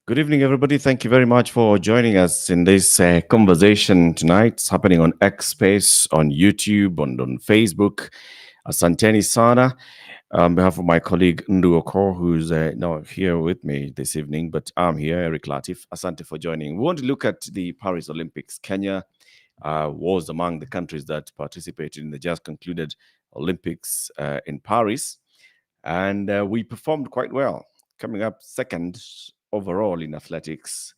Good evening, everybody. Thank you very much for joining us in this conversation tonight. It's happening on X Space, on YouTube, on Facebook. Asanteni Sana. On behalf of my colleague Ndu Okoh, who's not here with me this evening, but I'm here, Eric Latif. Asante for joining. We want to look at the Paris Olympics. Kenya was among the countries that participated in the just concluded Olympics in Paris, and we performed quite well, coming up second overall in athletics,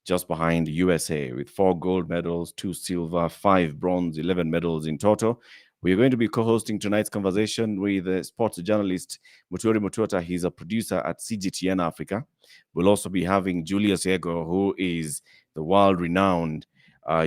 just behind USA with 4 gold medals, 2 silver, 5 bronze, 11 medals in total. We are going to be co-hosting tonight's conversation with sports journalist Muturi Mutuota. He's a producer at CGTN Africa. We'll also be having Julius Yego, who is the world-renowned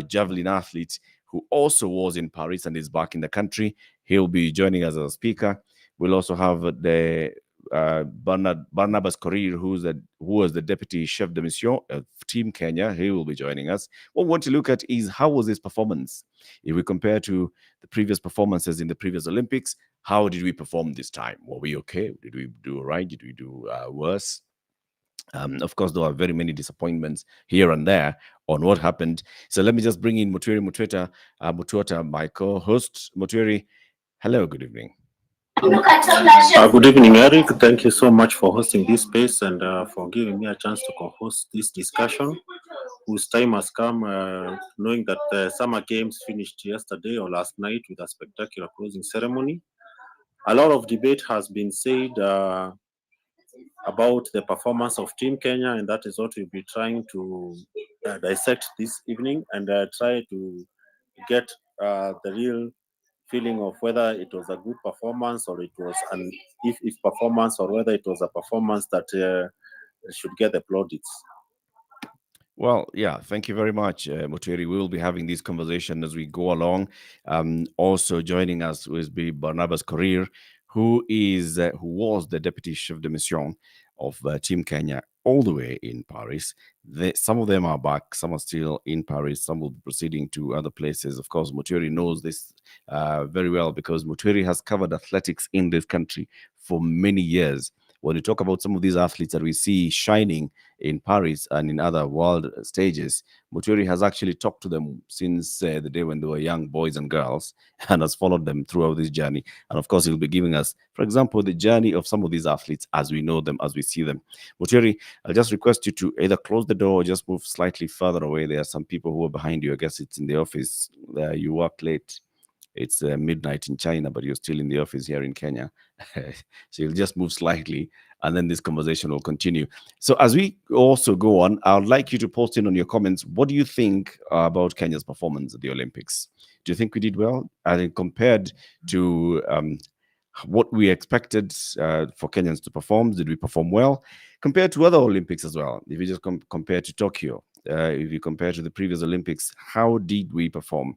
javelin athlete who also was in Paris and is back in the country. He'll be joining us as a speaker. We'll also have the Barnabas Korir, who was the deputy chef de mission of Team Kenya. He will be joining us. What we want to look at is how was his performance? If we compare to the previous performances in the previous Olympics, how did we perform this time? Were we okay? Did we do all right? Did we do worse? Of course, there are very many disappointments here and there on what happened. So let me just bring in Mutwiri Mutuota, my co-host. Mutwiri, hello, good evening. Good evening, Eric. Thank you so much for hosting this space and for giving me a chance to co-host this discussion, whose time has come, knowing that the Summer Games finished yesterday or last night with a spectacular closing ceremony. A lot of debate has been said about the performance of Team Kenya, and that is what we'll be trying to dissect this evening and try to get the real feeling of whether it was a good performance or it was an if performance, or whether it was a performance that should get the plaudits. Well, yeah, thank you very much, Mutiri. We will be having this conversation as we go along. Also joining us will be Barnabas Korir, who was the deputy chef de mission of Team Kenya all the way in Paris. Some of them are back, some are still in Paris, some will be proceeding to other places. Of course, Mutiri knows this very well because Mutiri has covered athletics in this country for many years. When you talk about some of these athletes that we see shining in Paris and in other world stages, Muturi has actually talked to them since the day when they were young boys and girls and has followed them throughout this journey. And of course, he'll be giving us, for example, the journey of some of these athletes as we know them, as we see them. Muturi, I'll just request you to either close the door or just move slightly further away. There are some people who are behind you. I guess it's in the office. You work late. It's midnight in China, but you're still in the office here in Kenya. So you'll just move slightly, and then this conversation will continue. So as we also go on, I would like you to post in on your comments. What do you think about Kenya's performance at the Olympics? Do you think we did well? I think compared to what we expected for Kenyans to perform, did we perform well? Compared to other Olympics as well, if you just compare to Tokyo, if you compare to the previous Olympics, how did we perform?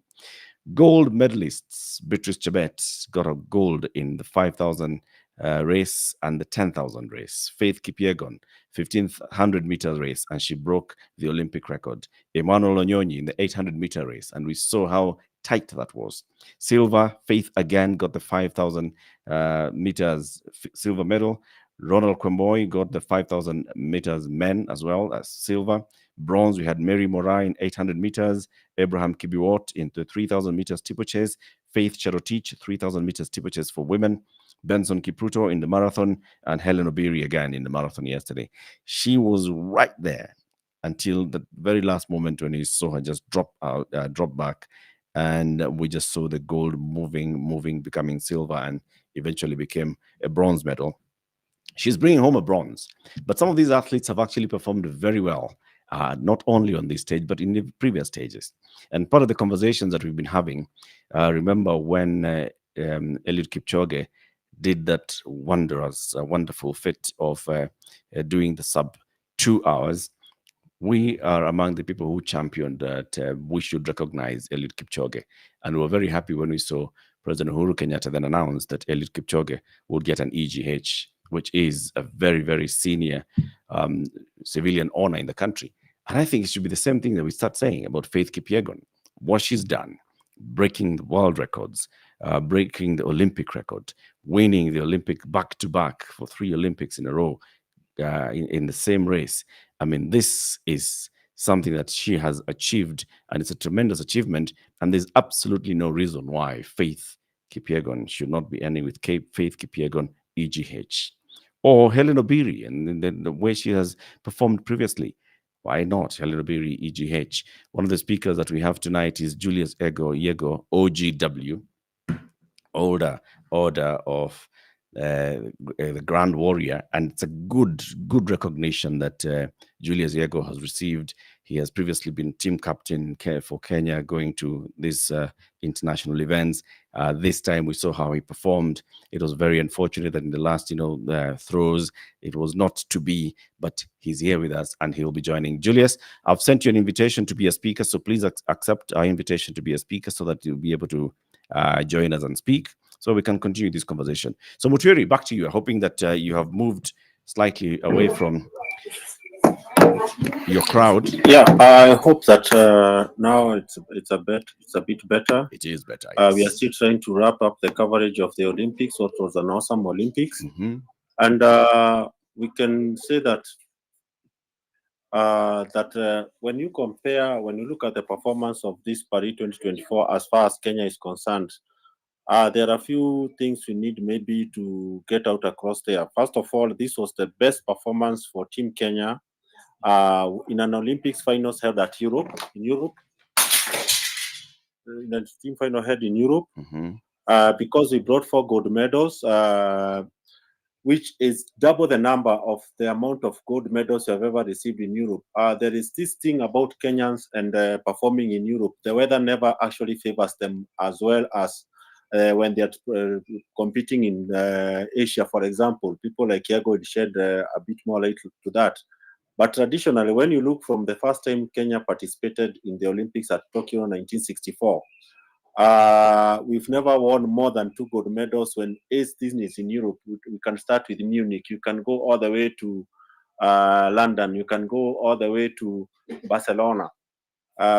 Gold medalists, Beatrice Chebet got a gold in the 5,000 race and the 10,000 race. Faith Kipyegon, 1,500 meter race, and she broke the Olympic record. Emmanuel Onyonyi in the 800-meter race, and we saw how tight that was. Silver, Faith again got the 5,000 meters silver medal. Ronald Kwemboy got the 5,000 meters men as well as silver. Bronze, we had Mary Morai in 800 meters, Abraham Kibiwot in the 3,000 meters steeplechase, Faith Cherotich, 3,000 meters steeplechase for women, Benson Kipruto in the marathon, and Helen Obiri again in the marathon yesterday. She was right there until the very last moment when you saw her just drop back, and we just saw the gold moving, becoming silver, and eventually became a bronze medal. She's bringing home a bronze, but some of these athletes have actually performed very well. Not only on this stage, but in the previous stages. And part of the conversations that we've been having, remember when Eliud Kipchoge did that wonderful feat of doing the sub 2 hours. We are among the people who championed that we should recognize Eliud Kipchoge. And we were very happy when we saw President Uhuru Kenyatta then announced that Eliud Kipchoge would get an EGH, which is a very, very senior civilian honor in the country. And I think it should be the same thing that we start saying about Faith Kipyegon. What she's done, breaking the world records, breaking the Olympic record, winning the Olympic back-to-back for 3 Olympics in a row, in the same race. I mean, this is something that she has achieved, and it's a tremendous achievement. And there's absolutely no reason why Faith Kipyegon should not be ending with Faith Kipyegon EGH, or Helen Obiri, and the way she has performed previously. Why not Helen Obiri EGH? One of the speakers that we have tonight is Julius Ego Yego OGW, order order of the Grand Warrior, and it's a good recognition that Julius Yego has received. He has previously been team captain for Kenya, going to these international events. This time we saw how he performed. It was very unfortunate that in the last throws it was not to be, but he's here with us and he'll be joining. Julius, I've sent you an invitation to be a speaker, so please accept our invitation to be a speaker so that you'll be able to join us and speak, so we can continue this conversation. So Mutwiri, back to you. Hoping that you have moved slightly away from your crowd. Yeah, I hope that now it's a bit better. It is better. Yes. We are Yes. still trying to wrap up the coverage of the Olympics. What was an awesome Olympics, and we can say that when you look at the performance of this Paris 2024, as far as Kenya is concerned, there are a few things we need maybe to get out across there. First of all, this was the best performance for Team Kenya in an Olympics finals held at Europe. In a team final held in Europe, because we brought 4 gold medals, which is double the number of the amount of gold medals you have ever received in Europe. There is this thing about Kenyans and performing in Europe. The weather never actually favors them as well as when they are competing in Asia, for example. People like Yago would shed a bit more light to that. But traditionally, when you look from the first time Kenya participated in the Olympics at Tokyo 1964, we've never won more than 2 gold medals. When Ace Disney is in Europe, we can start with Munich. You can go all the way to London. You can go all the way to Barcelona,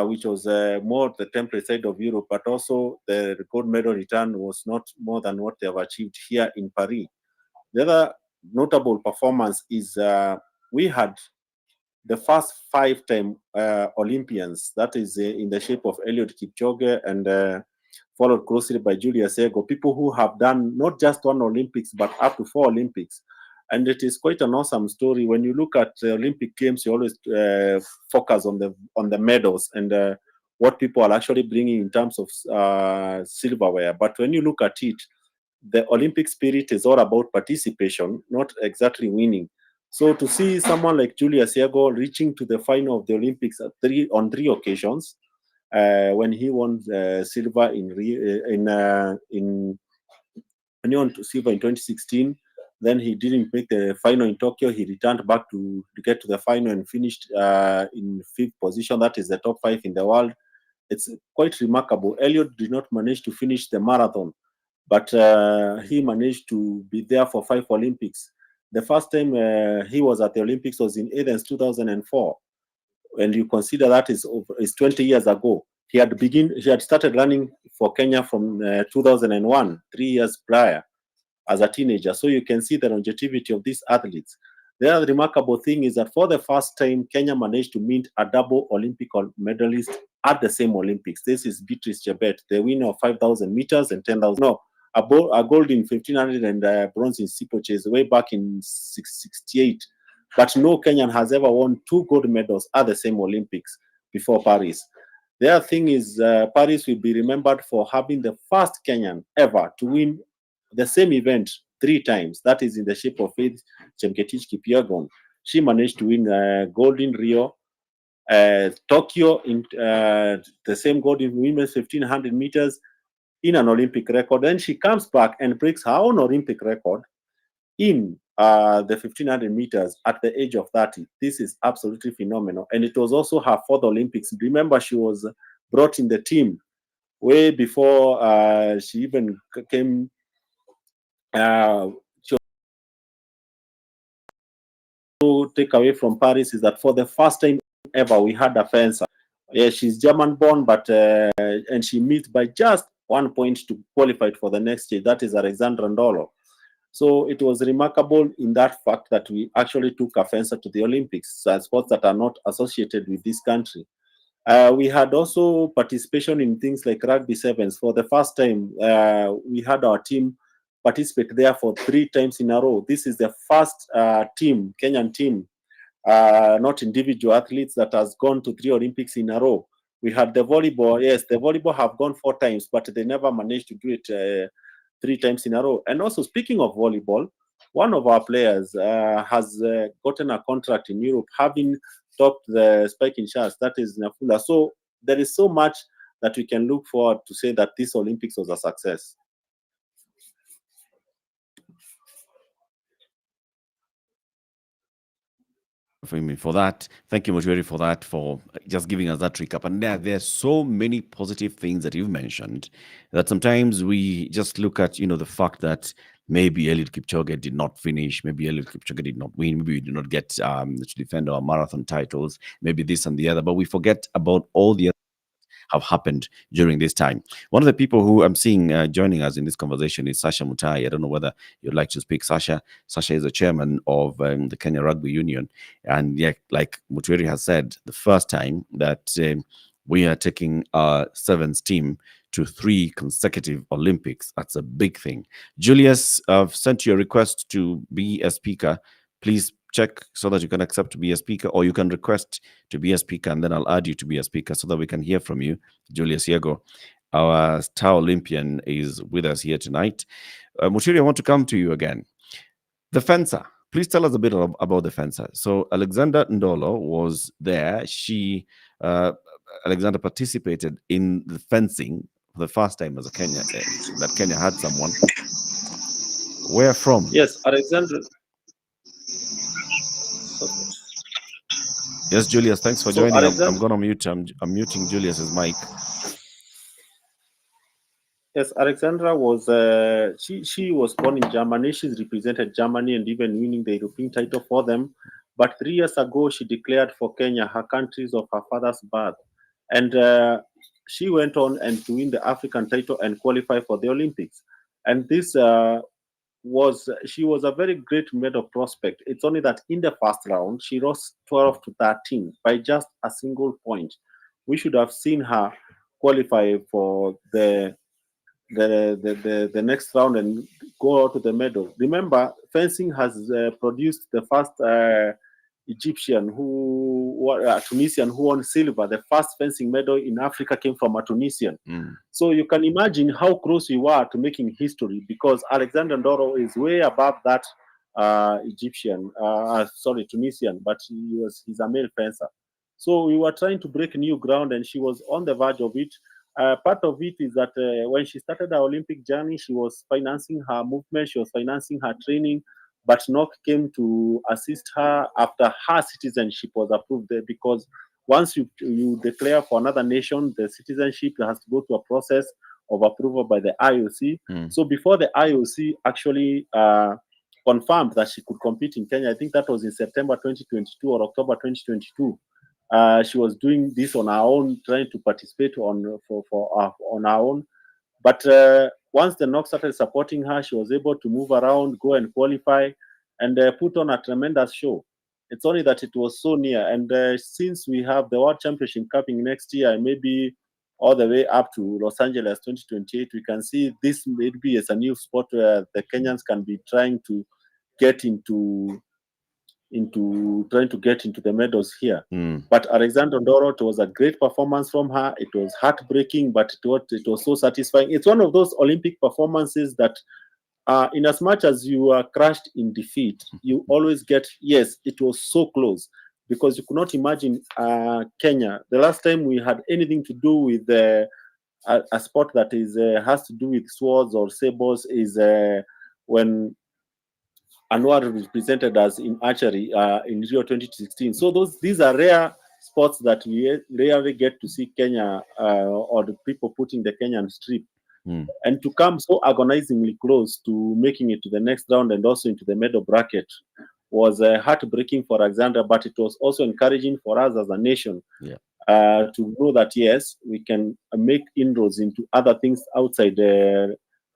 which was more the temperate side of Europe, but also the gold medal return was not more than what they have achieved here in Paris. The other notable performance is we had the first 5-time Olympians, that is in the shape of Eliud Kipchoge and followed closely by Julius Ego, people who have done not just 1 Olympics, but up to 4 Olympics. And it is quite an awesome story. When you look at the Olympic Games, you always focus on the medals and what people are actually bringing in terms of silverware. But when you look at it, the Olympic spirit is all about participation, not exactly winning. So to see someone like Julius Yego reaching to the final of the Olympics on 3 occasions, when he won silver when he won silver in 2016, then he didn't make the final in Tokyo. He returned back to get to the final and finished in 5th position. That is the top 5 in the world. It's quite remarkable. Eliud did not manage to finish the marathon, but he managed to be there for 5 Olympics. The first time he was at the Olympics was in Athens 2004. When you consider that is 20 years ago. He had started running for Kenya from 2001, 3 years prior, as a teenager. So you can see the longevity of these athletes. The other remarkable thing is that for the first time, Kenya managed to mint a double Olympic medalist at the same Olympics. This is Beatrice Chebet, the winner of 5,000 meters and 10,000. No, a gold in 1500 and bronze in steeplechase way back in 68. But no Kenyan has ever won 2 gold medals at the same Olympics before Paris. The other thing is Paris will be remembered for having the first Kenyan ever to win the same event 3 times. That is in the shape of Faith Chemgetich Kipyegon. She managed to win gold in Rio, Tokyo in the same gold in women's 1500 meters in an Olympic record. Then she comes back and breaks her own Olympic record in the 1500 meters at the age of 30. This is absolutely phenomenal. And it was also her 4th Olympics. Remember, she was brought in the team way before she even came. To take away from Paris is that for the first time ever, we had a fencer. Yeah, she's German born, but and she missed by just 1 point to qualify for the next stage. That is Alexandra Ndolo. So it was remarkable in that fact that we actually took a fencer to the Olympics, sports that are not associated with this country. We had also participation in things like rugby sevens. For the first time, we had our team participate there for 3 times in a row. This is the first Kenyan team, not individual athletes, that has gone to 3 Olympics in a row. We had the volleyball. Yes, the volleyball have gone 4 times, but they never managed to do it 3 times in a row. And also, speaking of volleyball, one of our players has gotten a contract in Europe, having topped the spiking shots. That is Nafula. So there is so much that we can look forward to say that this Olympics was a success. For that. Thank you, Mojeri, for that, for just giving us that recap. And there are so many positive things that you've mentioned that sometimes we just look at, the fact that maybe Eliud Kipchoge did not finish, maybe Eliud Kipchoge did not win, maybe we did not get to defend our marathon titles, maybe this and the other, but we forget about all the have happened during this time. One of the people who I'm seeing joining us in this conversation is Sasha Mutai. I don't know whether you'd like to speak, Sasha. Sasha is the chairman of the Kenya Rugby Union. And yeah, like Mutwiri has said, the first time that we are taking our sevens team to 3 consecutive Olympics. That's a big thing. Julius, I've sent you a request to be a speaker. Please check so that you can accept to be a speaker, or you can request to be a speaker, and then I'll add you to be a speaker so that we can hear from you. Julius Yego, our star Olympian, is with us here tonight. Mushiri, I want to come to you again. The fencer. Please tell us a bit about the fencer. So Alexander Ndolo was there. Alexander participated in the fencing for the first time as a Kenya, that Kenya had someone. Where from? Yes, Alexander. Yes, Julius, thanks for joining. I'm going to mute. I'm muting Julius's mic. Yes, Alexandra was she was born in Germany. She's represented Germany and even winning the European title for them. But 3 years ago, she declared for Kenya, her countries of her father's birth, and she went on and to win the African title and qualify for the Olympics. And this she was a very great medal prospect. It's only that in the first round, she lost 12 to 13 by just a single point. We should have seen her qualify for the next round and go out to the medal. Remember, fencing has produced the first Egyptian Tunisian who won silver. The first fencing medal in Africa came from a Tunisian. So you can imagine how close we were to making history, because Alexander Ndoro is way above that Tunisian, but he's a male fencer. So we were trying to break new ground, and she was on the verge of it. Part of it is that when she started her Olympic journey, she was financing her movement, she was financing her training, but NOC came to assist her after her citizenship was approved there, because once you declare for another nation, the citizenship has to go to a process of approval by the IOC. So before the IOC actually confirmed that she could compete in Kenya, I think that was in September 2022 or October 2022. She was doing this on her own, trying to participate on her own. But once the NOC started supporting her, she was able to move around, go and qualify, and put on a tremendous show. It's only that it was so near. And since we have the World Championship coming next year, maybe all the way up to Los Angeles 2028, we can see this maybe as a new sport where the Kenyans can be trying to get into trying to get into the medals here. But Alexander Ndoro, it was a great performance from her. It was heartbreaking, but it was so satisfying. It's one of those Olympic performances that in as much as you are crushed in defeat, you always get, yes, it was so close, because you could not imagine Kenya. The last time we had anything to do with a sport that is has to do with swords or sabers is when Anwar represented us in archery in Rio 2016. So these are rare sports that we rarely get to see Kenya or the people putting the Kenyan strip. And to come so agonizingly close to making it to the next round and also into the medal bracket was heartbreaking for Alexander, but it was also encouraging for us as a nation to know that, yes, we can make inroads into other things outside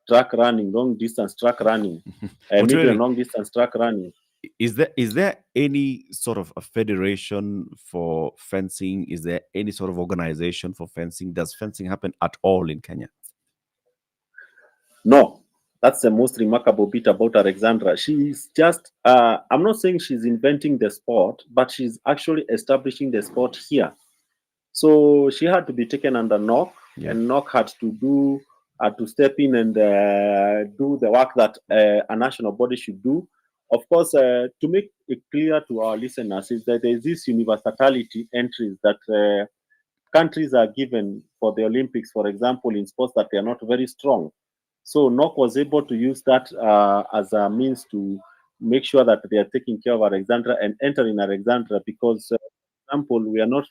track running, long distance track running, medium and Mutweri, long distance track running. is there any sort of a federation for fencing? Is there any sort of organization for fencing? Does fencing happen at all in Kenya? No, that's the most remarkable bit about Alexandra. She's just, I'm not saying she's inventing the sport, but she's actually establishing the sport here. So she had to be taken under knock, Yeah. and knock had to step in and do the work that a national body should do. Of course, to make it clear to our listeners, is that there is this universality entries that countries are given for the Olympics, for example, in sports that they are not very strong. So NOC was able to use that as a means to make sure that they are taking care of Alexandra and entering Alexandra because, for example, we are not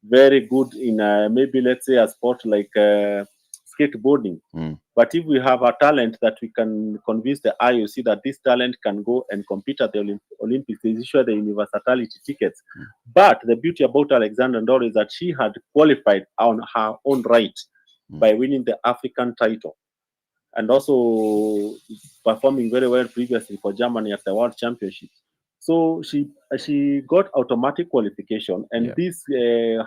very good in maybe let's say a sport like skateboarding. Mm. But if we have a talent that we can convince the IOC that this talent can go and compete at the Olympics, they issue the universality tickets. Mm. But the beauty about Alexandra Ndoro is that she had qualified on her own right by winning the African title and also performing very well previously for Germany at the World Championship. So she got automatic qualification, and Yeah. this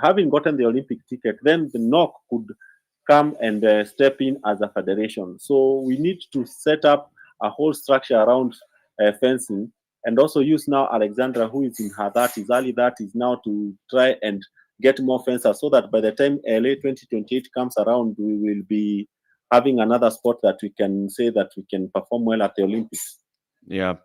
having gotten the Olympic ticket, then the NOC could come and step in as a federation. So we need to set up a whole structure around fencing, and also use now Alexandra, who is in her early 30s now, to try and get more fencers, so that by the time LA 2028 comes around, we will be having another sport that we can say that we can perform well at the Olympics. Yeah.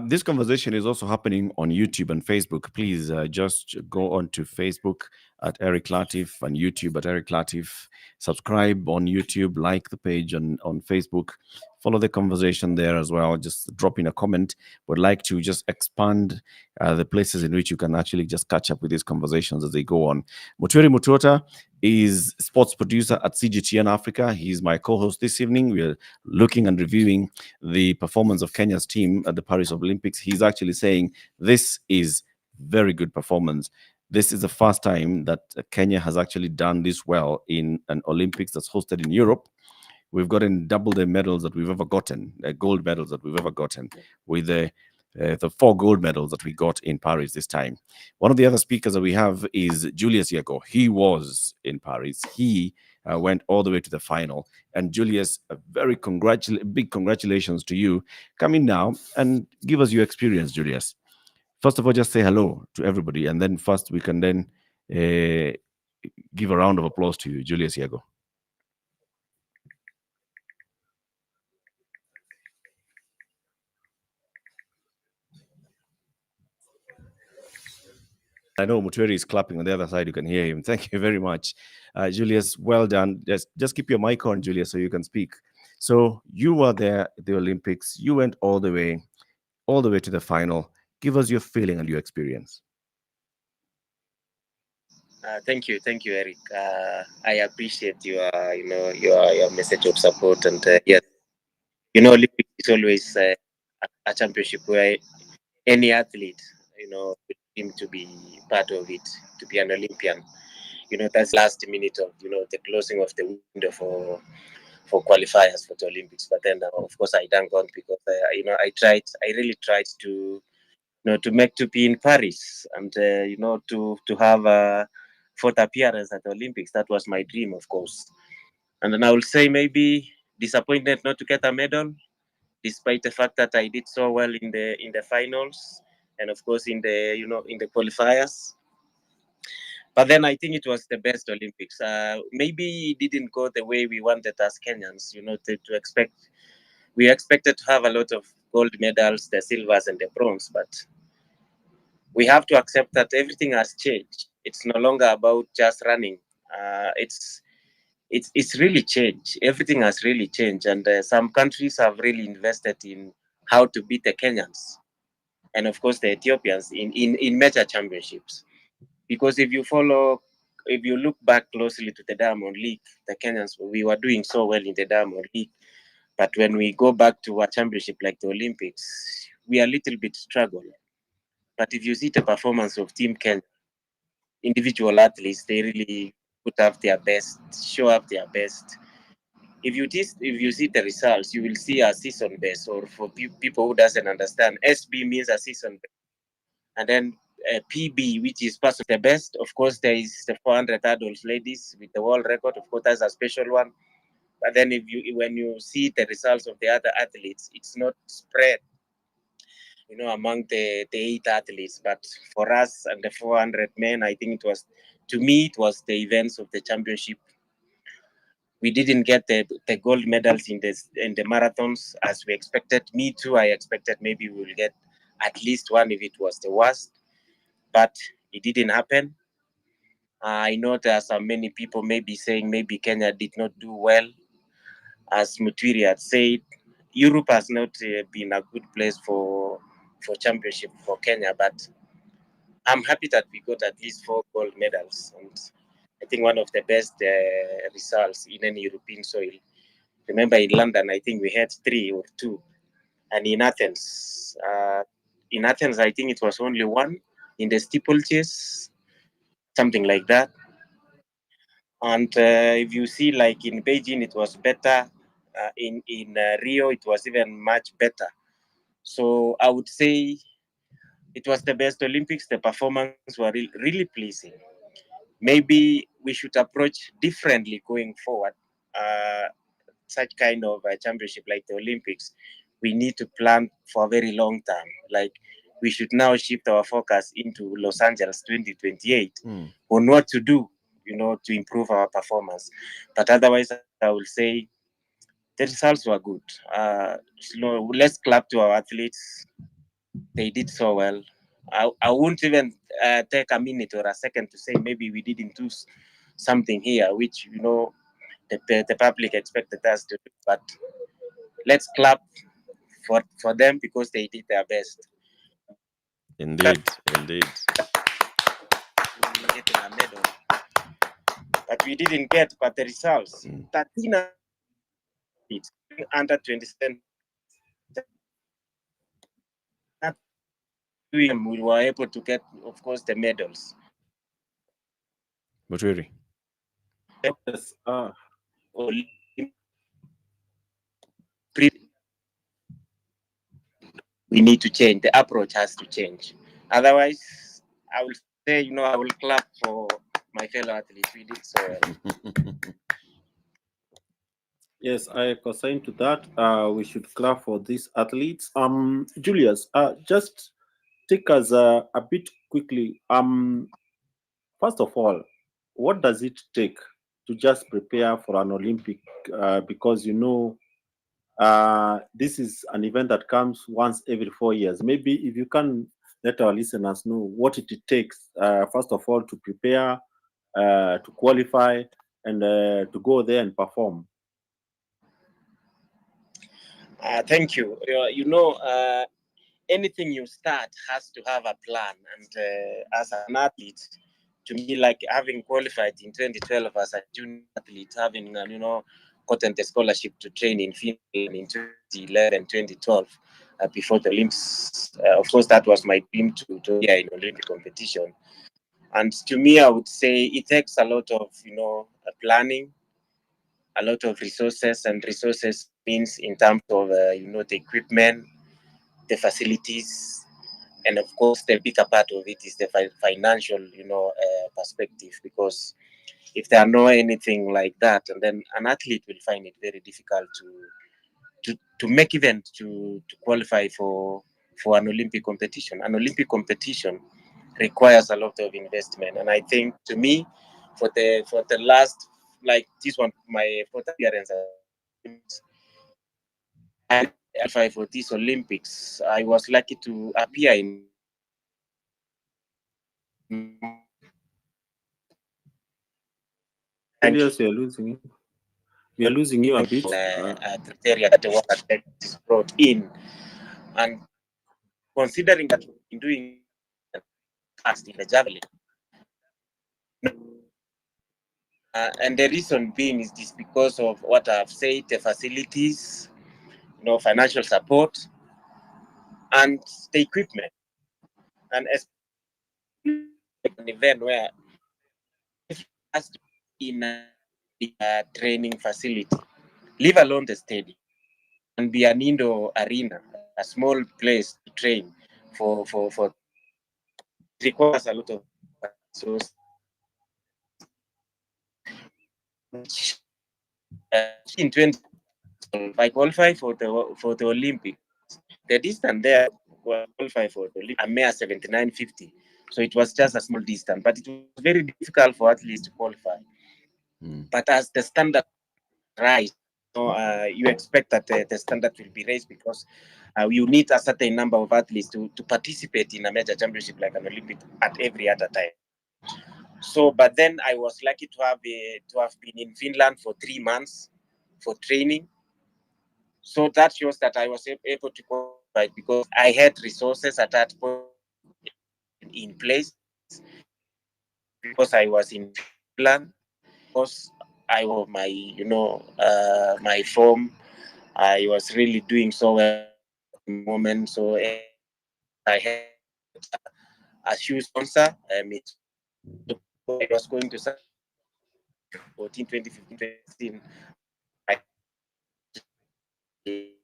This conversation is also happening on YouTube and Facebook. Please just go on to Facebook at Eric Latif and YouTube at Eric Latif. Subscribe on YouTube, like the page on Facebook. Follow the conversation there as well. Just drop in a comment. Would like to just expand the places in which you can actually just catch up with these conversations as they go on. Mutweri Mutuota is sports producer at CGTN Africa. He's my co-host this evening. We're looking and reviewing the performance of Kenya's team at the Paris Olympics. He's actually saying this is very good performance. This is the first time that Kenya has actually done this well in an Olympics that's hosted in Europe. We've gotten double the medals that we've ever gotten, gold medals that we've ever gotten, with the 4 gold medals that we got in Paris this time. One of the other speakers that we have is Julius Yego. He was in Paris. He went all the way to the final. And Julius, a very big congratulations to you. Come in now and give us your experience, Julius. First of all, just say hello to everybody, and then first we can then uh, give a round of applause to you, Julius Yego. I know Mutweri is clapping on the other side. You can hear him. Thank you very much, Julius. Well done. Just keep your mic on, Julius, so you can speak. So you were there at the Olympics. You went all the way to the final. Give us your feeling and your experience. Thank you, Eric. I appreciate your message of support, and yes, Olympics is always a championship where any athlete, would dream to be part of it, to be an Olympian. That's last minute of the closing of the window for qualifiers for the Olympics. But then, of course, I thank God because I really tried to to be in Paris and to have a fourth appearance at the Olympics. That was my dream, of course. And then I will say maybe disappointed not to get a medal, despite the fact that I did so well in the finals and of course in the in the qualifiers. But then I think it was the best Olympics. Maybe it didn't go the way we wanted as Kenyans. To expect. We expected to have a lot of gold medals, the silvers and the bronze, but we have to accept that everything has changed. It's no longer about just running. It's really changed. Everything has really changed, and some countries have really invested in how to beat the Kenyans, and of course the Ethiopians in major championships. Because if you look back closely to the Diamond League, the Kenyans, we were doing so well in the Diamond League, but when we go back to a championship like the Olympics, we are a little bit struggle. But if you see the performance of Team Kenya, individual athletes, they really put up their best, show up their best. if you see the results, you will see a season base, or for people who doesn't understand, SB means a season base, and then PB, which is person the best. Of course, there is the 400 adults ladies with the world record. Of course, that's a special one. But then if you when you see the results of the other athletes, it's not spread, among the 8 athletes. But for us and the 400 men, I think it was, to me, it was the events of the championship. We didn't get the gold medals in the marathons as we expected. Me too, I expected maybe we will get at least one if it was the worst, but it didn't happen. I know there are some many people maybe saying maybe Kenya did not do well. As Mutwiri had said, Europe has not been a good place for championship for Kenya, but I'm happy that we got at least 4 gold medals, and I think one of the best results in any European soil. Remember, in London, I think we had 3 or 2, and in Athens, I think it was only 1 in the steeplechase, something like that. And if you see, like in Beijing, it was better. In Rio, it was even much better. So I would say it was the best Olympics. The performance were really pleasing. Maybe we should approach differently going forward. Such kind of championship like the Olympics, we need to plan for a very long term. Like, we should now shift our focus into Los Angeles 2028 on what to do, to improve our performance. But otherwise, I will say the results were good. Let's clap to our athletes. They did so well. I won't even take a minute or a second to say maybe we didn't do something here, which, the public expected us to do. But let's clap for them because they did their best. Indeed, indeed. Getting a medal, but we didn't get. But the results, 13 athletes under 27, we were able to get, of course, the medals. Mutwiri. Yes, We need to change. The approach has to change. Otherwise, I will say, I will clap for my fellow athletes. We did so well. yes, I consign to that. We should clap for these athletes. Julius, just take us a bit quickly. First of all, what does it take to just prepare for an Olympic? Because this is an event that comes once every 4 years. Maybe if you can let our listeners know what it takes, first of all, to prepare, to qualify, and to go there and perform. Thank you. Anything you start has to have a plan. And as an athlete, to me, like having qualified in 2012 as a junior athlete, having gotten the scholarship to train in Finland in 2011, 2012, before the Olympics. Of course, that was my dream to be in Olympic competition. And to me, I would say it takes a lot of planning, a lot of resources, and resources means in terms of the equipment, the facilities, and of course the bigger part of it is the financial perspective, because if there are no anything like that, and then an athlete will find it very difficult to make even to qualify for an Olympic competition. An Olympic competition requires a lot of investment, and I think, to me, for the last, like this one, my fourth appearance, I qualified for these Olympics. I was lucky to appear in Julius, we are losing you a bit. criteria that the world athletics is brought in, and considering that we've been doing past in the javelin, and the reason being is this, because of what I've said, the facilities, financial support, and the equipment, and especially an event where it has to be in a training facility. leave alone the stadium, and be an indoor arena, a small place to train for it requires a lot of resources. In 20, I qualify for the Olympic. The distance there qualify for the Olympic, a mere 79.50. So it was just a small distance, but it was very difficult for athletes to qualify. But as the standard rise, you expect that the standard will be raised because you need a certain number of athletes to participate in a major championship like an Olympic at every other time. So, but then I was lucky to have been in Finland for 3 months for training. So that shows that I was able to qualify because I had resources at that point in place because I was in Finland. Because I was my my form, I was really doing so well at the moment. So I had a shoe sponsor. I was going to 14, 2015, 2016. I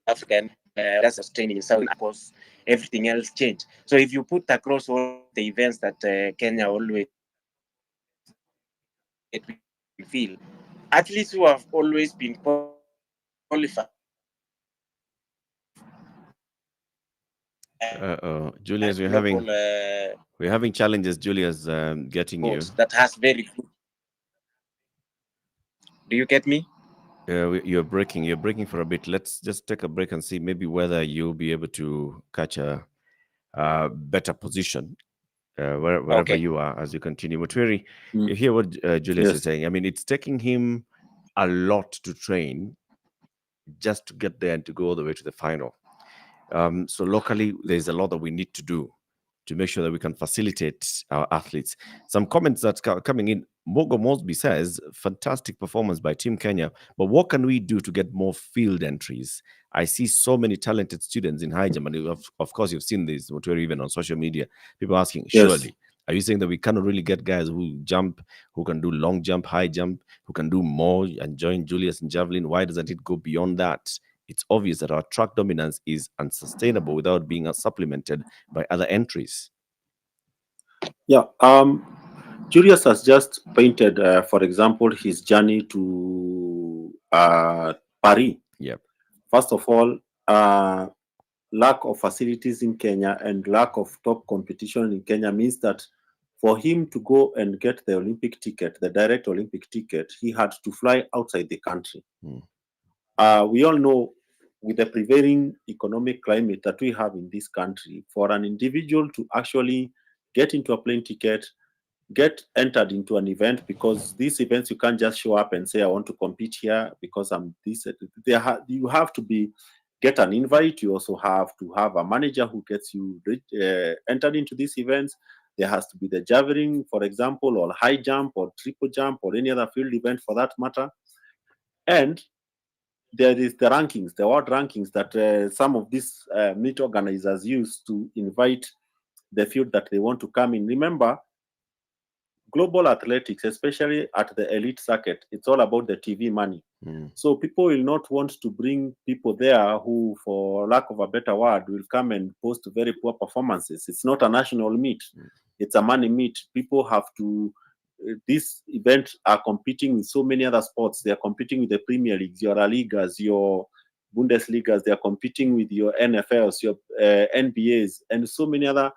African that's was training in South. Of course, everything else changed. So if you put across all the events that Kenya always feel, athletes who have always been qualified. Julius, Local we're having challenges. Julius, getting you. that has very good. Do you get me? You're breaking. You're breaking for a bit. Let's just take a break and see maybe whether you'll be able to catch a better position wherever Okay. you are as you continue. Mutwiri, Mm. you hear what Julius is Yes. saying. I mean, it's taking him a lot to train just to get there and to go all the way to the final. So locally, there's a lot that we need to do to make sure that we can facilitate our athletes. Some comments that's coming in. Mogo Mosby says, fantastic performance by Team Kenya, but what can we do to get more field entries? I see so many talented students in high jump, and of course, you've seen this, even on social media. People asking, Yes. surely, are you saying that we cannot really get guys who jump, who can do long jump, high jump, who can do more and join Julius in javelin? Why doesn't it go beyond that? It's obvious that our track dominance is unsustainable without being supplemented by other entries. Yeah. Julius has just painted, for example, his journey to Paris. Yep. First of all, lack of facilities in Kenya and lack of top competition in Kenya means that for him to go and get the Olympic ticket, the direct Olympic ticket, he had to fly outside the country. We all know with the prevailing economic climate that we have in this country, for an individual to actually get into a plane ticket, get entered into an event, because these events you can't just show up and say I want to compete here because I'm this. You have to get an invite. You also have to have a manager who gets you entered into these events. There has to be the javelin, for example, or high jump or triple jump or any other field event for that matter. And there is the rankings, the world rankings that some of these meet organizers use to invite the field that they want to come in. Remember, global athletics, especially at the elite circuit, it's all about the TV money. So people will not want to bring people there who, for lack of a better word, will come and post very poor performances. It's not a national meet. It's a money meet. People have to, these events are competing with so many other sports. They are competing with the Premier Leagues, your La Ligas, your Bundesligas. They are competing with your NFLs, your NBAs, and so many other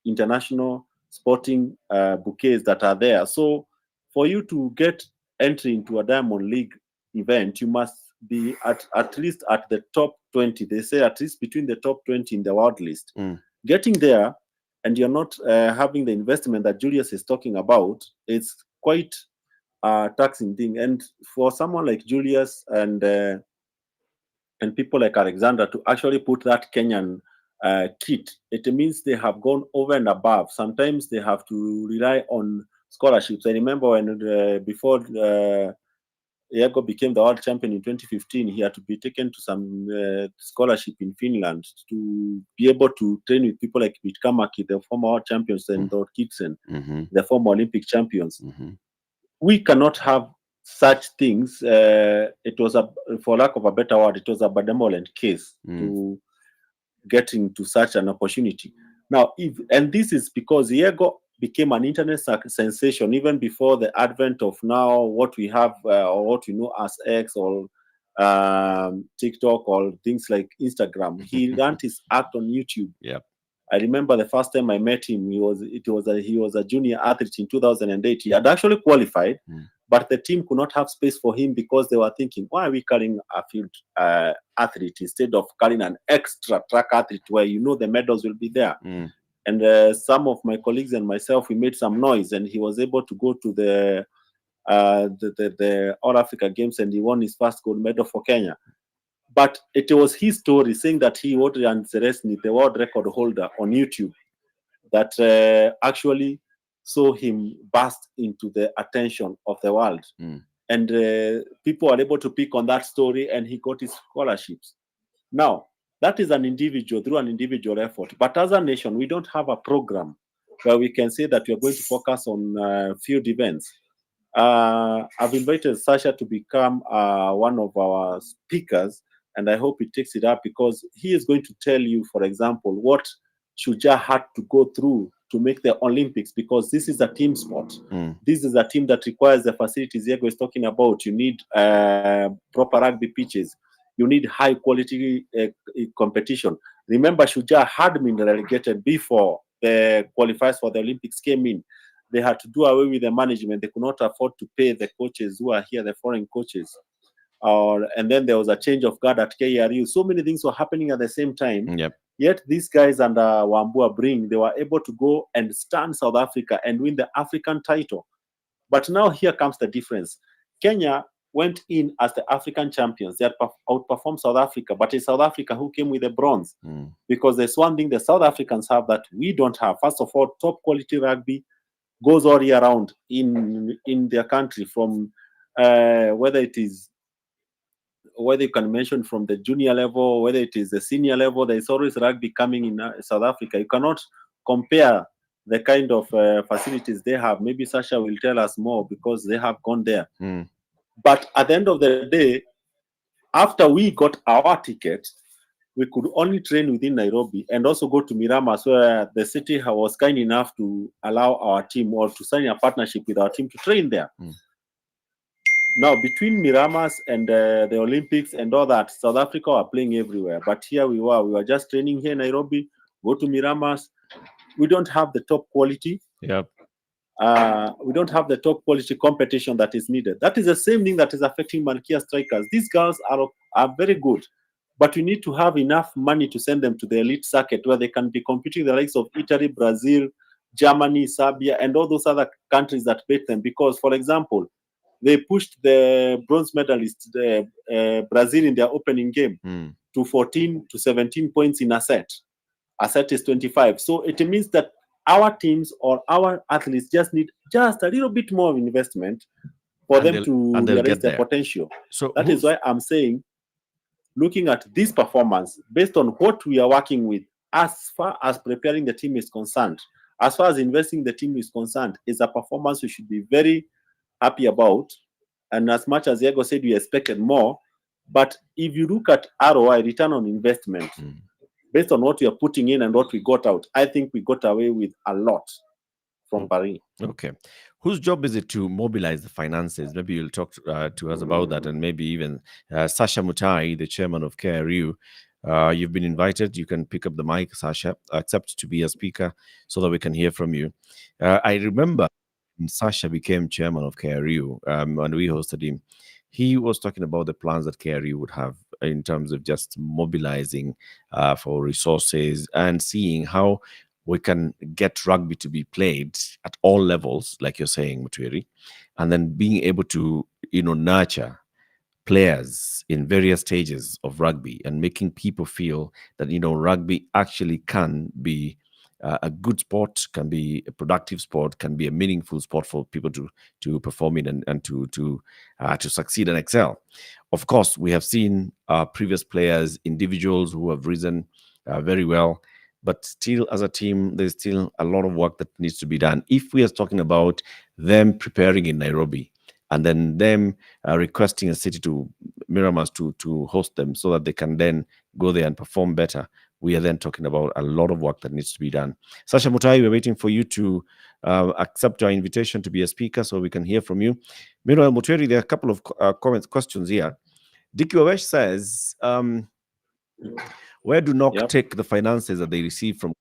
international sporting bouquets that are there. So for you to get entry into a Diamond League event, you must be at least at the top 20. They say at least between the top 20 in the world list. Getting there, and you're not having the investment that Julius is talking about, it's quite a taxing thing. And for someone like Julius and people like Alexander to actually put that Kenyan kit, it means they have gone over and above. Sometimes they have to rely on scholarships. I remember when before Iago became the world champion in 2015, he had to be taken to some scholarship in Finland to be able to train with people like Vitkamaki, the former world champions, and Dor Kitsen, the former Olympic champions. We cannot have such things, it was a, for lack of a better word, it was a benevolent case to getting to such an opportunity. Now, if and this is because Diego became an internet sensation even before the advent of now what we have or what we know as X or TikTok or things like Instagram. He ran his act on YouTube. Yep. I remember the first time I met him. He was a junior athlete in 2008. He had actually qualified, but the team could not have space for him because they were thinking, why are we carrying a field athlete instead of carrying an extra track athlete where you know the medals will be there? And some of my colleagues and myself, we made some noise, and he was able to go to the All Africa Games, and he won his first gold medal for Kenya. But it was his story saying that he was Zeresny, the world record holder on YouTube, that actually saw him burst into the attention of the world. And people are able to pick on that story, and he got his scholarships. Now, that is an individual, through an individual effort. But as a nation, we don't have a program where we can say that we are going to focus on field events. I've invited Sasha to become one of our speakers, and I hope he takes it up because he is going to tell you, for example, what Shuja had to go through to make the Olympics, because this is a team sport. This is a team that requires the facilities Diego is talking about. You need proper rugby pitches. You need high quality competition. Remember, Shuja had been relegated before the qualifiers for the Olympics came in. They had to do away with the management. They could not afford to pay the coaches who are here, the foreign coaches. And then there was a change of guard at KRU. So many things were happening at the same time. Yet these guys under Wambua Bring, they were able to go and stand South Africa and win the African title. But now here comes the difference. Kenya went in as the African champions. They had outperformed South Africa, but it's South Africa who came with the bronze. Because there's one thing the South Africans have that we don't have. First of all, top quality rugby goes all year round in their country, from whether you can mention from the junior level, whether it is the senior level, there is always rugby coming in South Africa. You cannot compare the kind of facilities they have. Maybe Sasha will tell us more because they have gone there. But at the end of the day, after we got our ticket, we could only train within Nairobi and also go to Miramas, where the city was kind enough to allow our team or to sign a partnership with our team to train there. Now, between Miramas and the Olympics and all that, South Africa are playing everywhere. But here we were just training here in Nairobi, go to Miramas. We don't have the top quality. We don't have the top quality competition that is needed. That is the same thing that is affecting Malkia strikers. These girls are very good, but we need to have enough money to send them to the elite circuit where they can be competing with the likes of Italy, Brazil, Germany, Serbia, and all those other countries that beat them. Because, for example, they pushed the bronze medalist, Brazil, in their opening game to 14 to 17 points in a set. A set is 25. So it means that our teams or our athletes just need just a little bit more investment for them to realize their potential. So that is why I'm saying, looking at this performance, based on what we are working with, as far as preparing the team is concerned, as far as investing the team is concerned, is a performance we should be very happy about. And as much as Diego said, we expected more. But if you look at ROI, return on investment, based on what we are putting in and what we got out, I think we got away with a lot from Paris. Okay. Whose job is it to mobilize the finances? Maybe you'll talk to us about that, and maybe even Sasha Mutai, the chairman of KRU. You've been invited. You can pick up the mic, Sasha. Accept to be a speaker so that we can hear from you. I remember when Sasha became chairman of KRU, and we hosted him. He was talking about the plans that KRU would have in terms of just mobilizing for resources and seeing how we can get rugby to be played at all levels, like you're saying, Mutwiri, and then being able to, nurture players in various stages of rugby and making people feel that, rugby actually can be a good sport, can be a productive sport, can be a meaningful sport for people to perform in and to succeed and excel. Of course, we have seen previous players, individuals who have risen very well, but still, as a team, there's still a lot of work that needs to be done. If we are talking about them preparing in Nairobi, and then them requesting a city to Miramas to host them so that they can then go there and perform better. We are then talking about a lot of work that needs to be done. Sasha Mutai, we're waiting for you to accept our invitation to be a speaker so we can hear from you. Meanwhile, Muteri, there are a couple of questions here. Diki Wawesh says, where do NOC Yep. take the finances that they receive from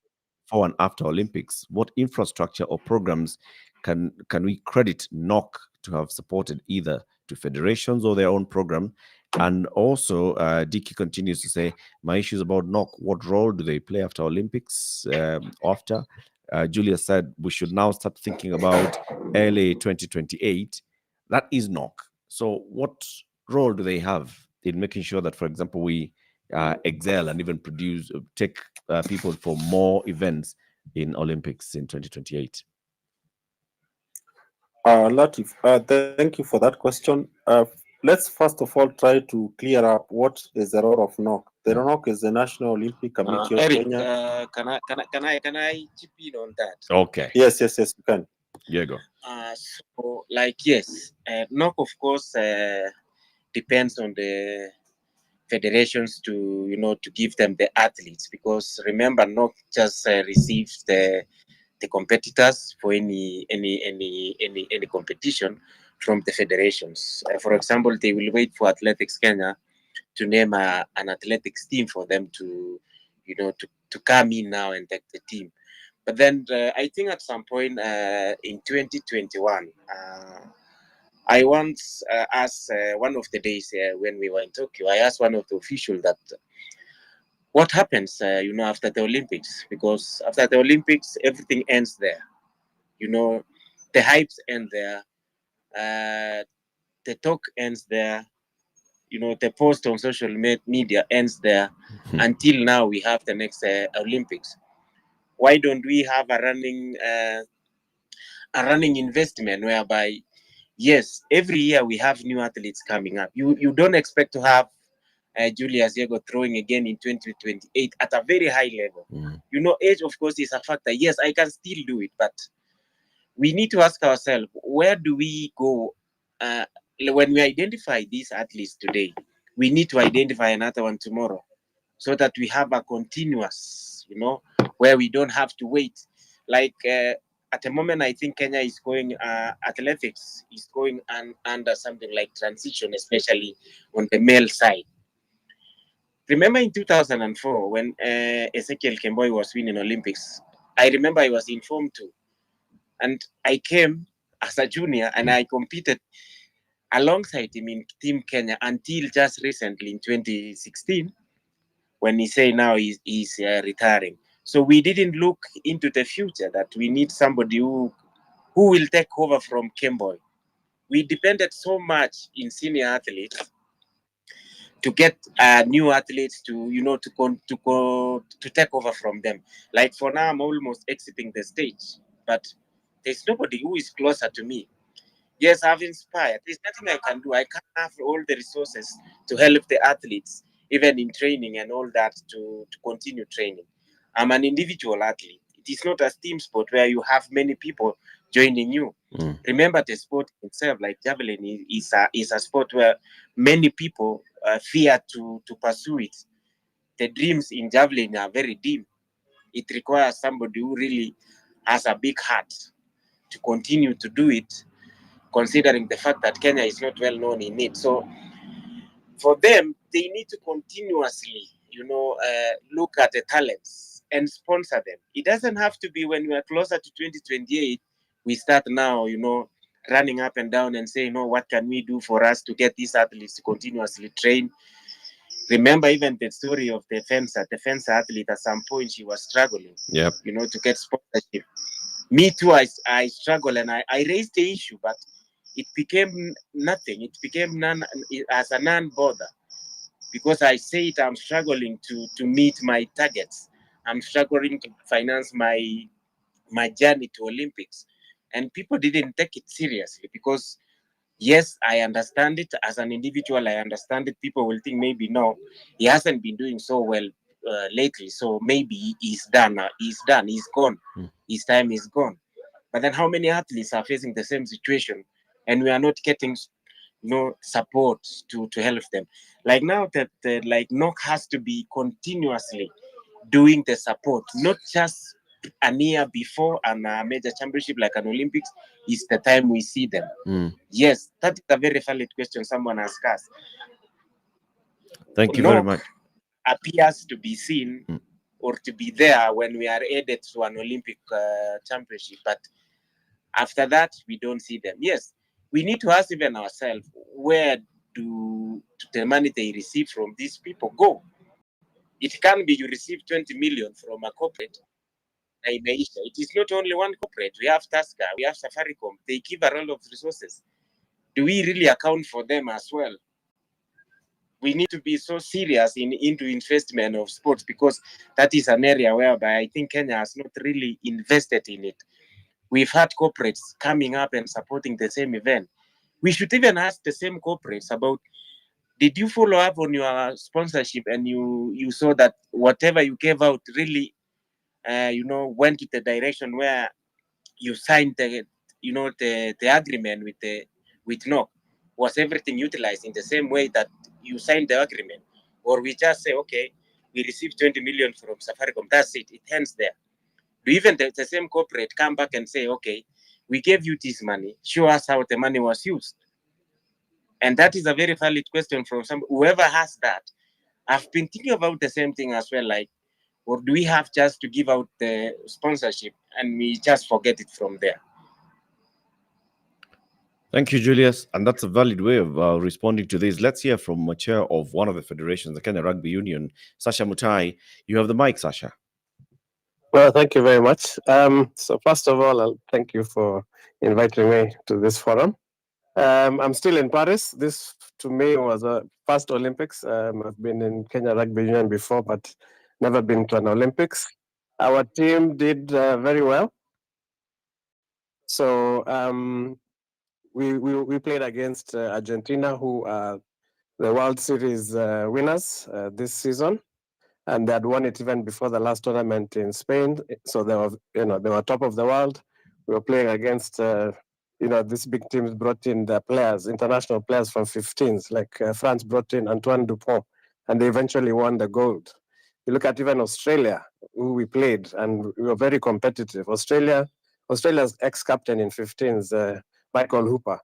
before and after Olympics? What infrastructure or programs can we credit NOC to have supported, either to federations or their own program? And also, Diki continues to say, my issue is about NOC. What role do they play after Olympics? After Julia said we should now start thinking about LA 2028. That is NOC. So, what role do they have in making sure that, for example, we excel and even produce, take people for more events in Olympics in 2028? Latif, thank you for that question. Let's first of all try to clear up what is the role of NOC. The NOC is the National Olympic Committee of Eric, Kenya. can I chip in on that? Okay. Yes, you can. Here you go. So, like, yes, NOC, of course, depends on the federations to to give them the athletes, because remember, NOC just receives the competitors for any competition from the federations. For example, they will wait for Athletics Kenya to name an athletics team for them to to come in now and take the team. But then I think at some point in 2021, I once asked one of the days when we were in Tokyo, I asked one of the officials that what happens, after the Olympics, because after the Olympics, everything ends there. The hypes end there, the talk ends there, the post on social media ends there. Until now, we have the next Olympics. Why don't we have a running investment whereby, yes, every year we have new athletes coming up. You don't expect to have Julius Diego throwing again in 2028 at a very high level. Age, of course, is a factor. Yes, I can still do it, but we need to ask ourselves, where do we go? When we identify these athletes today, we need to identify another one tomorrow, so that we have a continuous, where we don't have to wait. Like at the moment, I think Kenya is going, athletics is going under something like transition, especially on the male side. Remember in 2004 when Ezekiel Kemboi was winning Olympics, I remember I was informed too. And I came as a junior and I competed alongside him in Team Kenya until just recently in 2016, when he say now he's retiring. So we didn't look into the future that we need somebody who will take over from Kemboy. We depended so much in senior athletes to get new athletes to to take over from them. Like for now, I'm almost exiting the stage, but there's nobody who is closer to me. Yes, I've inspired. There's nothing I can do. I can't have all the resources to help the athletes, even in training and all that, to continue training. I'm an individual athlete. It is not a team sport where you have many people joining you. Remember, the sport itself, like javelin, is a sport where many people fear to pursue it. The dreams in javelin are very dim. It requires somebody who really has a big heart to continue to do it, considering the fact that Kenya is not well known in it. So for them, they need to continuously, look at the talents and sponsor them. It doesn't have to be when we are closer to 2028, we start now, running up and down and saying, no, what can we do for us to get these athletes to continuously train? Remember even the story of the fencer athlete. At some point, she was struggling, to get sponsorship. Me too, I struggle and I raised the issue, but it became nothing. It became as a non-bother, because I said I'm struggling to meet my targets. I'm struggling to finance my journey to Olympics. And people didn't take it seriously, because yes, I understand it as an individual. I understand it. People will think maybe no, he hasn't been doing so well lately, so maybe he's done. He's done. He's gone. His time is gone. But then, how many athletes are facing the same situation and we are not getting support to help them. Like now that like NOC has to be continuously doing the support, not just a year before a major championship like an Olympics is the time we see them. Yes, that is a very valid question someone has asked. Thank you very NOC much. appears to be seen or to be there when we are added to an Olympic championship, but after that we don't see them. Yes, we need to ask even ourselves, where do the money they receive from these people go? It can be you receive 20 million from a corporate. It is not only one corporate. We have Tasca, we have Safaricom. They give a lot of resources. Do we really account for them as well? We need to be so serious into investment of sports, because that is an area whereby I think Kenya has not really invested in it. We've had corporates coming up and supporting the same event. We should even ask the same corporates about, did you follow up on your sponsorship and you saw that whatever you gave out really went to the direction where you signed the agreement with NOC? Was everything utilized in the same way that you signed the agreement? Or we just say, okay, we received 20 million from Safaricom, that's it ends there? Do even the same corporate come back and say, okay, we gave you this money, show us how the money was used? And that is a very valid question from whoever has that. I've been thinking about the same thing as well, like, or do we have just to give out the sponsorship and we just forget it from there? Thank you, Julius. And that's a valid way of responding to this. Let's hear from a chair of one of the federations, the Kenya Rugby Union, Sasha Mutai. You have the mic, Sasha. Well, thank you very much. So first of all, I'll thank you for inviting me to this forum. I'm still in Paris. This, to me, was a first Olympics. I've been in Kenya Rugby Union before, but never been to an Olympics. Our team did very well. So we played against Argentina, who are the World Series winners this season, and they had won it even before the last tournament in Spain. So they were top of the world. We were playing against these big teams brought in the players, international players from 15s, like France brought in Antoine Dupont, and they eventually won the gold. You look at even Australia, who we played, and we were very competitive. Australia's ex-captain in 15s, Michael Hooper,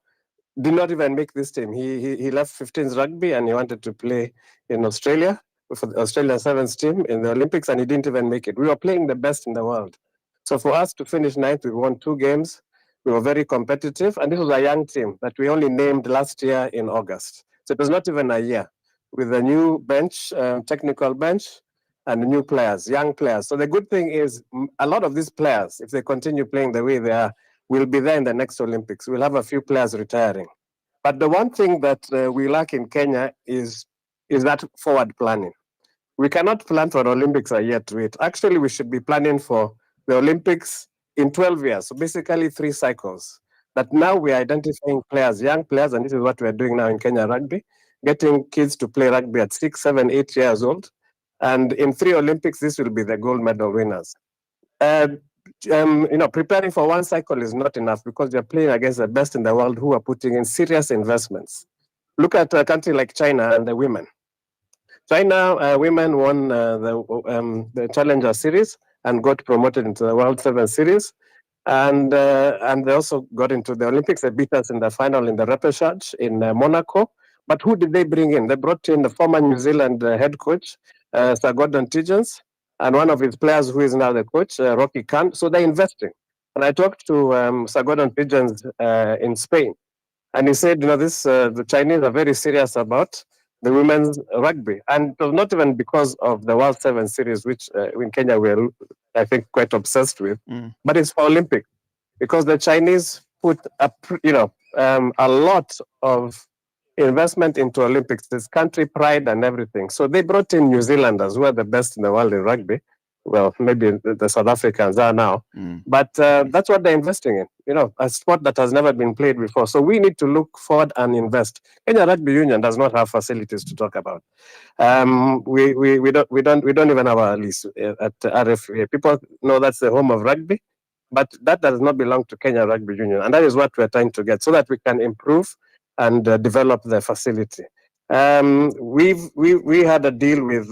did not even make this team. He left 15s rugby and he wanted to play in Australia for the Australian Sevens team in the Olympics, and he didn't even make it. We were playing the best in the world. So for us to finish ninth, we won 2 games. We were very competitive, and this was a young team that we only named last year in August. So it was not even a year, with a new bench, technical bench, and new players, young players. So the good thing is a lot of these players, if they continue playing the way they are, will be there in the next Olympics. We'll have a few players retiring. But the one thing that we lack in Kenya is that forward planning. We cannot plan for Olympics a year to wait. Actually, we should be planning for the Olympics in 12 years. So basically 3 cycles. But now we're identifying players, young players, and this is what we're doing now in Kenya Rugby, getting kids to play rugby at 6, 7, 8 years old. And in 3 Olympics, this will be the gold medal winners. Preparing for 1 cycle is not enough, because you're playing against the best in the world who are putting in serious investments. Look at a country like China and the women. China women won the Challenger Series and got promoted into the World 7 Series. And they also got into the Olympics. They beat us in the final in the repechage in Monaco. But who did they bring in? They brought in the former New Zealand head coach, Sir Gordon Tiggins, and one of his players who is now the coach, Rocky Khan. So they're investing. And I talked to Sir Gordon Tiggins in Spain, and he said, the Chinese are very serious about the women's rugby. And it was not even because of the World 7 Series, which in Kenya we're, I think, quite obsessed with, but it's for Olympic, because the Chinese put a lot of investment into Olympics. There's country pride and everything. So they brought in New Zealanders, who are the best in the world in rugby. Well, maybe the South Africans are now, but that's what they're investing in, a sport that has never been played before. So we need to look forward and invest. Kenya Rugby Union does not have facilities to talk about. We don't even have a lease at RFA. People know that's the home of rugby, but that does not belong to Kenya Rugby Union. And that is what we're trying to get so that we can improve and develop the facility. We had a deal with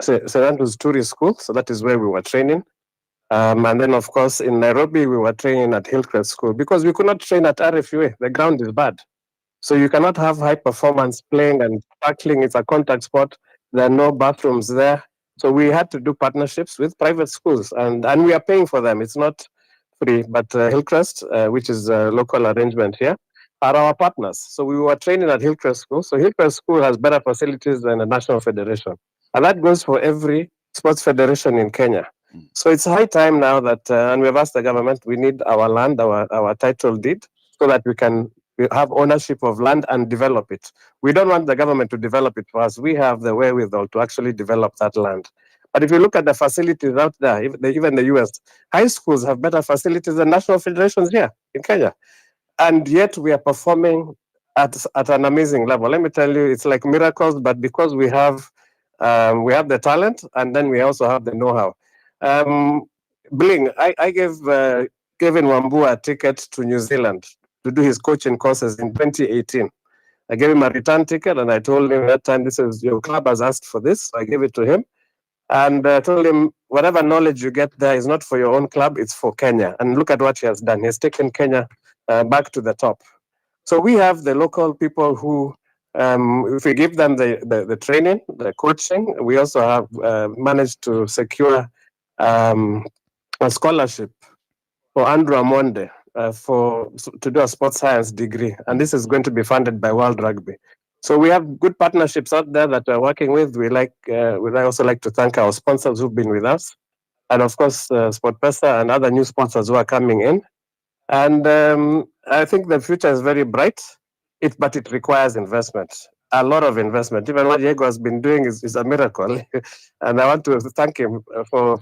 St. Andrew's Tourist School, so that is where we were training. And then, of course, in Nairobi, we were training at Hillcrest School because we could not train at RFUA. The ground is bad. So you cannot have high performance playing and tackling. It's a contact sport. There are no bathrooms there. So we had to do partnerships with private schools, and we are paying for them. It's not free, but Hillcrest, which is a local arrangement here, are our partners. So we were training at Hillcrest School. So Hillcrest School has better facilities than the national federation. And that goes for every sports federation in Kenya. So it's high time now that, and we've asked the government, we need our land, our title deed, so that we can have ownership of land and develop it. We don't want the government to develop it for us. We have the wherewithal to actually develop that land. But if you look at the facilities out there, even the US, high schools have better facilities than national federations here in Kenya. And yet we are performing at an amazing level. Let me tell you, it's like miracles, but because we have the talent, and then we also have the know-how. Bling, I gave Kevin Wambua a ticket to New Zealand to do his coaching courses in 2018. I gave him a return ticket, and I told him that time, this is your club has asked for this, so I gave it to him. And told him, whatever knowledge you get there is not for your own club, it's for Kenya. And look at what he has done. He's taken Kenya back to the top. So we have the local people who, if we give them the training, the coaching, we also have managed to secure a scholarship for Andrew Amonde to do a sports science degree. And this is going to be funded by World Rugby. So we have good partnerships out there that we're working with. We'd also like to thank our sponsors who've been with us. And of course, SportPesa and other new sponsors who are coming in. And I think the future is very bright, but it requires investment, a lot of investment. Even what Diego has been doing is a miracle. And I want to thank him for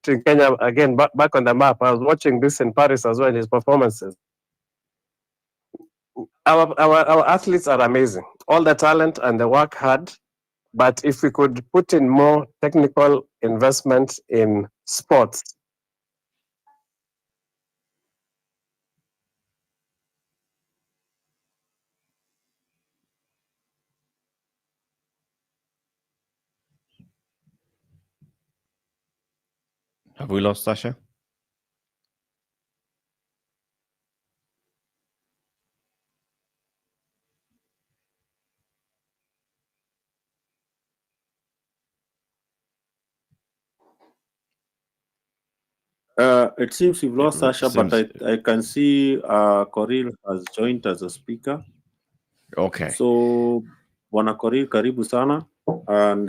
putting Kenya again back on the map. I was watching this in Paris as well, his performances. Our athletes are amazing, all the talent and the work hard. But if we could put in more technical investment in sports. Have we lost Sasha? It seems we've lost Sasha, but I can see Korir has joined as a speaker. Okay. So, Bwana Korir, karibu sana. And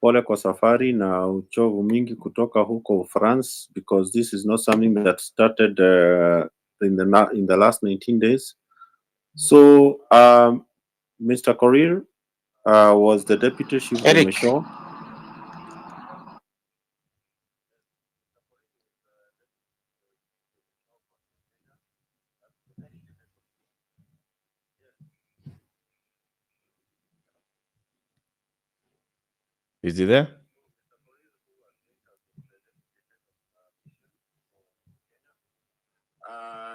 pole kwa safari na uchovu mingi kutoka huko France, because this is not something that started in the last 19 days. So, Mr. Korir was the deputy chief of Mission. Is he there?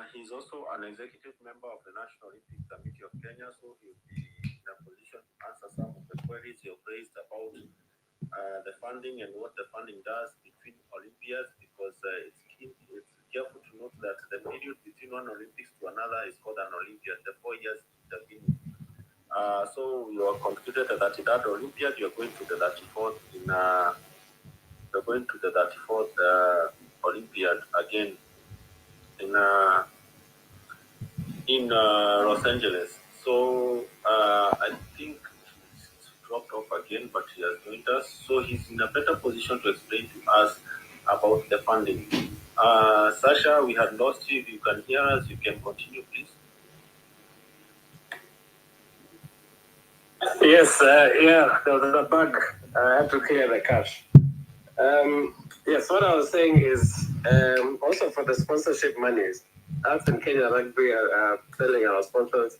He's also an executive member of the National Olympic Committee of Kenya, so he'll be in a position to answer some of the queries you've raised about the funding and what the funding does between Olympiads, because it's careful to note that the period between one Olympics to another is called an Olympiad, the 4 years intervening. So you are concluded that in that Olympiad, you're going to the 34th you're going to the 34th Olympiad again in Los Angeles. So I think he's dropped off again, but he has joined us. So he's in a better position to explain to us about the funding. Sasha, we had lost you. If you can hear us, you can continue, please. Yes, yeah, there was a bug. I had to clear the cache. Yes, what I was saying is also for the sponsorship monies, us in Kenya Rugby are telling our sponsors,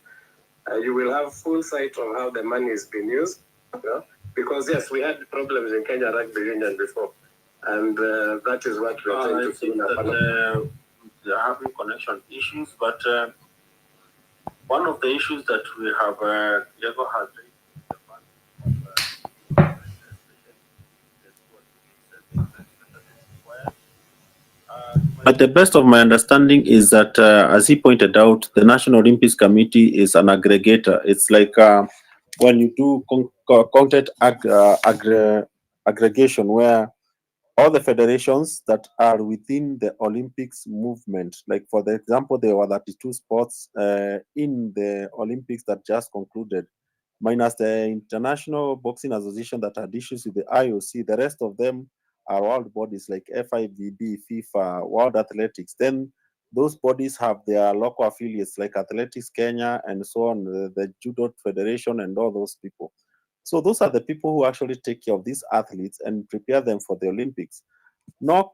you will have full sight of how the money is being used. Because yes, we had problems in Kenya Rugby Union before. And that is what we are trying to see in that, they are having connection issues, but one of the issues that we have, Diego has raised is the value of the sport, especially required. But the best of my understanding is that, as he pointed out, the National Olympics Committee is an aggregator. It's like when you do content aggregation, where all the federations that are within the Olympics movement, like for the example, there were 32 sports in the Olympics that just concluded, minus the International Boxing Association that had issues with the IOC. The rest of them are world bodies like FIVB, FIFA, World Athletics. Then those bodies have their local affiliates like Athletics Kenya and so on, the Judo Federation and all those people. So those are the people who actually take care of these athletes and prepare them for the Olympics. NOC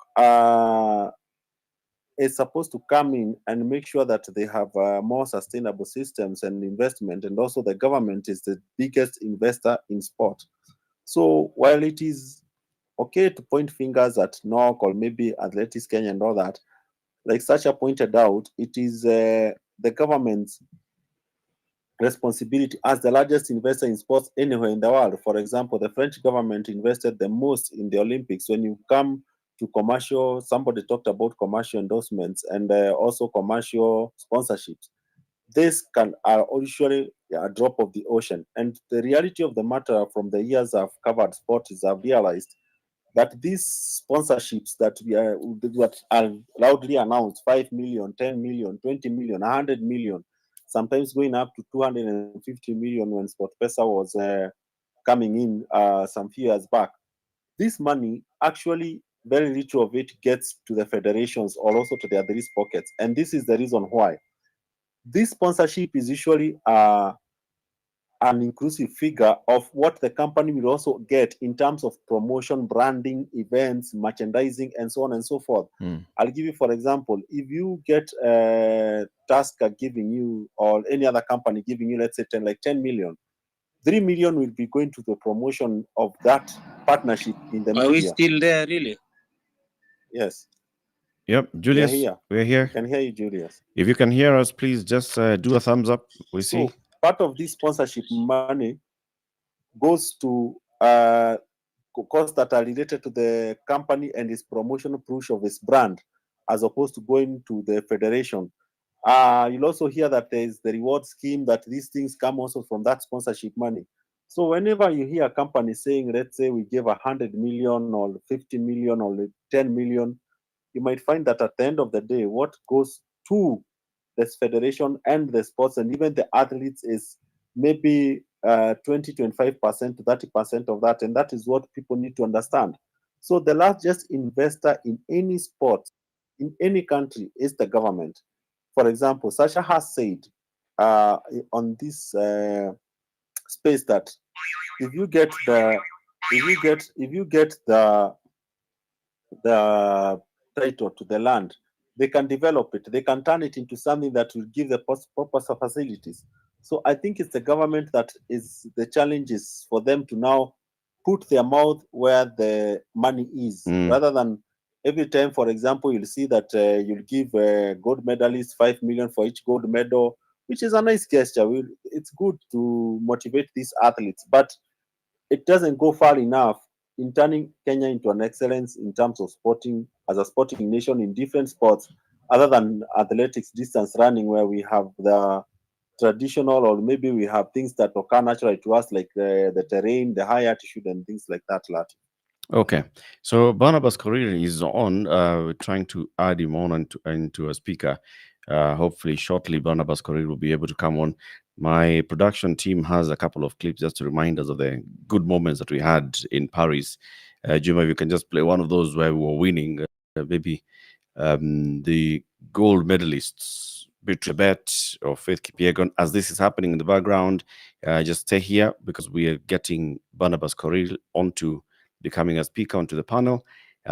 is supposed to come in and make sure that they have more sustainable systems and investment, and also the government is the biggest investor in sport. So while it is okay to point fingers at NOC or maybe Athletics Kenya and all that, like Sacha pointed out, it is the government's responsibility as the largest investor in sports anywhere in the world. For example, the French government invested the most in the Olympics. When you come to commercial, somebody talked about commercial endorsements and also commercial sponsorships. This can are usually a drop of the ocean. And the reality of the matter from the years I've covered sport is I've realized that these sponsorships that are loudly announced 5 million, 10 million, 20 million, 100 million, sometimes going up to 250 million when SportPesa was coming in some few years back. This money actually very little of it gets to the federations or also to the athletes' pockets, and this is the reason why. This sponsorship is usually an inclusive figure of what the company will also get in terms of promotion, branding, events, merchandising, and so on and so forth. I'll give you, for example, if you get Tusker giving you, or any other company giving you, let's say 10 million, 3 million will be going to the promotion of that partnership in the Are we media. still there, really? Yes. Yep, We are Julius, here. we're I here. can hear you, Julius. If you can hear us, please just do a thumbs up. We So see. part of this sponsorship money goes to costs that are related to the company and its promotional push of its brand, as opposed to going to the federation. You'll also hear that there is the reward scheme, that these things come also from that sponsorship money. So whenever you hear a company saying, let's say we give 100 million or 50 million or 10 million, you might find that at the end of the day, what goes to this federation and the sports and even the athletes is maybe 20, 25% to 30% of that. And that is what people need to understand. So the largest investor in any sport, in any country, is the government. For example, Sasha has said on this space that if you get the the title to the land, they can develop it. They can turn it into something that will give the proper facilities. So I think it's the government that is the challenge is for them to now put their mouth where the money is, rather than every time. For example, you'll see that you'll give gold medalists 5 million for each gold medal, which is a nice gesture. It's good to motivate these athletes, but it doesn't go far enough in turning Kenya into an excellence in terms of sporting, as a sporting nation in different sports, other than athletics, distance running, where we have the traditional, or maybe we have things that occur naturally to us, like the terrain, the high altitude, and things like that, Lati. Okay, so Barnabas career is on. We're trying to add him on into a speaker. Hopefully, shortly, Barnabas career will be able to come on. My production team has a couple of clips just to remind us of the good moments that we had in Paris. Juma, if you can just play one of those where we were winning, maybe the gold medalists, Bitrebet or Faith Kipiegon, as this is happening in the background. Just stay here because we are getting Barnabas Koril onto becoming a speaker onto the panel.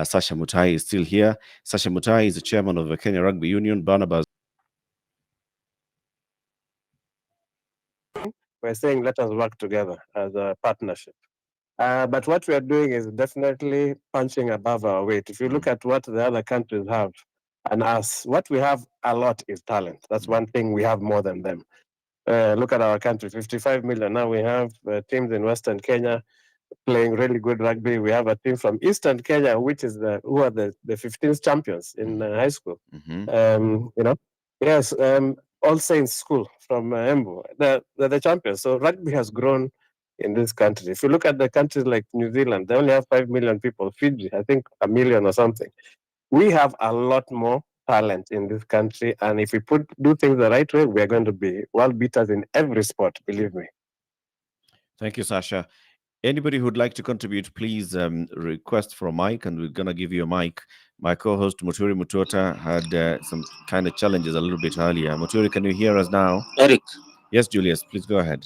Sasha Mutai is still here. Sasha Mutai is the chairman of the Kenya Rugby Union. Barnabas. We're saying let us work together as a partnership. But what we are doing is definitely punching above our weight. If you look at what the other countries have and us, what we have a lot is talent. That's one thing we have more than them. Look at our country, 55 million. Now we have teams in Western Kenya playing really good rugby. We have a team from Eastern Kenya, which is who are the 15th champions in high school. You know, yes, All Saints School from Embu, they're the champions. So rugby has grown in this country. If you look at the countries like New Zealand, they only have 5 million people. Fiji, I think a million or something. We have a lot more talent in this country, and if we do things the right way, we are going to be world beaters in every sport. Believe me. Thank you, Sasha. Anybody who'd like to contribute, please request for a mic, and we're gonna give you a mic. My co-host Muturi Mutota had some kind of challenges a little bit earlier. Muturi, can you hear us now? Eric. Yes, Julius, please go ahead.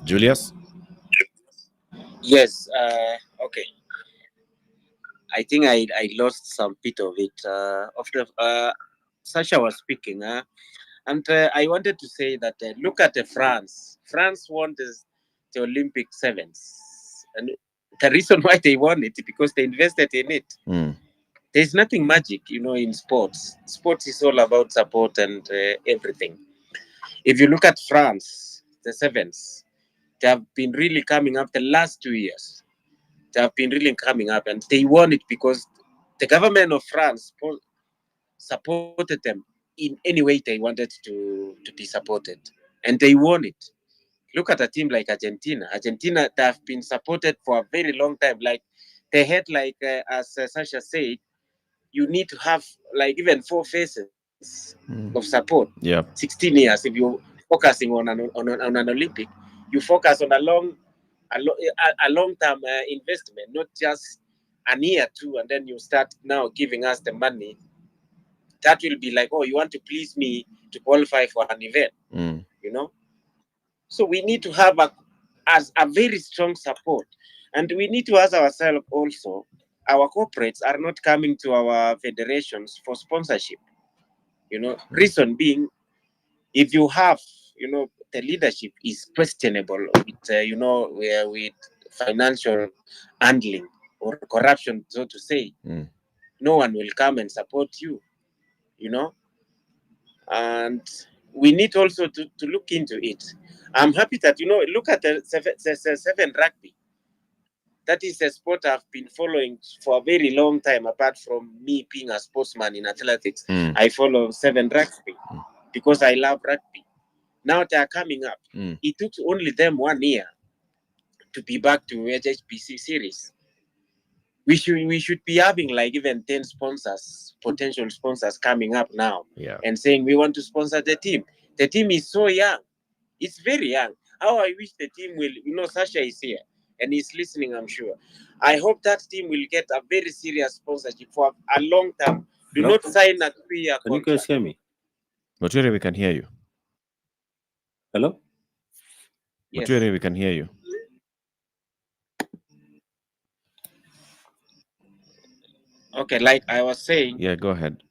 Julius? Yes. Okay. I think I lost some bit of it. After Sasha was speaking, and I wanted to say that look at France. France won the Olympic sevens, and the reason why they won it is because they invested in it. There's nothing magic, in sports. Sports is all about support and everything. If you look at France, the sevens, they have been really coming up the last 2 years. They have been really coming up, and they won it because the government of France supported them in any way they wanted to be supported, and they won it. Look at a team like Argentina. Argentina, they have been supported for a very long time. Like they had, like as Sasha said, you need to have like even 4 phases of support. Yeah. 16 years. If you're focusing on an Olympic, you focus on a long term investment, not just an year two, and then you start now giving us the money. That will be like, oh, you want to please me to qualify for an event, So we need to have a very strong support, and we need to ask ourselves also. Our corporates are not coming to our federations for sponsorship. Reason being, if you have, the leadership is questionable with financial handling or corruption, so to say, no one will come and support you, and we need also to look into it. I'm happy that, look at the seven rugby. That is a sport I've been following for a very long time. Apart from me being a sportsman in athletics, I follow seven rugby because I love rugby. Now they are coming up. It took only them 1 year to be back to HHBC series. We should be having like even 10 sponsors, potential sponsors coming up now, and saying we want to sponsor the team. The team is so young. It's very young. How I wish the team will, Sasha is here and he's listening, I'm sure. I hope that team will get a very serious sponsorship for a long term. Do not sign a 3-year contract. Can you guys hear me? Muturi, we can hear you. Hello? Yes. Muturi, we can hear you. Okay, like I was saying. Yeah, go ahead.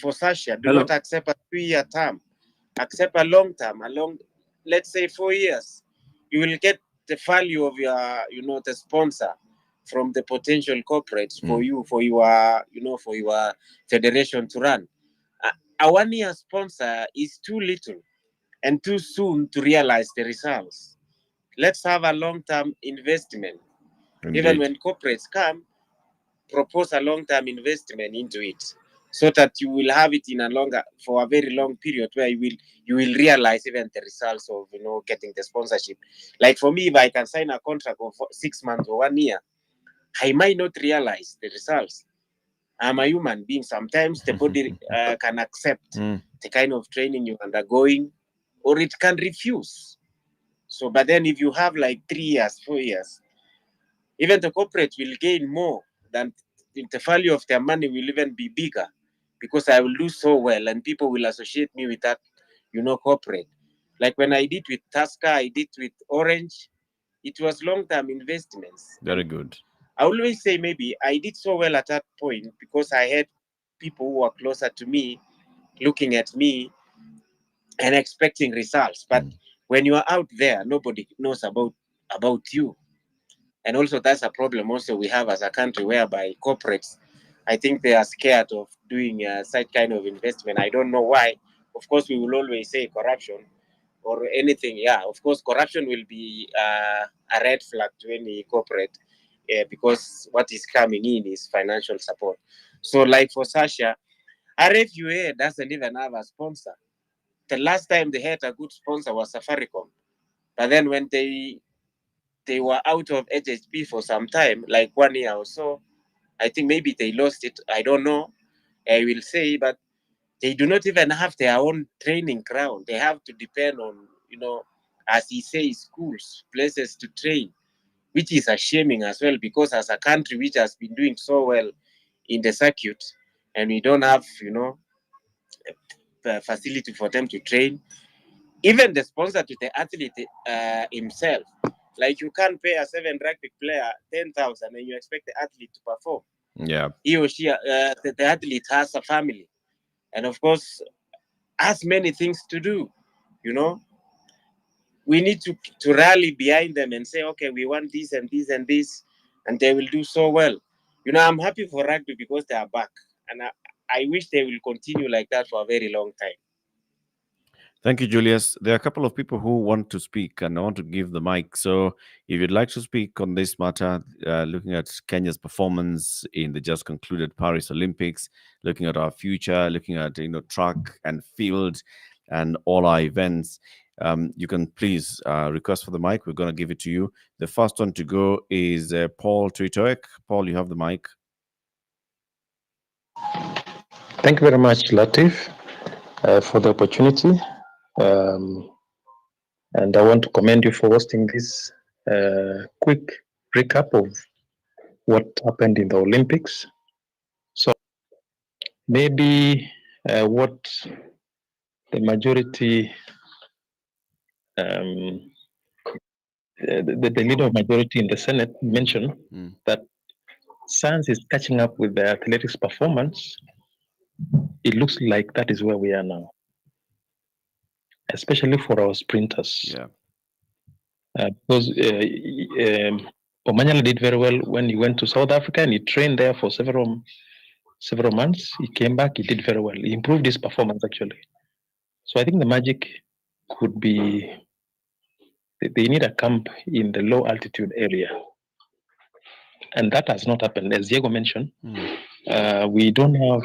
For Sasha, do not accept a 3-year term. Accept a long term, let's say 4 years. You will get the value of your, the sponsor from the potential corporates for you, for your federation to run. A 1-year sponsor is too little and too soon to realize the results. Let's have a long-term investment. Indeed. Even when corporates come, propose a long-term investment into it, so that you will have it for a very long period, where you will realize even the results of getting the sponsorship. Like for me, if I can sign a contract of 6 months or 1 year, I might not realize the results. I'm a human being. Sometimes the body can accept the kind of training you're undergoing, or it can refuse. So, but then if you have like 3 years, 4 years, even the corporate will gain more than the value of their money will even be bigger, because I will do so well and people will associate me with that, corporate. Like when I did with Tasca, I did with Orange, it was long-term investments. Very good. I always say maybe I did so well at that point because I had people who were closer to me looking at me and expecting results. But when you are out there, nobody knows about you. And also that's a problem also we have as a country, whereby corporates, I think they are scared of doing such kind of investment. I don't know why. Of course, we will always say corruption or anything. Yeah, of course, corruption will be a red flag to any corporate, because what is coming in is financial support. So, like for Sasha, RFUA doesn't even have a sponsor. The last time they had a good sponsor was Safaricom. But then when they were out of HHP for some time, like 1 year or so, I think maybe they lost it. I don't know. I will say, but they do not even have their own training ground. They have to depend on, as he says, schools, places to train, which is a shaming as well, because as a country which has been doing so well in the circuit, and we don't have, a facility for them to train, even the sponsor to the athlete himself. Like you can't pay a 7 rugby player 10,000 and you expect the athlete to perform. Yeah. He or she, the athlete has a family, and of course, has many things to do. We need to rally behind them and say, okay, we want this and this and this, and they will do so well. I'm happy for rugby because they are back, and I wish they will continue like that for a very long time. Thank you, Julius. There are a couple of people who want to speak, and I want to give the mic. So, if you'd like to speak on this matter, looking at Kenya's performance in the just concluded Paris Olympics, looking at our future, looking at track and field, and all our events, you can please request for the mic. We're going to give it to you. The first one to go is Paul Tuitoek. Paul, you have the mic. Thank you very much, Latif, for the opportunity. Um, and I want to commend you for hosting this quick recap of what happened in the Olympics. So maybe what the majority, the leader of majority in the Senate mentioned, that science is catching up with the athletics performance. It looks like that is where we are now, especially for our sprinters. Yeah. Because Omanyala did very well when he went to South Africa and he trained there for several months. He came back, he did very well. He improved his performance actually. So I think the magic could be they need a camp in the low altitude area. And that has not happened. As Diego mentioned, we don't have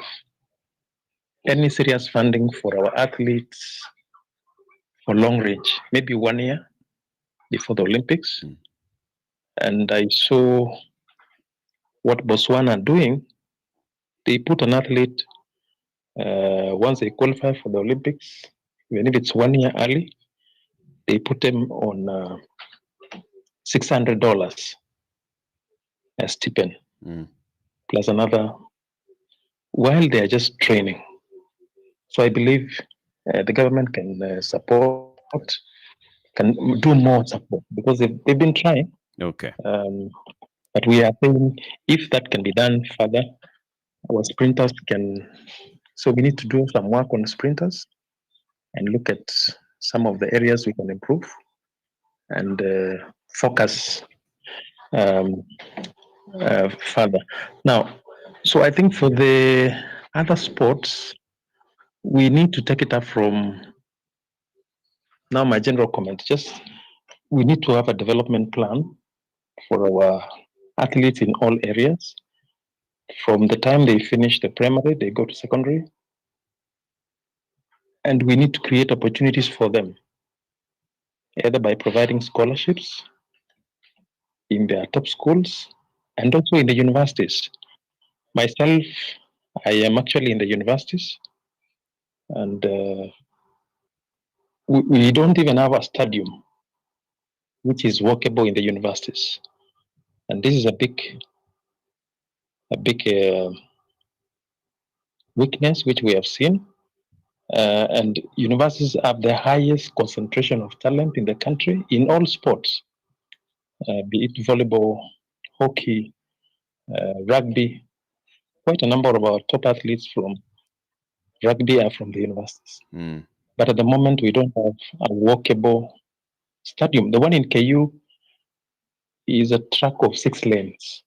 any serious funding for our athletes for long range, maybe 1 year before the Olympics. And I saw what Botswana are doing. They put an athlete once they qualify for the Olympics, even if it's 1 year early, they put them on $600 as stipend, plus another, while they are just training. So I believe the government can support, can do more support, because they've been trying. Okay. But we are saying if that can be done further, our sprinters can. So we need to do some work on sprinters and look at some of the areas we can improve and focus further. Now, so I think for the other sports, we need to take it up from now. My general comment, just we need to have a development plan for our athletes in all areas. From the time they finish the primary, they go to secondary, and we need to create opportunities for them, either by providing scholarships in their top schools and also in the universities. Myself, I am actually in the universities, and we don't even have a stadium which is workable in the universities, and this is a big weakness which we have seen. And universities have the highest concentration of talent in the country in all sports, be it volleyball, hockey, rugby. Quite a number of our top athletes from rugby are from the universities. But at the moment, we don't have a walkable stadium. The one in KU is a track of 6 lanes.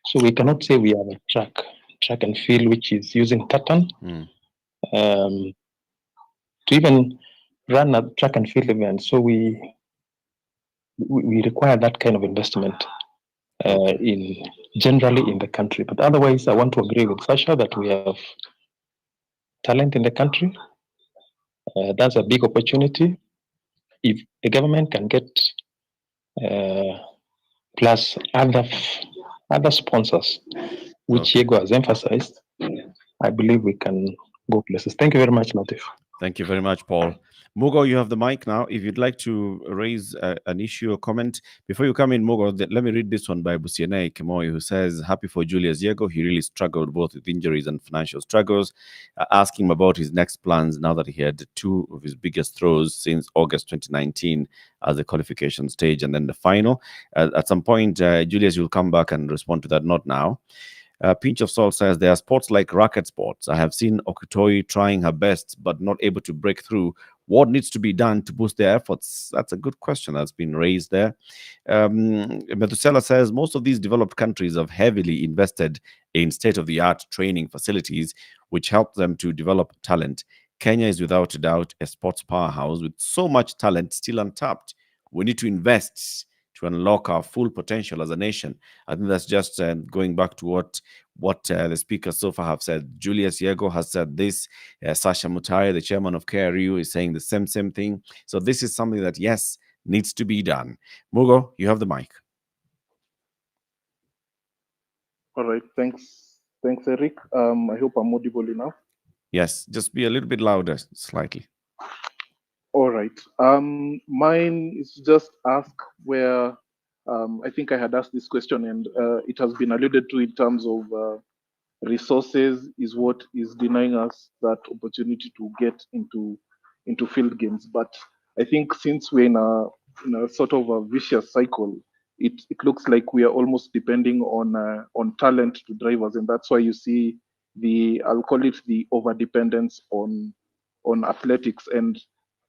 So we cannot say we have a track and field which is using tartan. To even run a track and field event. So we require that kind of investment in generally in the country. But otherwise, I want to agree with Sasha that we have talent in the country. That's a big opportunity. If the government can get plus other sponsors, which Diego has emphasized, I believe we can go places. Thank you very much, Latif. Thank you very much, Paul. Mugo, you have the mic now. If you'd like to raise an issue or comment, before you come in, Mugo, let me read this one by Busiene Kemoi, who says, happy for Julius Diego. He really struggled both with injuries and financial struggles. Ask him about his next plans now that he had two of his biggest throws since August 2019 as the qualification stage and then the final. At some point, Julius, you'll come back and respond to that, not now. Pinch of Salt says there are sports like racket sports. I have seen Okutoi trying her best but not able to break through. What needs to be done to boost their efforts? That's a good question that's been raised there. Methuselah says most of these developed countries have heavily invested in state-of-the-art training facilities, which help them to develop talent. Kenya is without a doubt a sports powerhouse with so much talent still untapped. We need to invest to unlock our full potential as a nation. I think that's just going back to what the speakers so far have said. Julius Diego has said this. Sasha Mutare, the chairman of KRU, is saying the same thing. So this is something that, yes, needs to be done. Mugo, you have the mic. All right. Thanks, Eric. I hope I'm audible enough. Yes, just be a little bit louder, slightly. All right. Mine is just ask where I think I had asked this question, and it has been alluded to in terms of resources is what is denying us that opportunity to get into field games. But I think since we're in a sort of a vicious cycle, it looks like we are almost depending on talent to drive us, and that's why you see I'll call it the over dependence on athletics, and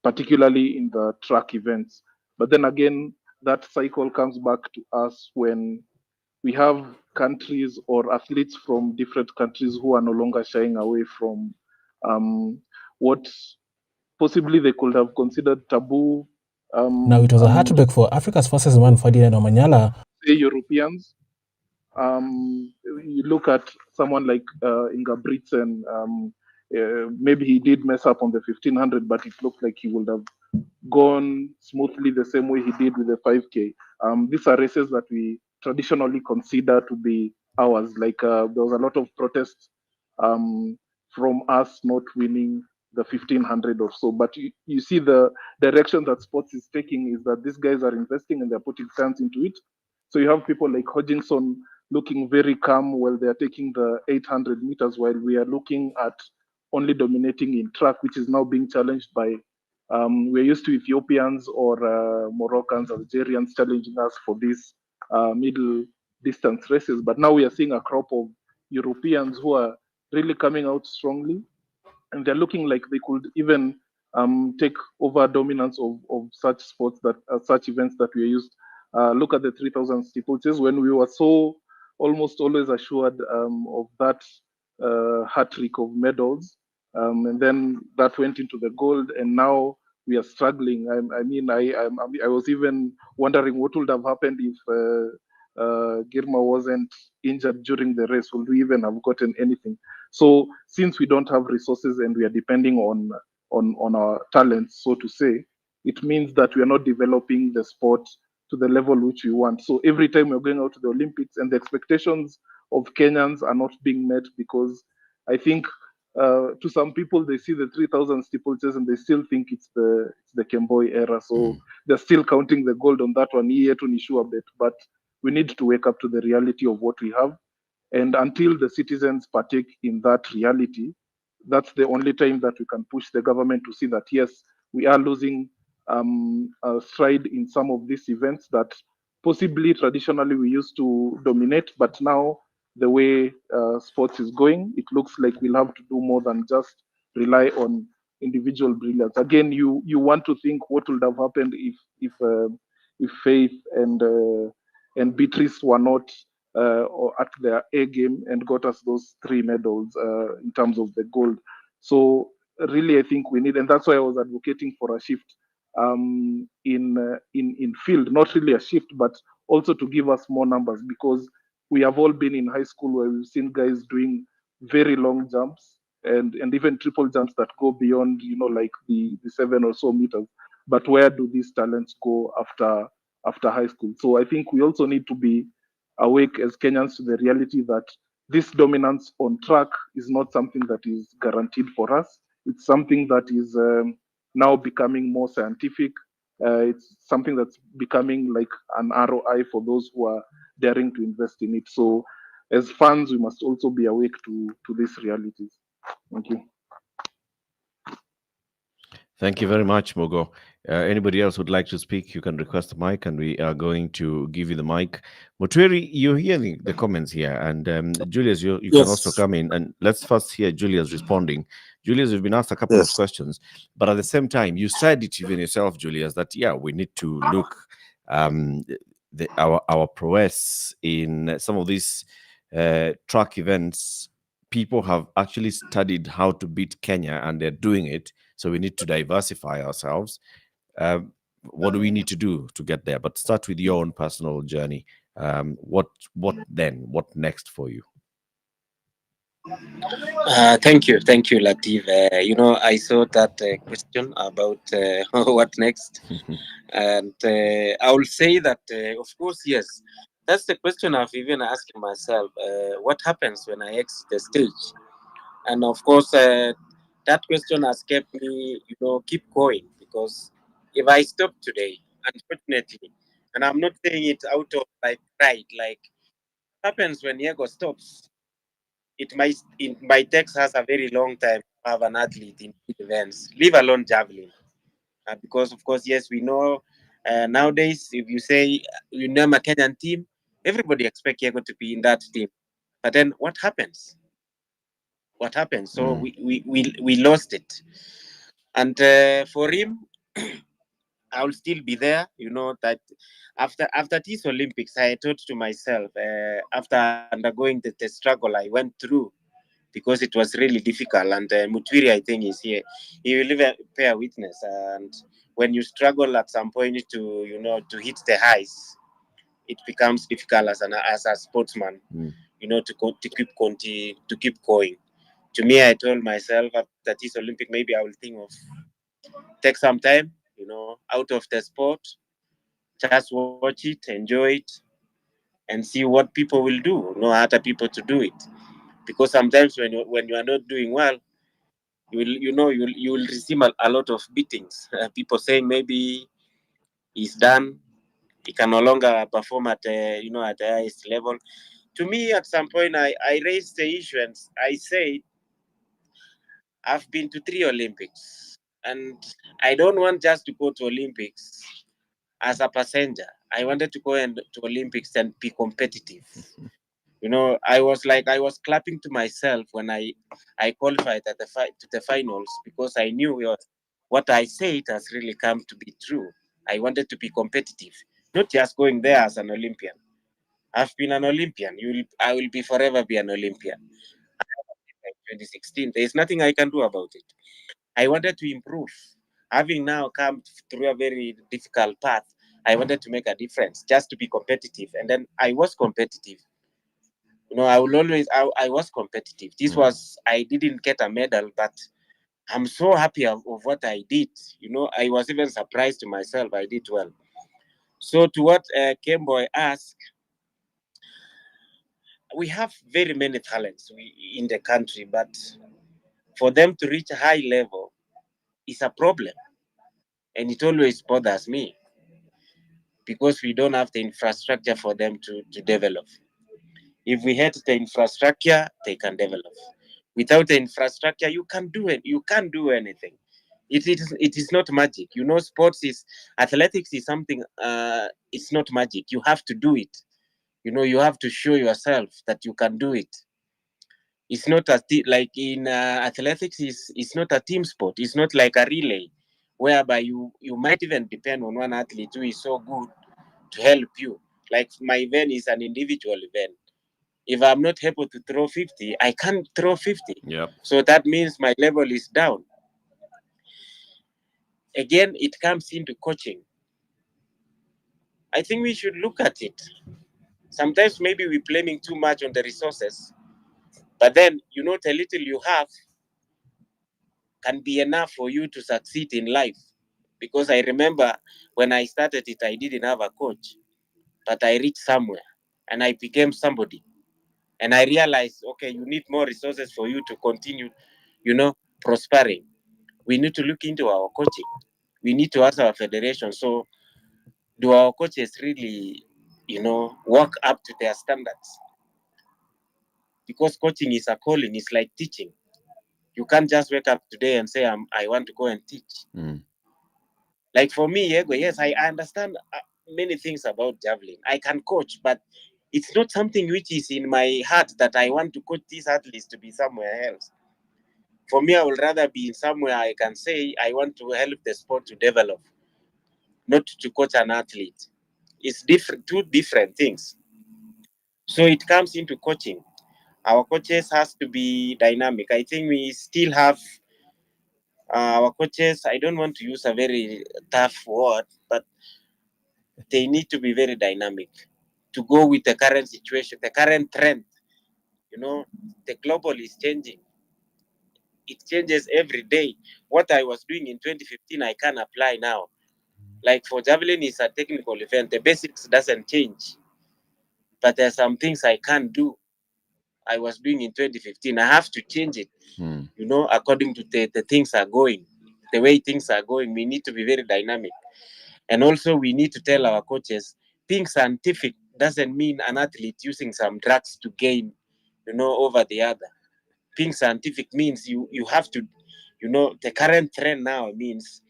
particularly in the track events. But then again, that cycle comes back to us when we have countries or athletes from different countries who are no longer shying away from what possibly they could have considered taboo. Now, it was a heartbreak for Africa's fastest man, Ferdinand Omanyala. Say Europeans. You look at someone like Inga Britsen. Maybe he did mess up on the 1500, but it looked like he would have gone smoothly the same way he did with the 5K. These are races that we traditionally consider to be ours. Like there was a lot of protests from us not winning the 1500 or so. But you see the direction that sports is taking is that these guys are investing and they're putting funds into it. So you have people like Hodgkinson looking very calm while they're taking the 800 meters, while we are looking at only dominating in track, which is now being challenged by we're used to Ethiopians or Moroccans, Algerians challenging us for these middle distance races. But now we are seeing a crop of Europeans who are really coming out strongly, and they're looking like they could even take over dominance of such sports that such events that we are used. Look at the 3000 steeplechase when we were so almost always assured of that hat trick of medals. And then that went into the gold, and now we are struggling. I was even wondering what would have happened if Girma wasn't injured during the race. Would we even have gotten anything? So since we don't have resources and we are depending on our talents, so to say, it means that we are not developing the sport to the level which we want. So every time we're going out to the Olympics and the expectations of Kenyans are not being met, because I think to some people they see the 3000 steeplechase and they still think it's the Kemboi era. So they're still counting the gold on that one. But we need to wake up to the reality of what we have. And until the citizens partake in that reality, that's the only time that we can push the government to see that, yes, we are losing a stride in some of these events that possibly traditionally we used to dominate, but now the way sports is going, it looks like we'll have to do more than just rely on individual brilliance. Again, you want to think what would have happened if Faith and Beatrice were not or at their A game and got us those 3 medals in terms of the gold. So really, I think we need, and that's why I was advocating for a shift in field, not really a shift, but also to give us more numbers, because we have all been in high school where we've seen guys doing very long jumps and even triple jumps that go beyond, like the 7 or so meters. But where do these talents go after high school? So I think we also need to be awake as Kenyans to the reality that this dominance on track is not something that is guaranteed for us. It's something that is now becoming more scientific. It's something that's becoming like an ROI for those who are daring to invest in it. So as fans, we must also be awake to these realities. Thank you. Thank you very much, Mogo. Anybody else would like to speak, you can request the mic and we are going to give you the mic. Mutweri, you're hearing the comments here. And Julius, you can also Yes. come in. And let's first hear Julius responding. Julius, you've been asked a couple of Yes. questions. But at the same time, you said it even yourself, Julius, that, yeah, we need to look our prowess in some of these track events. People have actually studied how to beat Kenya and they're doing it. So we need to diversify ourselves. What do we need to do to get there? But start with your own personal journey. What then? What next for you? Thank you, Latif. I saw that question about what next, and I will say that, of course, yes, that's the question I've even asked myself. What happens when I exit the stage? And of course, that question has kept me, keep going, because if I stop today, unfortunately, and I'm not saying it out of like pride, like happens when Diego stops, it might take us a very long time to have an athlete in big events, leave alone javelin. Because of course, yes, we know nowadays if you say you name a Kenyan team, everybody expects Diego to be in that team. But then what happens? So we lost it. And for him, I'll still be there. That after these Olympics, I thought to myself, after undergoing the struggle I went through, because it was really difficult. And Mutwiri, I think, is here. He will even bear witness. And when you struggle at some point to hit the highs, it becomes difficult as a sportsman, to keep going. To me, I told myself after this Olympic, maybe I will think of take some time, out of the sport, just watch it, enjoy it, and see what people will do, know other people to do it. Because sometimes when you are not doing well, you will receive a lot of beatings. People saying maybe he's done, he can no longer perform at at the highest level. To me, at some point, I raised the issue and I said, I've been to 3 Olympics, and I don't want just to go to Olympics as a passenger. I wanted to go to Olympics and be competitive. I was clapping to myself when I qualified at to the finals, because I knew what I said has really come to be true. I wanted to be competitive, not just going there as an Olympian. I've been an Olympian. I will be forever be an Olympian. 2016, there is nothing I can do about it. I wanted to improve. Having now come through a very difficult path, I wanted to make a difference, just to be competitive. And then I was competitive. I was competitive. I didn't get a medal, but I'm so happy of what I did. I was even surprised to myself. I did well. So to what Kemboy asked, we have very many talents in the country, but for them to reach a high level is a problem. And it always bothers me, because we don't have the infrastructure for them to develop. If we had the infrastructure, they can develop. Without the infrastructure, you can't do it. You can't do anything. It is not magic. Athletics is something. It's not magic. You have to do it. You have to show yourself that you can do it. It's not like in athletics. It's not a team sport. It's not like a relay, whereby you might even depend on one athlete who is so good to help you. Like my event is an individual event. If I'm not able to throw 50, I can't throw 50. Yep. So that means my level is down. Again, it comes into coaching. I think we should look at it. Sometimes maybe we're blaming too much on the resources, but then the little you have can be enough for you to succeed in life. Because I remember when I started it, I didn't have a coach, but I reached somewhere and I became somebody. And I realized, okay, you need more resources for you to continue, prospering. We need to look into our coaching. We need to ask our federation. So, do our coaches really, work up to their standards? Because coaching is a calling. It's like teaching. You can't just wake up today and say, I want to go and teach. Like for me, yes, I understand many things about javelin. I can coach, but it's not something which is in my heart that I want to coach these athletes to be somewhere else. For me, I would rather be in somewhere I can say I want to help the sport to develop, not to coach an athlete. It's two different things. So it comes into coaching. Our coaches has to be dynamic. I think we still have our coaches. I don't want to use a very tough word, but they need to be very dynamic to go with the current situation, the current trend. The global is changing. It changes every day. What I was doing in 2015, I can apply now. Like for javelin, it's a technical event. The basics doesn't change, but there's some things I can't do. I was doing in 2015. I have to change it, according to the things are going, the way things are going. We need to be very dynamic. And also we need to tell our coaches, being scientific doesn't mean an athlete using some drugs to gain, over the other. Being scientific means you have to, the current trend now means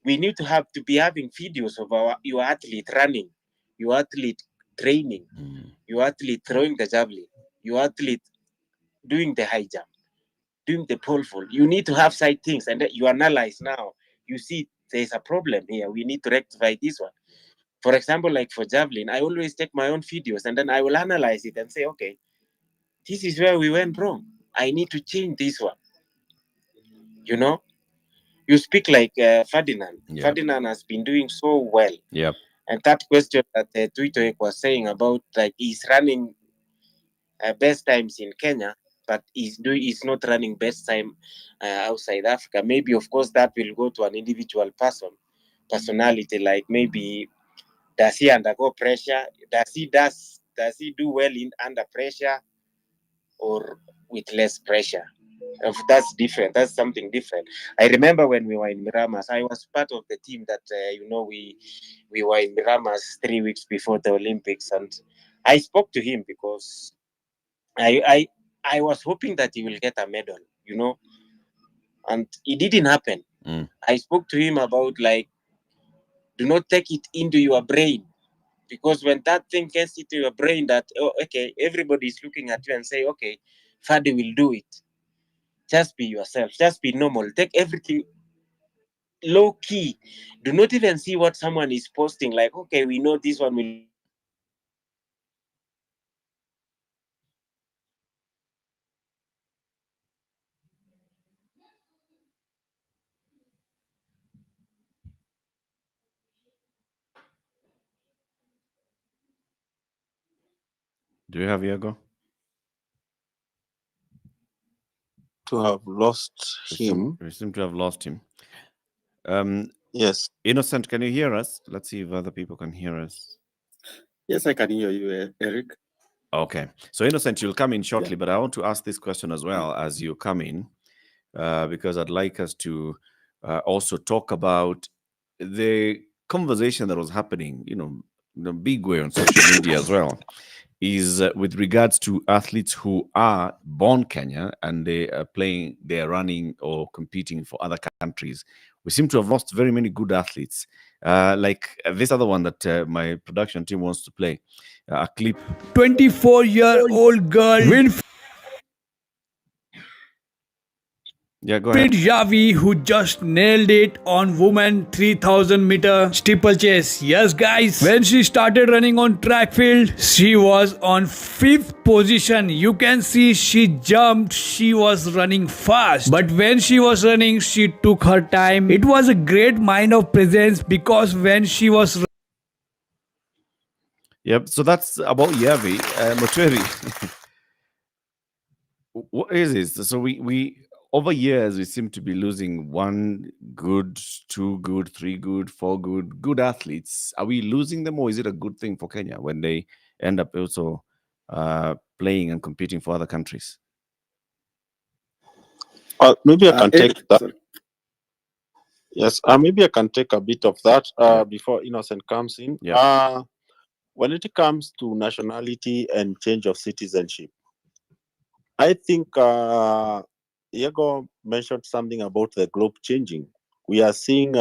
we need to be having videos of your athlete running, your athlete training, your athlete throwing the javelin, your athlete doing the high jump, doing the pole vault. You need to have side things, and then you analyze now. You see there's a problem here. We need to rectify this one. For example, like for javelin, I always take my own videos and then I will analyze it and say, okay, this is where we went wrong. I need to change this one. You speak like Ferdinand. Yep. Ferdinand has been doing so well. Yep. And that question that Twitter was saying about, like, he's running best times in Kenya, but he's not running best time outside Africa. Maybe, of course, that will go to an individual personality. Like maybe, does he undergo pressure? Does he do well under pressure or with less pressure? That's different. That's something different. I remember when we were in Miramas, I was part of the team that we were in Miramas 3 weeks before the Olympics, and I spoke to him because I was hoping that he will get a medal, and it didn't happen. I spoke to him about, like, do not take it into your brain, because when that thing gets into your brain that, oh, okay, everybody is looking at you and say, okay, Fadi will do it. Just be yourself. Just be normal. Take everything low key. Do not even see what someone is posting. Like, okay, we know this one will do well. Just be yourself. Just be normal. Take everything low key. Do not even see what someone is posting. Like, okay, we know this one will do well. Just be yourself. Just be normal. Take everything low key. Do you have Yago? To have lost him. We seem to have lost him. Yes. Innocent, can you hear us? Let's see if other people can hear us. Yes, I can hear you, Eric. Okay. So, Innocent, you'll come in shortly, but I want to ask this question as well as you come in, because I'd like us to also talk about the conversation that was happening, in a big way on social media as well, is with regards to athletes who are born Kenya and they are running or competing for other countries. We seem to have lost very many good athletes. Like this other one that my production team wants to play, a clip. 24-year-old girl win Yeah, go ahead. Yavi, who just nailed it on women 3000-meter steeplechase. Yes, guys, when she started running on track field, she was on 5th position. You can see she jumped, she was running fast. But when she was running, she took her time. It was a great mind of presence because when she was Yep. So that's about Yavi. Moteri, what is this? So we over years we seem to be losing one good, two good, three good, four good athletes. Are we losing them, or is it a good thing for Kenya when they end up also playing and competing for other countries? Maybe I can take Eric, that. sorry. Yes, maybe I can take a bit of that before Innocent comes in. Yeah. When it comes to nationality and change of citizenship, I think Diego mentioned something about the globe changing. We are seeing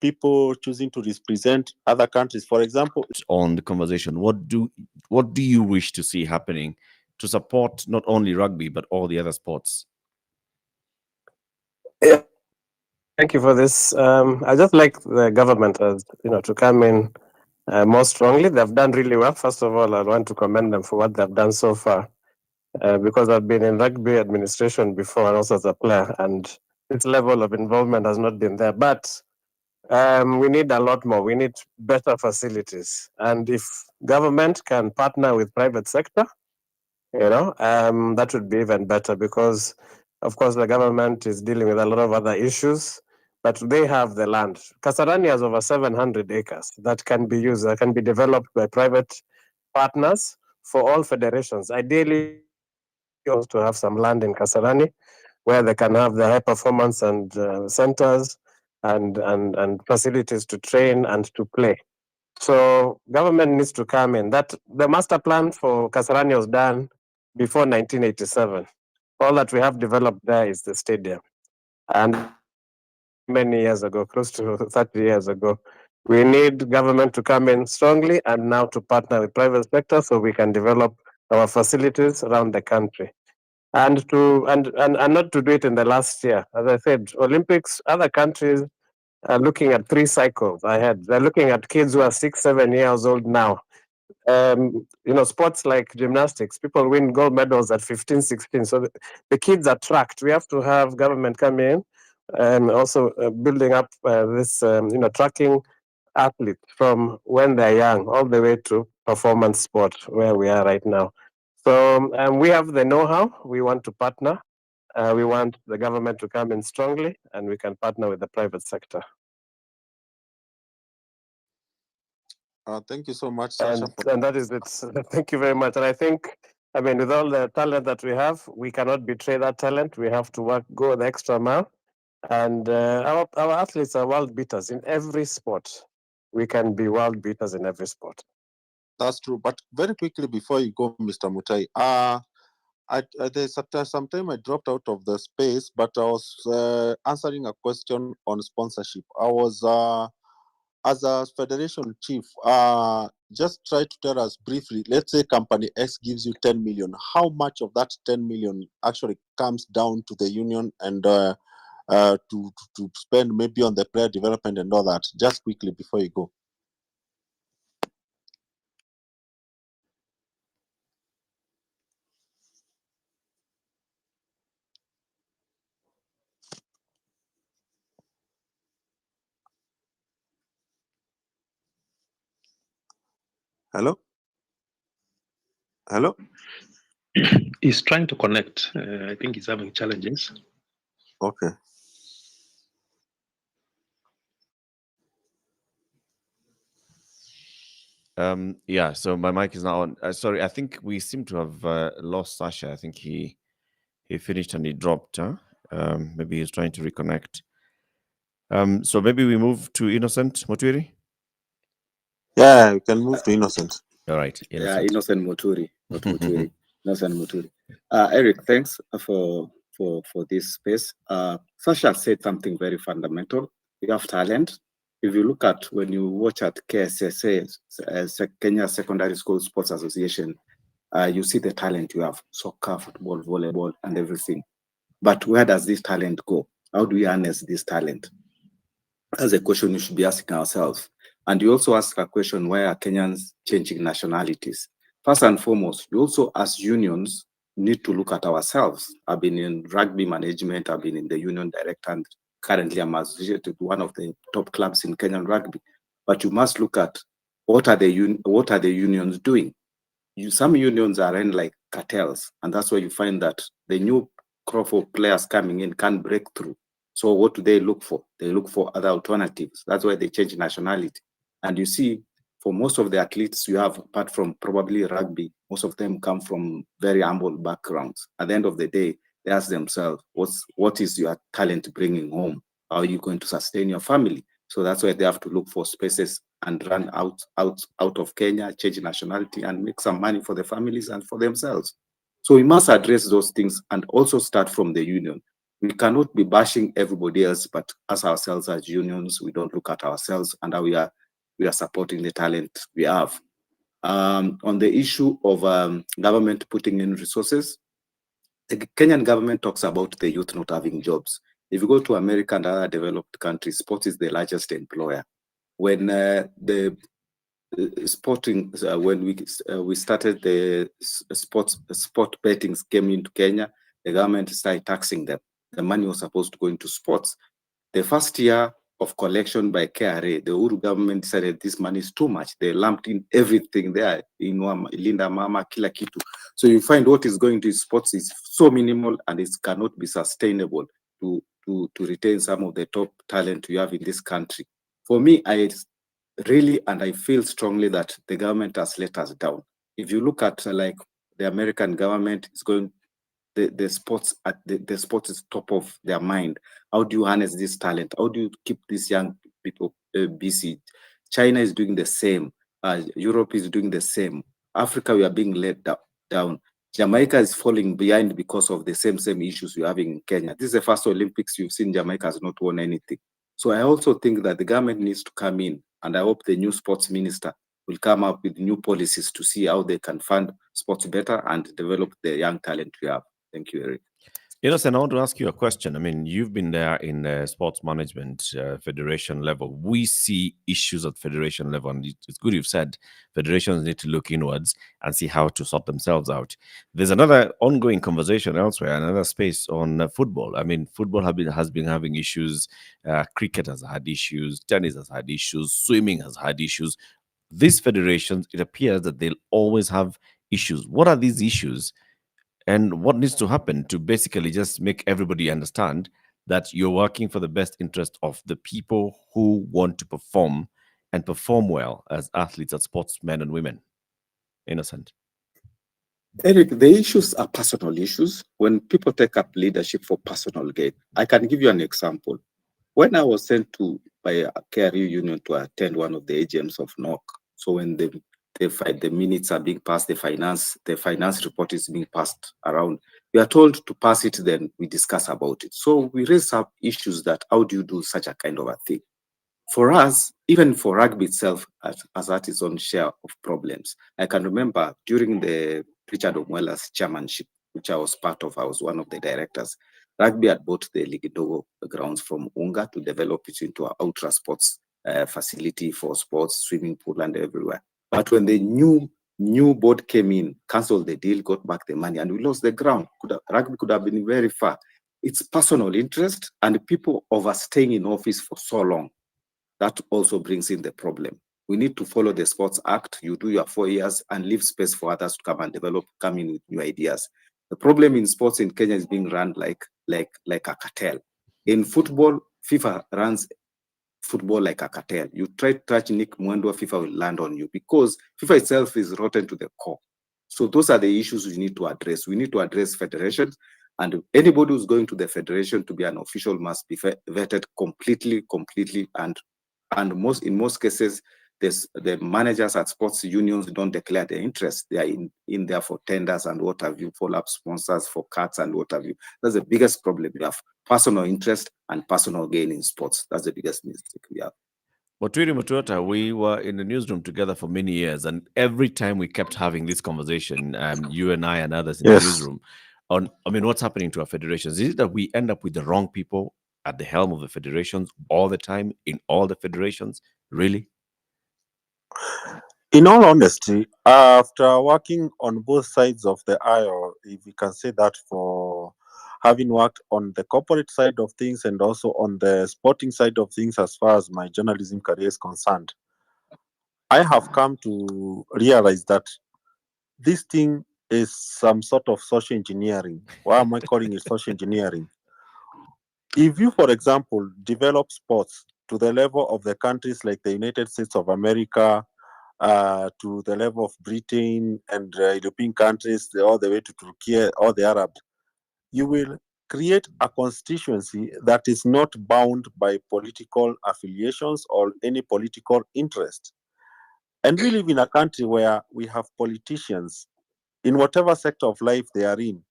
people choosing to represent other countries. For example, On the conversation, what do you wish to see happening to support not only rugby but all the other sports? Yeah, thank you for this. I just like the government, to come in more strongly. They've done really well. First of all, I want to commend them for what they've done so far, because I've been in rugby administration before and also as a player, and this level of involvement has not been there. But we need a lot more. We need better facilities, and if government can partner with private sector, that would be even better, because of course the government is dealing with a lot of other issues, but they have the land. Kasarani has over 700 acres that can be used, that can be developed by private partners for all federations. Ideally, to have some land in Kasarani where they can have the high performance and centers and facilities to train and to play. So government needs to come in. That the master plan for Kasarani was done before 1987. All that we have developed there is the stadium. And many years ago, close to 30 years ago, we need government to come in strongly and now to partner with private sector so we can develop our facilities around the country. And not to do it in the last year. As I said, Olympics, other countries are looking at 3 cycles ahead. They're looking at kids who are 6, 7 years old now. Sports like gymnastics, people win gold medals at 15, 16. So the kids are tracked. We have to have government come in and also building up this, tracking athletes from when they're young all the way to performance sport where we are right now. So we have the know-how. We want to partner. We want the government to come in strongly, and we can partner with the private sector. thank you so much, Sasha. And that is it. Thank you very much. And I think, with all the talent that we have, we cannot betray that talent. We have to go the extra mile. And our athletes are world beaters in every sport. We can be world beaters in every sport. That's true. But very quickly before you go, Mr. Mutai, there's some time I dropped out of the space, but I was answering a question on sponsorship. I was, as a federation chief, just try to tell us briefly, let's say company X gives you 10 million. How much of that 10 million actually comes down to the union and to spend maybe on the player development and all that? Just quickly before you go. Hello? Hello? He's trying to connect. I think he's having challenges. Okay. Yeah, so my mic is now on. Sorry, I think we seem to have lost Sasha. I think he finished and he dropped. Maybe he's trying to reconnect. So maybe we move to Innocent Motwiri. Yeah, we can move to Innocent. All right. Yeah, Innocent Moturi, not Moturi. Innocent Moturi. Eric, thanks for this space. Sasha said something very fundamental. You have talent. If you look at when you watch at KSSA, Kenya Secondary School Sports Association, you see the talent you have: soccer, football, volleyball, and everything. But where does this talent go? How do we harness this talent? That's a question we should be asking ourselves. And you also ask a question, why are Kenyans changing nationalities? First and foremost, we also, as unions, need to look at ourselves. I've been in rugby management, I've been in the union director, and currently I'm associated with one of the top clubs in Kenyan rugby. But you must look at what are the unions doing. Some unions are in like cartels, and that's why you find that the new crop of players coming in can't break through. So what do they look for? They look for other alternatives. That's why they change nationality. And you see, for most of the athletes you have, apart from probably rugby, most of them come from very humble backgrounds. At the end of the day, they ask themselves, what is your talent bringing home? How are you going to sustain your family? So that's why they have to look for spaces and run out of Kenya, change nationality, and make some money for the families and for themselves. So we must address those things and also start from the union. We cannot be bashing everybody else, but as ourselves as unions, we don't look at ourselves and how we are supporting the talent we have. On the issue of government putting in resources, the Kenyan government talks about the youth not having jobs. If you go to America and other developed countries, sports is the largest employer. When the sporting, when we started the sport bettings came into Kenya, the government started taxing them. The money was supposed to go into sports. The first year of collection by KRA, the Uhuru government decided this money is too much. They lumped in everything there, Linda Mama, Kila Kitu. So you find what is going to sports is so minimal and it cannot be sustainable to retain some of the top talent we have in this country. For me, I feel strongly that the government has let us down. If you look at like the American government is going, the sports is top of their mind. How do you harness this talent? How do you keep these young people busy? China is doing the same. Europe is doing the same. Africa, we are being let down. Jamaica is falling behind because of the same issues we're having in Kenya. This is the first Olympics you've seen Jamaica has not won anything. So I also think that the government needs to come in, and I hope the new sports minister will come up with new policies to see how they can fund sports better and develop the young talent we have. Thank you, Eric. Innocent, I want to ask you a question. I mean, you've been there in the sports management federation level. We see issues at federation level, and it's good you've said federations need to look inwards and see how to sort themselves out. There's another ongoing conversation elsewhere, another space on football. I mean, football has been having issues. Cricket has had issues. Tennis has had issues. Swimming has had issues. These federations, it appears that they'll always have issues. What are these issues? And what needs to happen to basically just make everybody understand that you're working for the best interest of the people who want to perform and perform well as athletes, as sportsmen and women? Innocent. Eric, the issues are personal issues. When people take up leadership for personal gain, I can give you an example. When I was sent to by a KRU union to attend one of the AGMs of NOC, so when the minutes are being passed, the finance report is being passed around, we are told to pass it, then we discuss about it. So we raise up issues that how do you do such a kind of a thing? For us, even for rugby itself, has had its own share of problems. I can remember during the Richard Omwela's chairmanship, which I was part of, I was one of the directors. Rugby had bought the Ligidogo grounds from UNGA to develop it into an ultra sports facility for sports, swimming pool and everywhere. But when the new board came in, cancelled the deal, got back the money, and we lost the ground. Rugby could have been very far. It's personal interest and people overstaying in office for so long. That also brings in the problem. We need to follow the Sports Act. You do your 4 years and leave space for others to come and come in with new ideas. The problem in sports in Kenya is being run like a cartel. In football, FIFA runs football like a cartel. You try to touch Nick Mwendwa, FIFA will land on you because FIFA itself is rotten to the core. So those are the issues we need to address. We need to address federations, and anybody who's going to the federation to be an official must be vetted completely, and in most cases, the managers at sports unions don't declare their interest. They are in there for tenders and what have you, follow-up sponsors for cuts and what have you. That's the biggest problem we have. Personal interest and personal gain in sports. That's the biggest mistake we have. Mutwiri Mutuota, we were in the newsroom together for many years, and every time we kept having this conversation, you and I and others in the newsroom, on, I mean, what's happening to our federations? Is it that we end up with the wrong people at the helm of the federations all the time in all the federations? Really? In all honesty, after working on both sides of the aisle, if we can say that, for having worked on the corporate side of things and also on the sporting side of things as far as my journalism career is concerned, I have come to realize that this thing is some sort of social engineering. Why am I calling it social engineering? If you, for example, develop sports to the level of the countries like the United States of America, to the level of Britain and European countries, all the way to Turkey, all the Arabs, you will create a constituency that is not bound by political affiliations or any political interest. And we live in a country where we have politicians in whatever sector of life they are in,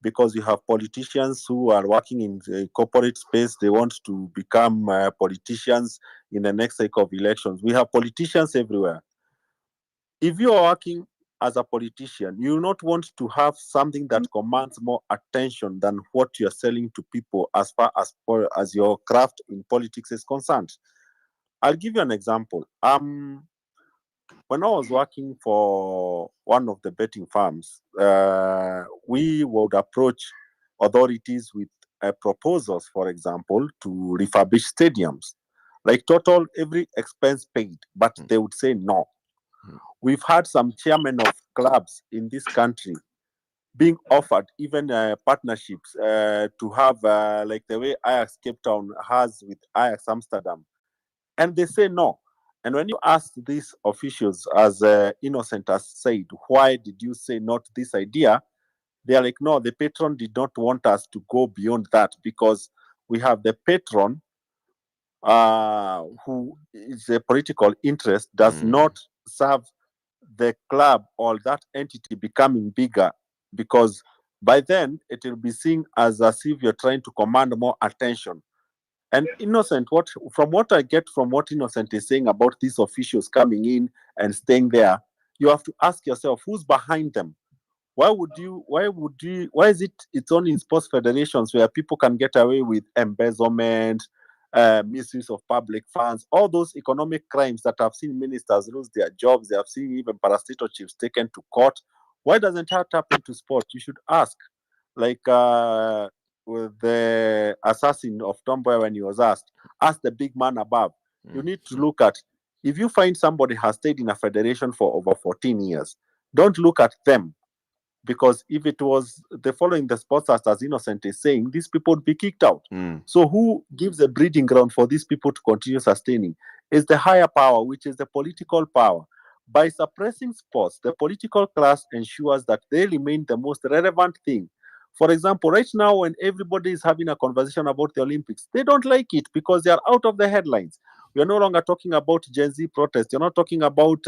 because you have politicians who are working in the corporate space. They want to become politicians in the next cycle of elections. We have politicians everywhere. If you are working as a politician, you not want to have something that commands more attention than what you're selling to people as far as your craft in politics is concerned. I'll give you an example. When I was working for one of the betting farms, we would approach authorities with proposals, for example, to refurbish stadiums, like total every expense paid, but they would say no. We've had some chairmen of clubs in this country being offered even partnerships to have, like the way Ajax Cape Town has with Ajax Amsterdam, and they say no. And when you ask these officials, as Innocent has said, why did you say no to this idea? They are like, no, the patron did not want us to go beyond that, because we have the patron who is a political interest, does not serve the club or that entity becoming bigger, because by then it will be seen as if you're trying to command more attention. And Innocent, what from what I get from what Innocent is saying about these officials coming in and staying there, you have to ask yourself, who's behind them? Why is it it's only in sports federations where people can get away with embezzlement, misuse of public funds, all those economic crimes that have seen ministers lose their jobs? They have seen even parastatal chiefs taken to court. Why doesn't that happen to sport? You should ask. Like with the assassin of Tomboy, when he was asked, ask the big man above. You need to look at, if you find somebody has stayed in a federation for over 14 years, don't look at them, because if it was the following the sports act, as Innocent is saying, these people would be kicked out. So who gives a breeding ground for these people to continue sustaining? Is the higher power, which is the political power. By suppressing sports, the political class ensures that they remain the most relevant thing. For example, right now, when everybody is having a conversation about the Olympics, they don't like it because they are out of the headlines. We are no longer talking about Gen Z protests. You're not talking about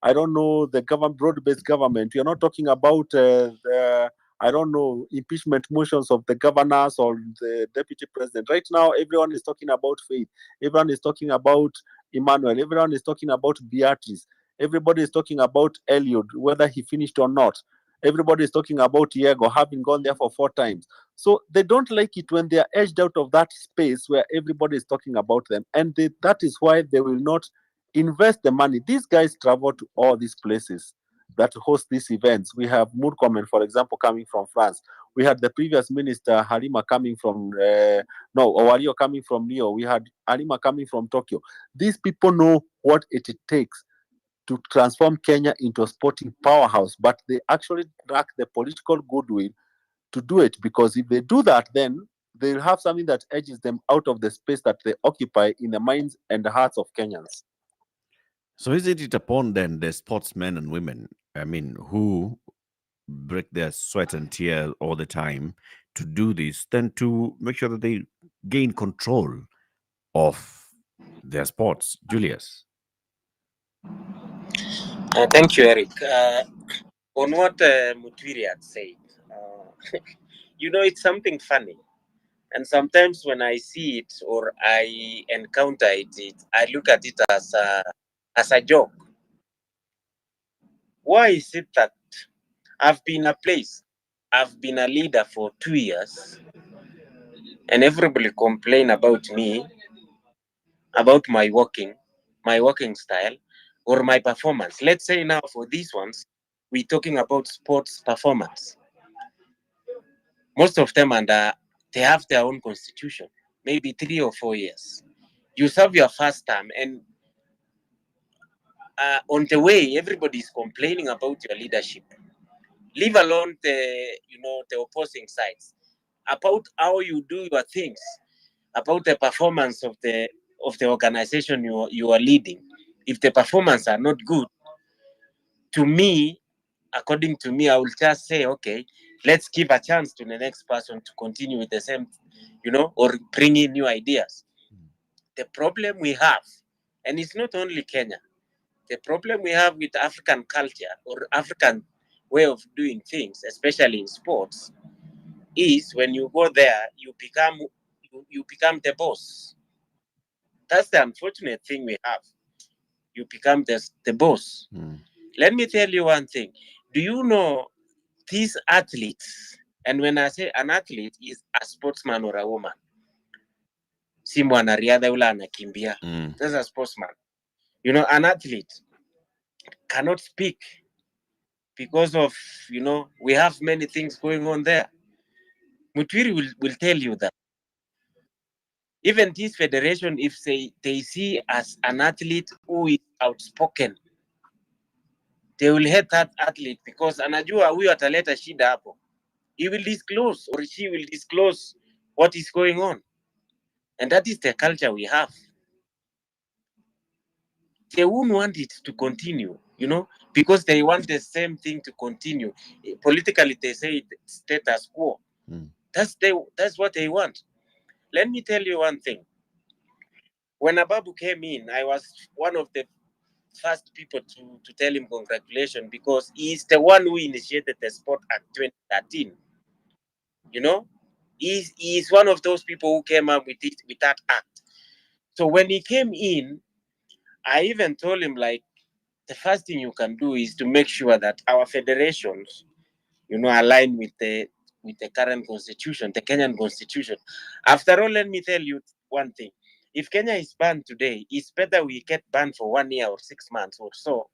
I don't know, the government, broad-based government. You're not talking about I don't know, impeachment motions of the governors or the deputy president. Right now, everyone is talking about faith. Everyone is talking about Emmanuel. Everyone is talking about Beatrice. Everybody is talking about Eliud, whether he finished or not. Everybody is talking about Diego having gone there for 4 times. So they don't like it when they are edged out of that space where everybody is talking about them. And that is why they will not invest the money. These guys travel to all these places that host these events. We have Murkomen, for example, coming from France. We had the previous minister, Halima, coming from, Owario coming from Rio. We had Halima coming from Tokyo. These people know what it takes to transform Kenya into a sporting powerhouse, but they actually lack the political goodwill to do it, because if they do that, then they'll have something that edges them out of the space that they occupy in the minds and the hearts of Kenyans. So is it upon then the sportsmen and women, I mean, who break their sweat and tears all the time to do this, then to make sure that they gain control of their sports? Julius. Thank you, Eric. On what Mutwiri had said, it's something funny. And sometimes when I see it or I encounter it, I look at it as a joke. Why is it that I've been a place I've been a leader for 2 years, and everybody complain about me, about my working style, or my performance. Let's say now for these ones, we're talking about sports performance. Most of them they have their own constitution, maybe 3 or 4 years. You serve your first term, and on the way, everybody is complaining about your leadership. Leave alone the opposing sides, about how you do your things, about the performance of the organization you are leading. If the performance are not good, to me, according to me, I will just say, okay, let's give a chance to the next person to continue with the same, or bring in new ideas. The problem we have, and it's not only Kenya, the problem we have with African culture or African way of doing things, especially in sports, is when you go there, you become the boss. That's the unfortunate thing we have. You become the boss. Let me tell you one thing. Do you know these athletes? And when I say an athlete is a sportsman or a woman, si mwanariadha yule anakimbia. That's a sportsman. An athlete cannot speak because of, we have many things going on there. Mutwiri will tell you that. Even this federation, if they see as an athlete who is outspoken, they will hate that athlete because anajua huyu ataleta shida hapo. He will disclose, or she will disclose what is going on. And that is the culture we have. They won't want it to continue, because they want the same thing to continue. Politically, they say status quo. That's what they want. Let me tell you one thing. When Ababu came in, I was one of the first people to tell him congratulations, because he's the one who initiated the Sport Act 2013. He's one of those people who came up with that act. So when he came in, I even told him, like, the first thing you can do is to make sure that our federations, align with the current constitution, the Kenyan constitution. After all, let me tell you one thing. If Kenya is banned today, it's better we get banned for 1 year or 6 months or so,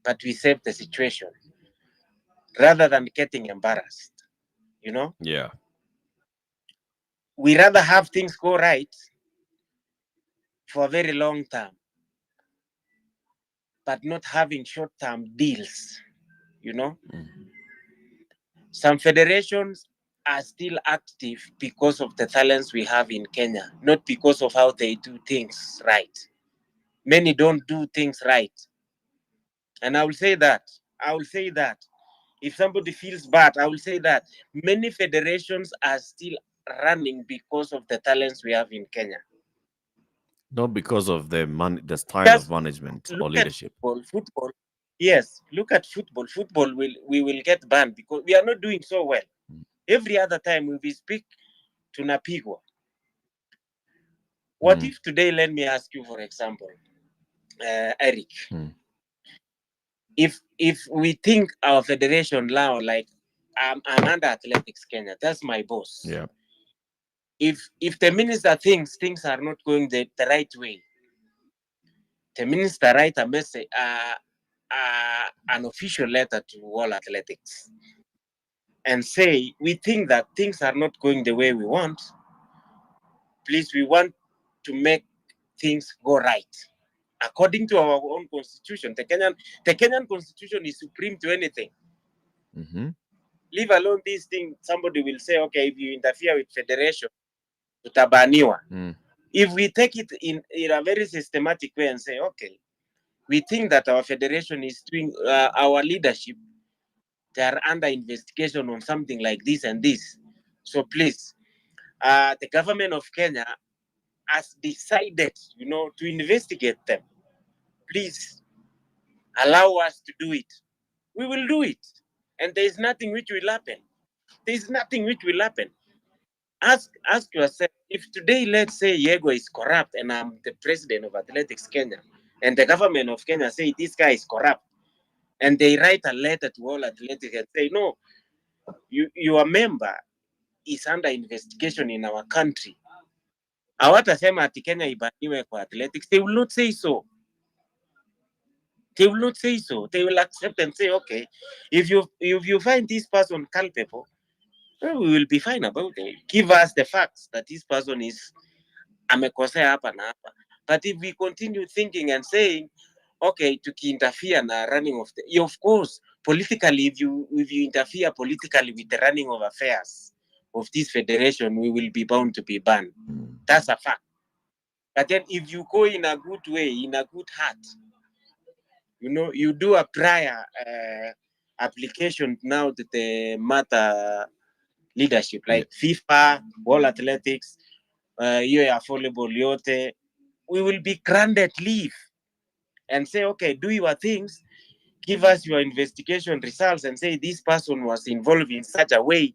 but we save the situation rather than getting embarrassed. Yeah. We rather have things go right for a very long term, but not having short-term deals. Some federations are still active because of the talents we have in Kenya, not because of how they do things right. Many don't do things right. And I will say that. If somebody feels bad, I will say that many federations are still running because of the talents we have in Kenya. Not because of the style of Just management or look at leadership. football. Yes, look at football. We will get banned because we are not doing so well. Every other time we speak to Napigwa. What if today, let me ask you, for example, Eric, if we think our federation now, like, I'm under Athletics Kenya, that's my boss. Yeah. If the minister thinks things are not going the right way, the minister write a message, an official letter to all athletics, and say, we think that things are not going the way we want. Please, we want to make things go right according to our own constitution. The Kenyan constitution is supreme to anything. Leave alone this thing. Somebody will say, okay, if you interfere with federation, tutabaniwa. If we take it in a very systematic way and say, okay, we think that our federation is doing our leadership, they are under investigation on something like this and this. So please, the government of Kenya has decided, to investigate them. Please allow us to do it. We will do it. And there is nothing which will happen. There is nothing which will happen. Ask yourself, if today, let's say, Yego is corrupt and I'm the president of Athletics Kenya, and the government of Kenya say this guy is corrupt, and they write a letter to all athletics and say, no, your member is under investigation in our country. Hawatasema ati Kenya ibaniwe kwa athletics. They will not say so. They will not say so. They will accept and say, okay, if you find this person culpable, well, we will be fine about it. Give us the facts that this person is amekosea hapa na hapa. But if we continue thinking and saying, okay, tuki-interfere na running of the, of course, politically, if you interfere politically with the running of affairs of this federation, we will be bound to be banned. That's a fact. But then if you go in a good way, in a good heart, you do a prior application now to the matter leadership, like FIFA, World Athletics, volleyball, yote, we will be granted leave and say, okay, do your things, give us your investigation results and say this person was involved in such a way,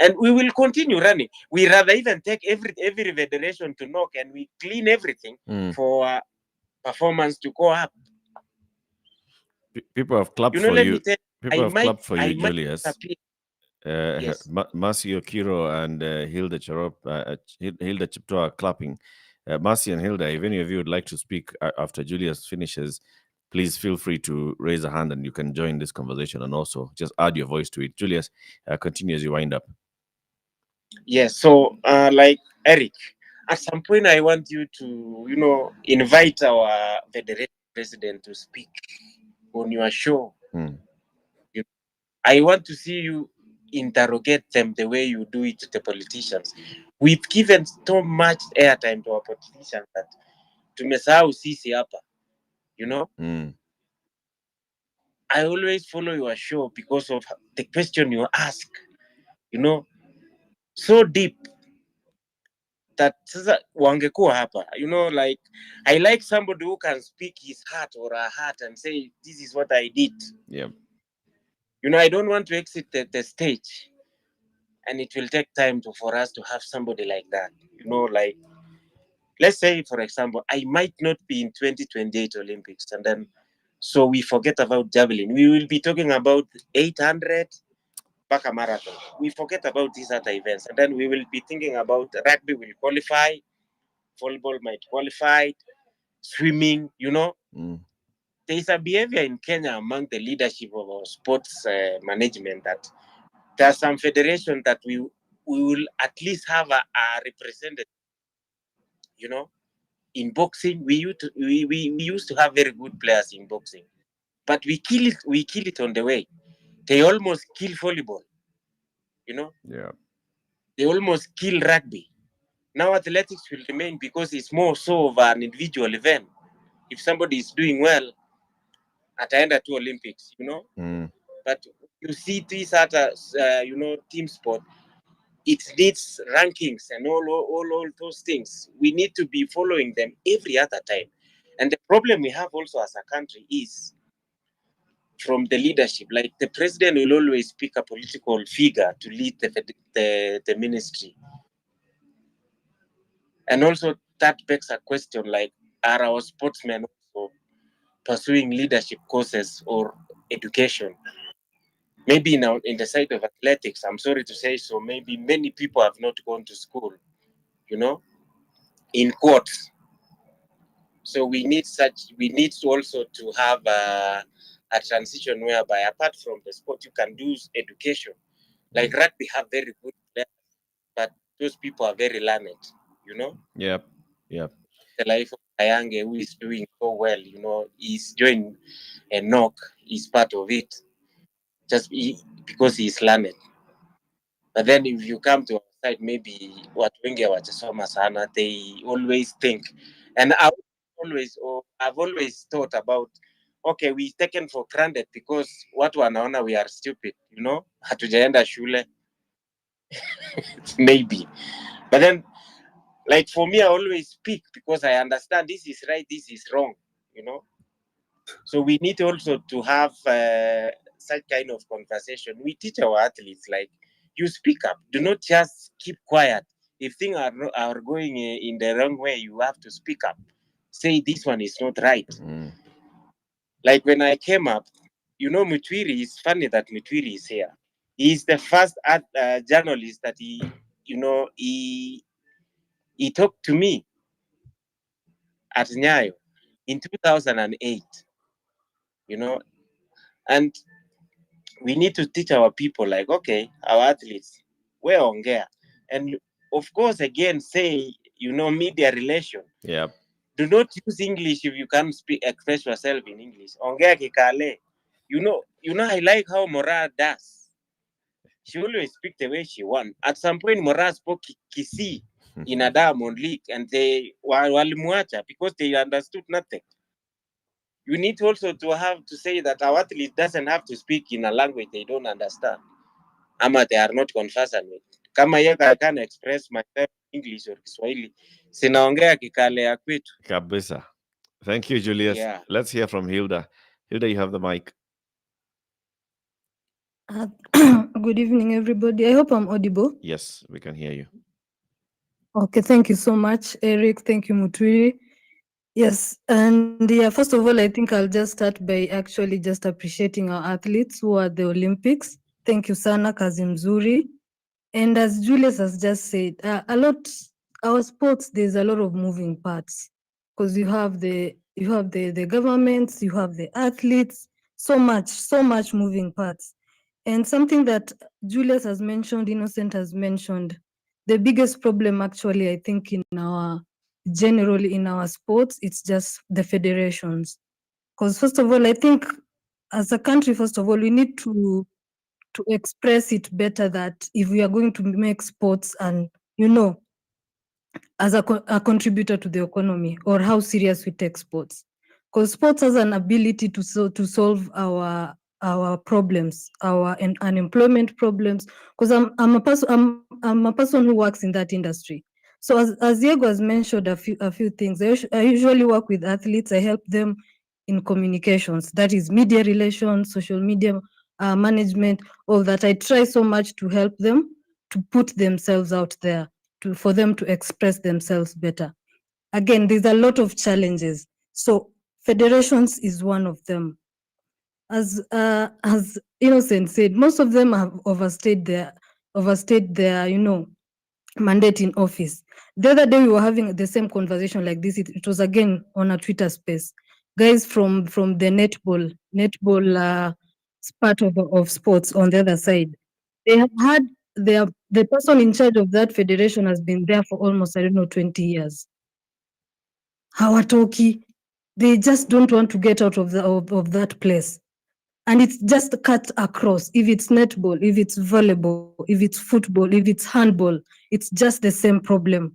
and we will continue running. We rather even take every federation to knock and we clean everything for performance to go up. People have clapped for let you. me tell People have clapped for you, Julius. Yes. Marcio Kiro and Hilda Charop, Hilda Chipto are clapping. Marcy and Hilda, if any of you would like to speak after Julius finishes, please feel free to raise a hand and you can join this conversation and also just add your voice to it. Julius, continue as you wind up. Yes, so like Eric, at some point I want you to, invite our federation president to speak on your show. I want to see you interrogate them the way you do it to the politicians. We've given so much airtime to our politicians that tumesahau sisi hapa, I always follow your show because of the question you ask, so deep that wangekuwa hapa, like I like somebody who can speak his heart or her heart and say, this is what I did. Yeah. I don't want to exit the stage, and it will take time for us to have somebody like that. Like, let's say, for example, I might not be in 2028 Olympics, and then so we forget about javelin. We will be talking about 800 Baka marathon. We forget about these other events, and then we will be thinking about rugby will qualify, volleyball might qualify, swimming. There is a behavior in Kenya among the leadership of our sports management that there are some federations that we will at least have a representative. In boxing, we used to have very good players in boxing, but we kill it on the way. They almost kill volleyball. Yeah. They almost kill rugby. Now athletics will remain because it's more so of an individual event. If somebody is doing well, ataenda to Olympics, But you see these other, team sport, it needs rankings and all those things. We need to be following them every other time. And the problem we have also as a country is from the leadership. Like the president will always pick a political figure to lead the ministry. And also that begs a question like, are our sportsmen also pursuing leadership courses or education? Maybe now in the side of athletics, I'm sorry to say so, maybe many people have not gone to school, in quotes. So we need also to have a transition whereby apart from the sport, you can do education. Like rugby have very good players, but those people are very learned, Yep. The life of Ayange, who is doing so well, he's joined a knock, is part of it, just because he's learned. But then if you come to our side, maybe what wengi hawajasoma sana, they always think, and I've always thought about, okay, we taken for granted because watu wanaona we are stupid, hatujaenda shule. Maybe. But then, like for me, I always speak because I understand this is right, this is wrong, So we need also to have such kind of conversation. We teach our athletes, like, you speak up. Do not just keep quiet. If things are going in the wrong way, you have to speak up. Say this one is not right. Like when I came up, Mutwiri, it's funny that Mutwiri is here. He's the first journalist that he talked to me at Nyayo in 2008. And we need to teach our people, like, okay, our athletes, we're ongea. And of course, again, say, media relation. Yeah. Do not use English if you can't express yourself in English. Ongea kikale. I like how Mora does. She always speak the way she wants. At some point, Mora spoke Kisi in a Diamond League, and they walimuacha because they understood nothing. You need also to have to say that our athlete doesn't have to speak in a language they don't understand. Ama they are not conversant with. Kama yeka I can express myself in English or Kiswahili, sinaongea kikale ya kwetu. Kabisa. Thank you, Julius. Yeah. Let's hear from Hilda. Hilda, you have the mic. Good evening, everybody. I hope I'm audible. Yes, we can hear you. Okay, thank you so much, Eric. Thank you, Muturi. Yes, and yeah, first of all, I think I'll just start by actually just appreciating our athletes who are at the Olympics. Thank you, Sana Kazimzuri. And as Julius has just said, our sports, there's a lot of moving parts because you have the governments, you have the athletes, so much moving parts. And something that Julius has mentioned, Innocent has mentioned, the biggest problem actually, I think, generally in our sports, it's just the federations. Because first of all, I think as a country, first of all, we need to express it better that if we are going to make sports and, as a contributor to the economy, or how serious we take sports. Because sports has an ability to solve our problems, our unemployment problems. Because I'm a person who works in that industry. So as Diego has mentioned a few things, I usually work with athletes. I help them in communications, that is media relations, social media management, all that. I try so much to help them to put themselves out there, for them to express themselves better. Again, there's a lot of challenges. So federations is one of them. As Innocent said, most of them have overstayed their mandate in office. The other day we were having the same conversation like this. It was again on a Twitter space. Guys from the netball part of sports on the other side. They have had the person in charge of that federation has been there for almost 20 years. Hawatoki, they just don't want to get out of that place. And it's just cut across. If it's netball, if it's volleyball, if it's football, if it's handball, it's just the same problem.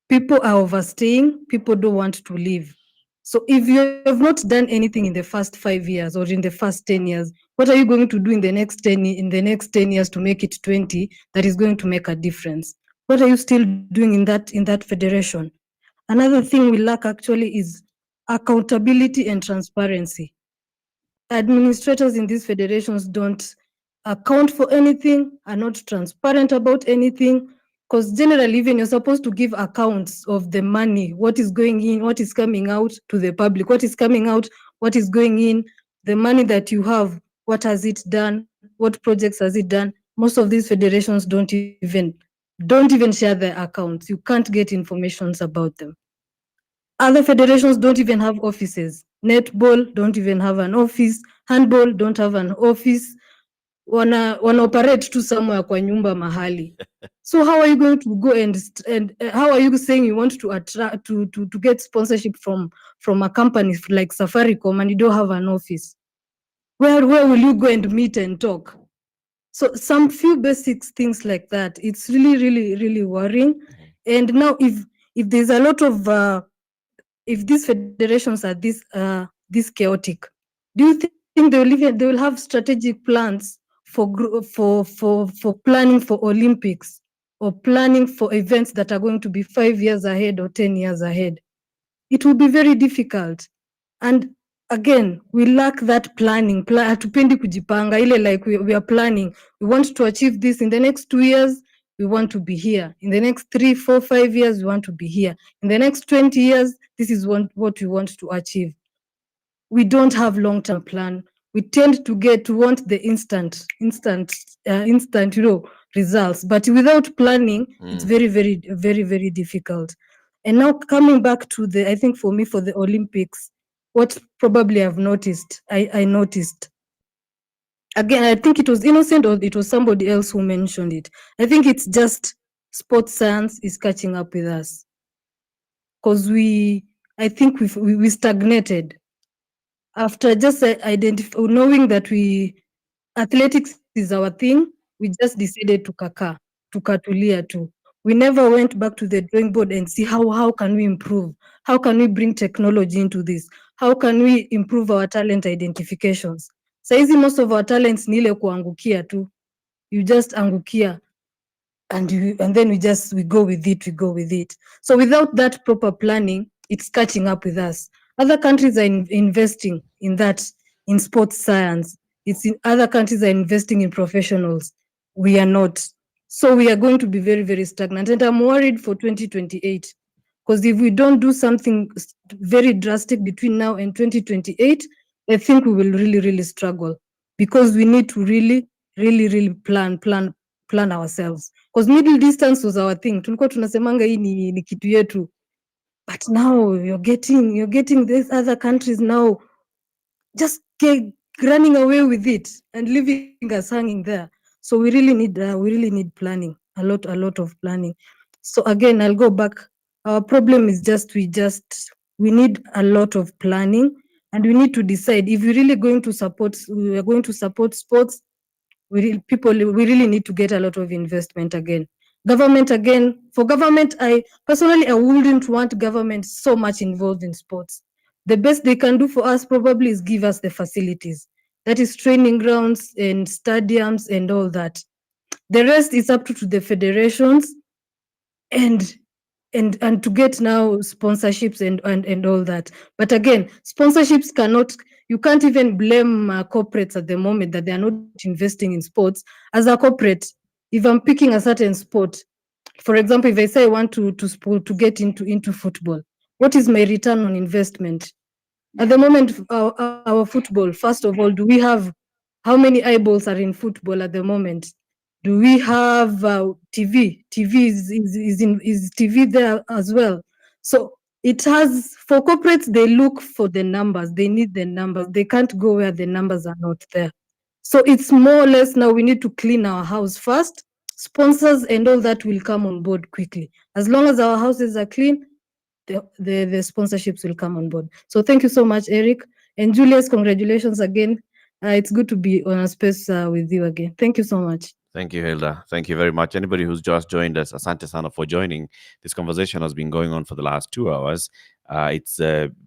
People are overstaying, people don't want to leave. So if you have not done anything in the first 5 years or in the first 10 years, what are you going to do in the next 10 years to make it 20 that is going to make a difference? What are you still doing in that federation? Another thing we lack actually is accountability and transparency. Administrators in these federations don't account for anything, are not transparent about anything, because generally even you're supposed to give accounts of the money, what is going in, what is coming out to the public, what is coming out, what is going in, the money that you have, what has it done, what projects has it done. Most of these federations don't even share their accounts. You can't get information about them. Other federations don't even have offices. Netball don't even have an office. Handball don't have an office. Wana operate to somewhere kwa nyumba mahali. So how are you going to go and how are you saying you want to attract to get sponsorship from a company like Safaricom and you don't have an office? Where will you go and meet and talk? So some few basic things like that. It's really worrying. And now if there's a lot of if these federations are this chaotic, do you think they will have strategic plans for planning for Olympics or planning for events that are going to be 5 years ahead or 10 years ahead? It will be very difficult. And again, we lack that planning. Hatupendi kujipanga ile, like we are planning. We want to achieve this in the next 2 years. We want to be here. In the next 3, 4, 5 years, we want to be here. In the next 20 years, this is what we want to achieve. We don't have long-term plan. we tend to want the instant results, but without planning, it's very, very, very, very difficult. And now coming back to I think for me, for the Olympics, what probably I've noticed, I noticed, again, I think it was Innocent or it was somebody else who mentioned it. I think it's just sports science is catching up with us, because I think we stagnated after just knowing that athletics is our thing. We just decided to tukatulia too. We never went back to the drawing board and see how can we improve, how can we bring technology into this, how can we improve our talent identifications. Saizi most of our talents ni ile kuangukia tu, you just angukia and then we go with it. So without that proper planning, it's catching up with us. Other countries are investing in that, in sports science. Other countries are investing in professionals. We are not. So we are going to be very, very stagnant. And I'm worried for 2028, because if we don't do something very drastic between now and 2028, I think we will really, really struggle, because we need to really, really, really plan ourselves, because middle distance was our thing. Tulikuwa tunasemanga hii ni kitu yetu, but now you're getting these other countries now just running away with it and leaving us hanging there. So we really need planning, a lot of planning. So again, I'll go back. Our problem is we need a lot of planning, and we need to decide if we're really going to support. We are going to support sports. We really need to get a lot of investment again. For government, I personally, I wouldn't want government so much involved in sports. The best they can do for us probably is give us the facilities. That is training grounds and stadiums and all that. The rest is up to the federations and to get now sponsorships and all that. But again, sponsorships you can't even blame corporates at the moment that they are not investing in sports. As a corporate, if I'm picking a certain sport, for example, if I say I want to get into football, what is my return on investment? At the moment, our football, first of all, do we have, how many eyeballs are in football at the moment? Do we have TV? TV is TV there as well. So it has, for corporates, they look for the numbers. They need the numbers. They can't go where the numbers are not there. So it's more or less now we need to clean our house first. Sponsors and all that will come on board quickly. As long as our houses are clean, the sponsorships will come on board. So thank you so much, Eric. And Julius, congratulations again. It's good to be on a space with you again. Thank you so much. Thank you, Hilda. Thank you very much. Anybody who's just joined us, asante sana for joining. This conversation has been going on for the last 2 hours. It's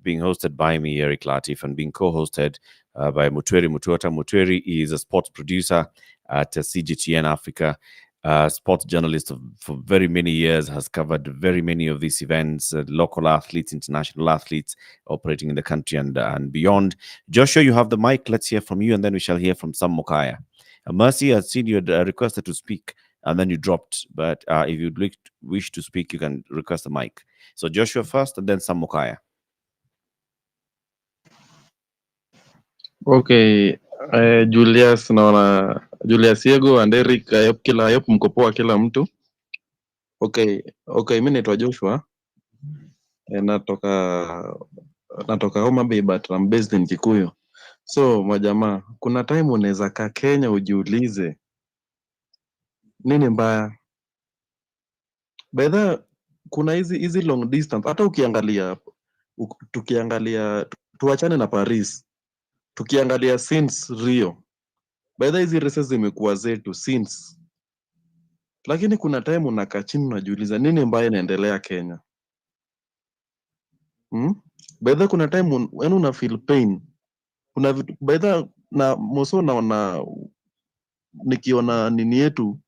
being hosted by me, Eric Latif, and being co-hosted by Mutweri Mutuota. Mutweri is a sports producer at CGTN Africa. Sports journalist for very many years, has covered very many of these events, local athletes, international athletes operating in the country and beyond. Joshua, you have the mic. Let's hear from you, and then we shall hear from Sam Mokaya. Mercy, I've seen you had requested to speak, and then you dropped. But if you'd wish to speak, you can request the mic. So Joshua first, and then Sam Mokaya. Okay, Julius naona Julius Yego and Eric, I hope mko poa kila mtu. Okay, mimi naitwa Joshua. Natoka Homa Bay, but I'm based in Kikuyu. So majamaa, kuna time unaweza kaa Kenya ujiulize nini mbaya. By the kuna hizi long distance, hata tukiangalia tuachane na Paris. Tukiangalia since Rio, by the hizi races zimekuwa zetu since, lakini kuna time unakaa chini unajiuliza nini mbaya inaendelea Kenya. By the kuna time yani una feel pain, kuna vitu by the na moso naona nikiona nini yetu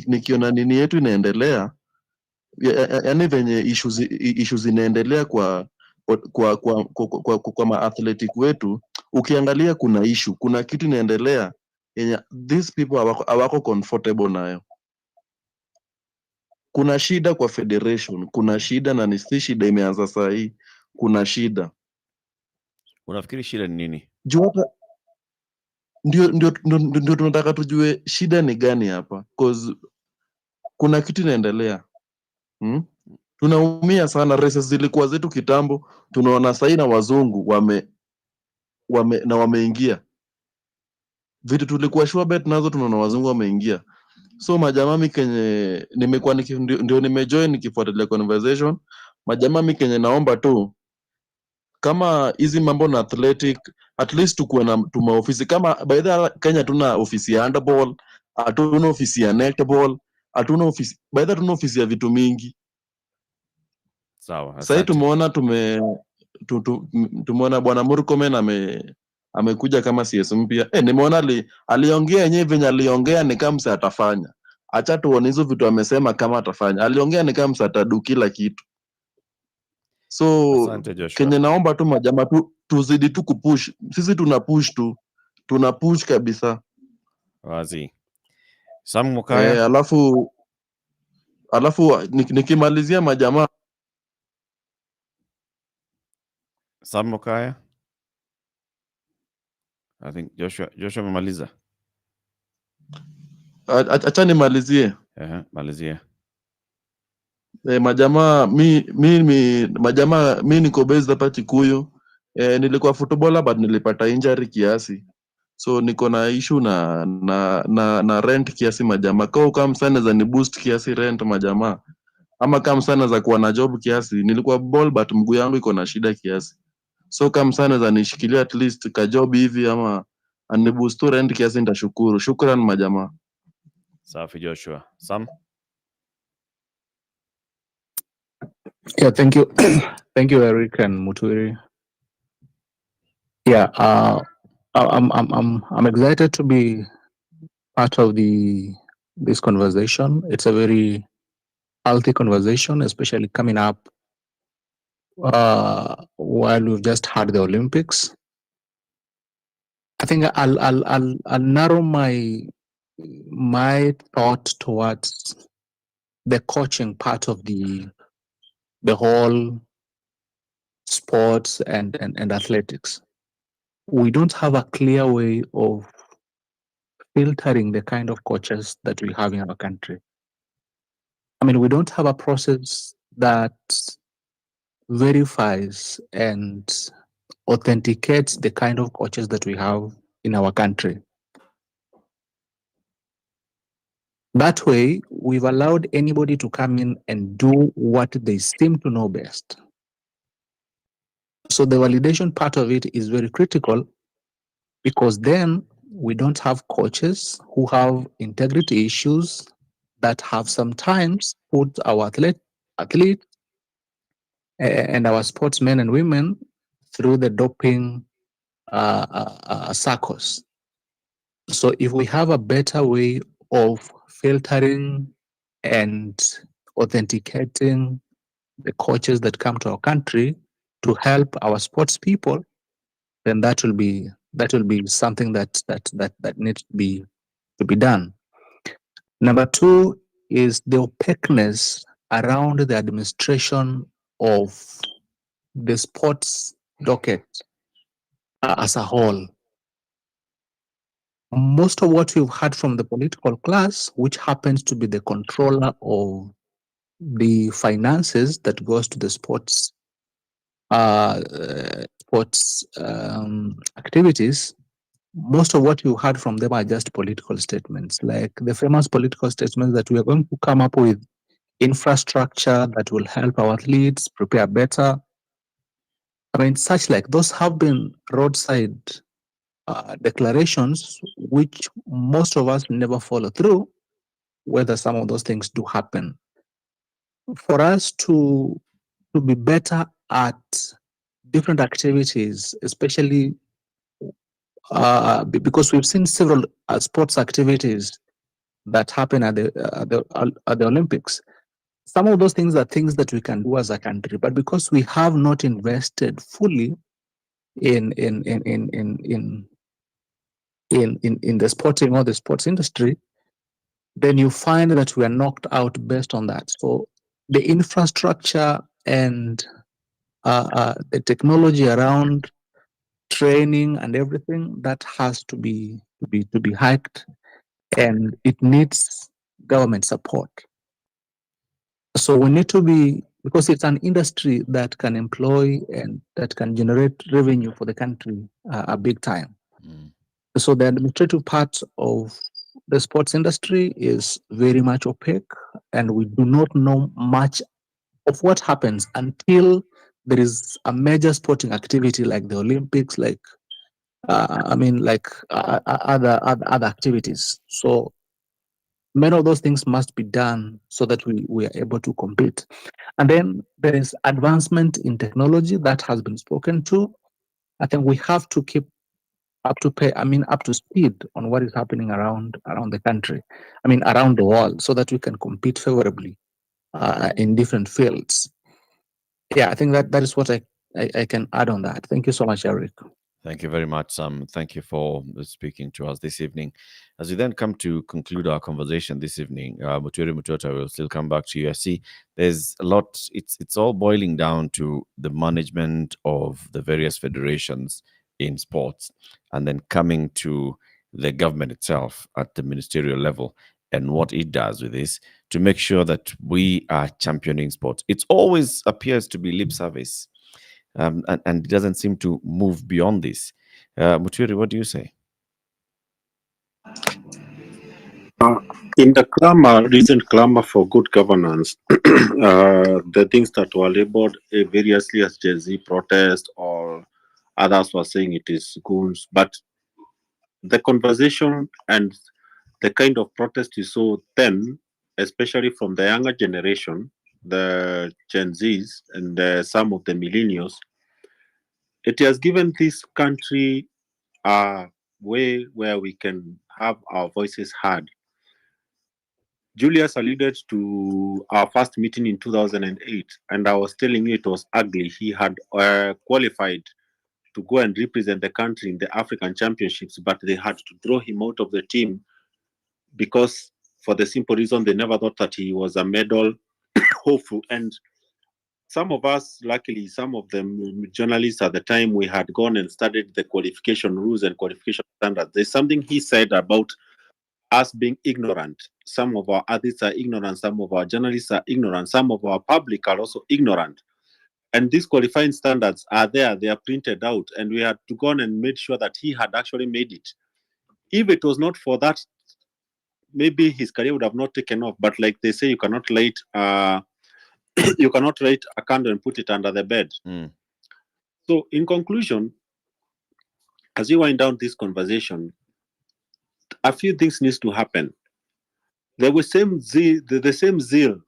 nikiona nini yetu inaendelea, yani venye issues inaendelea kwa maathletic wetu. Ukiangalia kuna issue, kuna kitu inaendelea yenye these people hawako comfortable nayo. Kuna shida kwa federation, kuna shida, na ni si shida imeanza saa hii, kuna shida. Unafikiri shida ni nini? Juu hata ndio tunataka tujue shida ni gani hapa, cause kuna kitu inaendelea. Tunaumia sana. Races zilikuwa zetu kitambo, tunaona sahii na wazungu wameingia vitu tulikuwa sure bet nazo, tunaona wazungu wameingia. So majamami kenye nimekuwa ndio nimejoin nikifuatilia conversation. Majamami kenye naomba tu, kama hizi mambo na athletic, at least tukuwe na tumaofisi. Kama by the way, Kenya tuna ofisi ya handball, hatuna ofisi ya netball, hatuna ofisi by the way, tuna ofisi ya vitu mingi. Sawa, Sasa asante. tumeona bwana Murkomen amekuja kama CS mpya. Nimeona aliongea yenyewe venye aliongea ni kama msa atafanya. Acha tuone hizo vitu amesema kama atafanya. Aliongea ni kama msa atadu kila kitu. So Asante Joshua. Kenya naomba tu majama tuzidi tu kupush. Sisi tuna push tu. Tuna push kabisa. Wazi. Sam Mukaya. Alafu nikimalizia majamaa. Sam Mukaya. I think Joshua amemaliza. Acha nimalizie. Malizia. Majamaa mi niko based hapa Kikuyu. Nilikuwa footballer but nilipata injury kiasi. So niko na issue na rent kiasi majamaa. Kama sana za ni boost kiasi rent majamaa. Ama kama sana za kuwa na job kiasi. Nilikuwa ball but mguu yangu iko na shida kiasi. So kama sana za nishikilia at least ka job hivi ama aniboost rent kiasi nitashukuru. Shukran majamaa. Safi Joshua. Sam. Yeah, thank you. Thank you, Eric and Muturi. Yeah, I'm excited to be part of this conversation. It's a very healthy conversation, especially coming up while we've just had the Olympics. I think I'll narrow my thought towards the coaching part of the whole sports and athletics. We don't have a clear way of filtering the kind of coaches that we have in our country. I mean, we don't have a process that verifies and authenticates the kind of coaches that we have in our country. That way, we've allowed anybody to come in and do what they seem to know best. So the validation part of it is very critical, because then we don't have coaches who have integrity issues that have sometimes put our athletes and our sportsmen and women through the doping circles. So if we have a better way of filtering and authenticating the coaches that come to our country to help our sports people, then that will be something that needs to be done. Number two is the opaqueness around the administration of the sports docket as a whole. Most of what we've heard from the political class, which happens to be the controller of the finances that goes to the sports activities, most of what you heard from them are just political statements, like the famous political statements that we are going to come up with infrastructure that will help our athletes prepare better. I mean, such like those have been roadside declarations, which most of us never follow through, whether some of those things do happen. For us to be better at different activities, especially because we've seen several sports activities that happen at the Olympics. Some of those things are things that we can do as a country, but because we have not invested fully in the sporting or the sports industry, then you find that we are knocked out based on that. So the infrastructure and the technology around training and everything, that has to be hiked, and it needs government support. So we need to be, because it's an industry that can employ and that can generate revenue for the country a big time. Mm. So the administrative part of the sports industry is very much opaque, and we do not know much of what happens until there is a major sporting activity like the Olympics, like other activities. So many of those things must be done so that we are able to compete. And then there is advancement in technology that has been spoken to. I think we have to keep up to speed on what is happening around the country. Around the world, so that we can compete favorably in different fields. Yeah, I think that is what I can add on that. Thank you so much, Eric. Thank you very much, Sam. Thank you for speaking to us this evening. As we then come to conclude our conversation this evening, Muturi Mutota will still come back to you. I see there's a lot. It's all boiling down to the management of the various federations in sports, and then coming to the government itself at the ministerial level and what it does with this to make sure that we are championing sports. It always appears to be lip service, and it doesn't seem to move beyond this. Muturi, what do you say? In the recent clamor for good governance, the things that were labeled variously as Gen Z protest, or others were saying it is goons, but the conversation and the kind of protest you saw then, especially from the younger generation, the Gen Zs and some of the millennials, it has given this country a way where we can have our voices heard. Julius alluded to our first meeting in 2008, and I was telling you it was ugly. He had qualified to go and represent the country in the African Championships, but they had to throw him out of the team because, for the simple reason, they never thought that he was a medal hopeful. And some of us, luckily, some of the journalists at the time, we had gone and studied the qualification rules and qualification standards. There's something he said about us being ignorant. Some of our athletes are ignorant, some of our journalists are ignorant, some of our public are also ignorant. And these qualifying standards are there, they are printed out, and we had to go on and made sure that he had actually made it. If it was not for that, maybe his career would have not taken off. But like they say, you cannot light you cannot light a candle and put it under the bed. Mm. So in conclusion, as we wind down this conversation, a few things needs to happen. There was the same zeal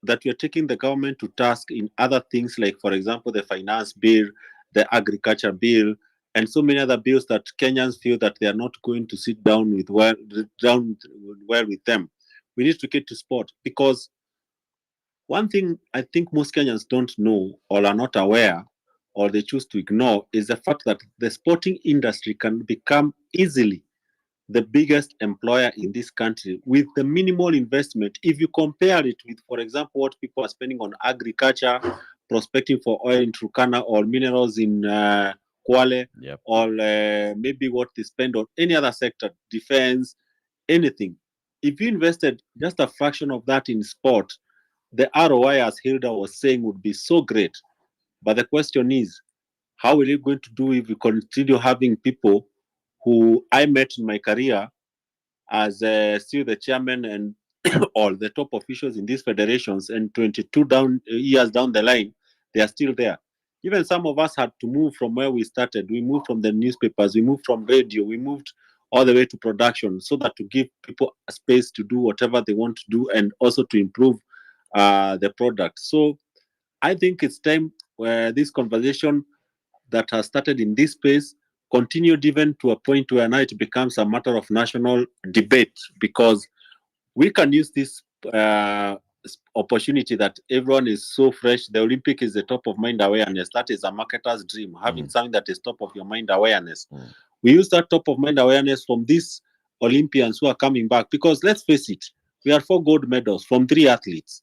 that we are taking the government to task in other things, like, for example, the finance bill, the agriculture bill, and so many other bills that Kenyans feel that they are not going to sit down well with them. We need to get to sport, because one thing I think most Kenyans don't know or are not aware, or they choose to ignore, is the fact that the sporting industry can become easily the biggest employer in this country with the minimal investment. If you compare it with, for example, what people are spending on agriculture, prospecting for oil in Turkana, or minerals in Kwale, Yep. or maybe what they spend on any other sector, defense, anything. If you invested just a fraction of that in sport, the ROI, as Hilda was saying, would be so great. But the question is, how are you going to do if we continue having people who I met in my career as still the chairman and all the top officials in these federations, and 22 years down the line, they are still there. Even some of us had to move from where we started. We moved from the newspapers, we moved from radio, we moved all the way to production, so that to give people a space to do whatever they want to do, and also to improve the product. So I think it's time where this conversation that has started in this space continued even to a point where now it becomes a matter of national debate, because we can use this opportunity that everyone is so fresh. The Olympic is the top of mind awareness. That is a marketer's dream, having something that is top of your mind awareness. We use that top of mind awareness from these Olympians who are coming back, because let's face it, we are 4 gold medals from 3 athletes.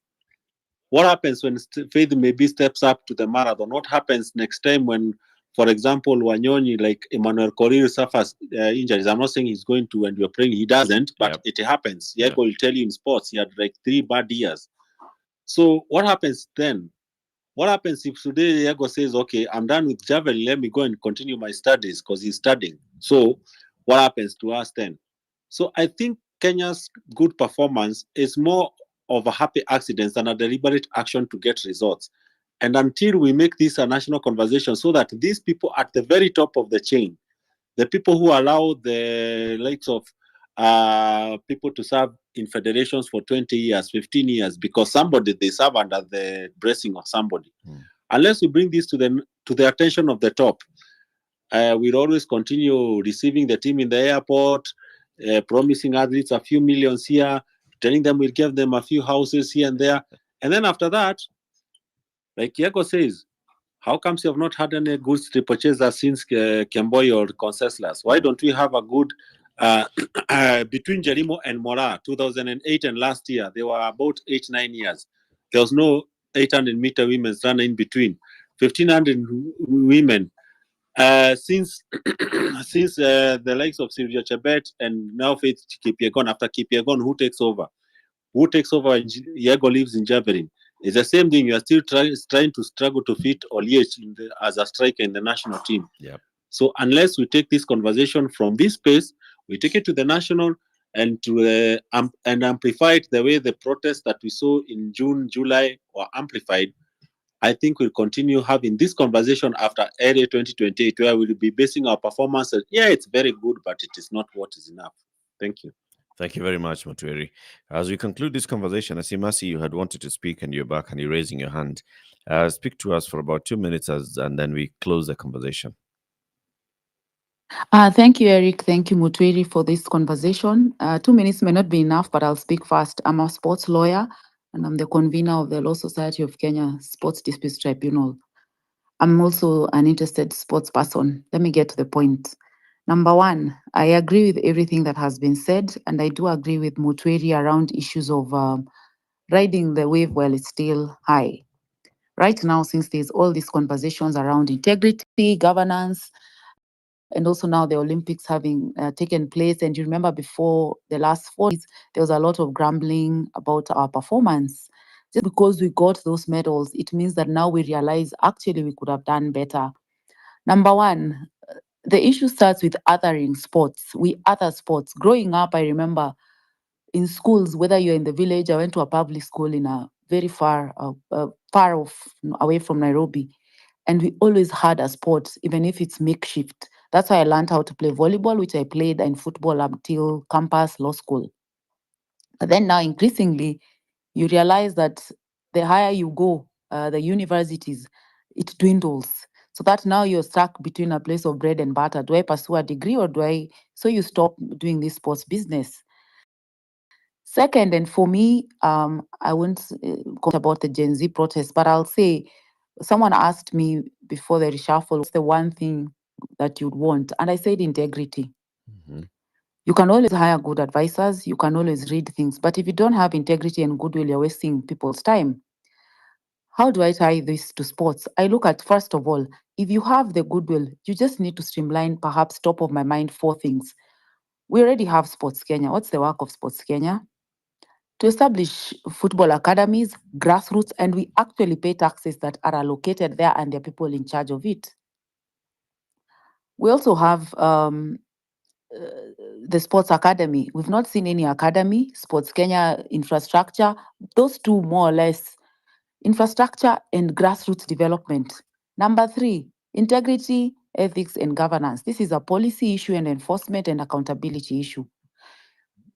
What happens when Faith maybe steps up to the marathon? What happens next time when for example, Wanyonyi, like Emmanuel Korir suffers injuries. I'm not saying he's going to, and you're praying he doesn't, but it happens. Yego will tell you in sports, he had like 3 bad years. So what happens then? What happens if today Yego says, okay, I'm done with javelin, let me go and continue my studies because he's studying. So what happens to us then? So I think Kenya's good performance is more of a happy accident than a deliberate action to get results. And until we make this a national conversation so that these people at the very top of the chain, the people who allow the likes of people to serve in federations for 20 years, 15 years, because somebody they serve under the blessing of somebody. Unless we bring this to the attention of the top, we'll always continue receiving the team in the airport, promising athletes a few millions here, telling them we'll give them a few houses here and there. And then after that, like Yego says, how comes you have not had any good repurchasers since Kemboi or Conseslus? Why don't we have a good between Jerimo and Mora, 2008 and last year, they were about 8-9 years. There was no 800-meter women's run in between. 1,500 women. Since the likes of Sylvia Chebet and now Faith Kipyegon, after Kipyegon, who takes over? Who takes over? Yego lives in Javelin. It's the same thing. You are still trying to struggle to fit Oliech as a striker in the national team. Yep. So unless we take this conversation from this space, we take it to the national and to and amplify it the way the protests that we saw in June, July were amplified, I think we'll continue having this conversation after area 2028, where we'll be basing our performance. Yeah, it's very good, but it is not what is enough. Thank you. Thank you very much, Mutweri. As we conclude this conversation, I see Masi, you had wanted to speak and you're back and you're raising your hand. Speak to us for about 2 minutes and then we close the conversation. Thank you, Eric. Thank you, Mutwiri, for this conversation. 2 minutes may not be enough, but I'll speak fast. I'm a sports lawyer, and I'm the convener of the Law Society of Kenya Sports Disputes Tribunal. I'm also an interested sports person. Let me get to the point. Number one, I agree with everything that has been said, and I do agree with Mutwiri around issues of riding the wave while it's still high. Right now, since there's all these conversations around integrity, governance, and also now the Olympics having taken place. And you remember before the last 4 years, there was a lot of grumbling about our performance. Just because we got those medals, it means that now we realize actually we could have done better. Number one, the issue starts with othering sports. We other sports. Growing up, I remember in schools, whether you're in the village, I went to a public school in a very far off, away from Nairobi. And we always had a sport, even if it's makeshift. That's why I learned how to play volleyball, which I played, and football until campus law school. But then now, increasingly, you realize that the higher you go, the universities, it dwindles. So that now you're stuck between a place of bread and butter. Do I pursue a degree or do I? So you stop doing this sports business. Second, and for me, I won't comment about the Gen Z protest, but I'll say someone asked me before the reshuffle, what's the one thing that you'd want? And I said integrity. You can always hire good advisors, you can always read things, but if you don't have integrity and goodwill, you're wasting people's time. How do I tie this to sports? I look at, first of all, if you have the goodwill, you just need to streamline, perhaps top of my mind, 4 things. We already have Sports Kenya. What's the work of Sports Kenya? To establish football academies, grassroots, and we actually pay taxes that are allocated there and there are people in charge of it. We also have the Sports Academy. We've not seen any academy, Sports Kenya infrastructure, those two more or less, infrastructure and grassroots development. Number 3, integrity, ethics, and governance. This is a policy issue and enforcement and accountability issue.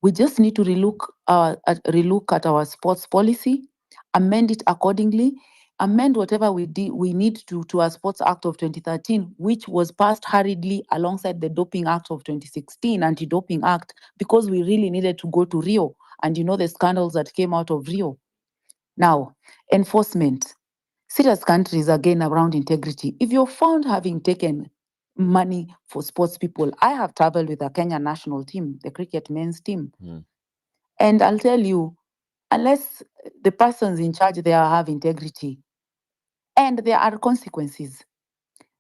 We just need to relook at our sports policy, amend it accordingly, amend whatever we need to our Sports Act of 2013, which was passed hurriedly alongside the Doping Act of 2016, Anti-Doping Act, because we really needed to go to Rio, and you know the scandals that came out of Rio. Now, enforcement. Serious countries, again, around integrity. If you're found having taken money for sports people, I have traveled with the Kenya national team, the cricket men's team. And I'll tell you, unless the persons in charge there have integrity, and there are consequences.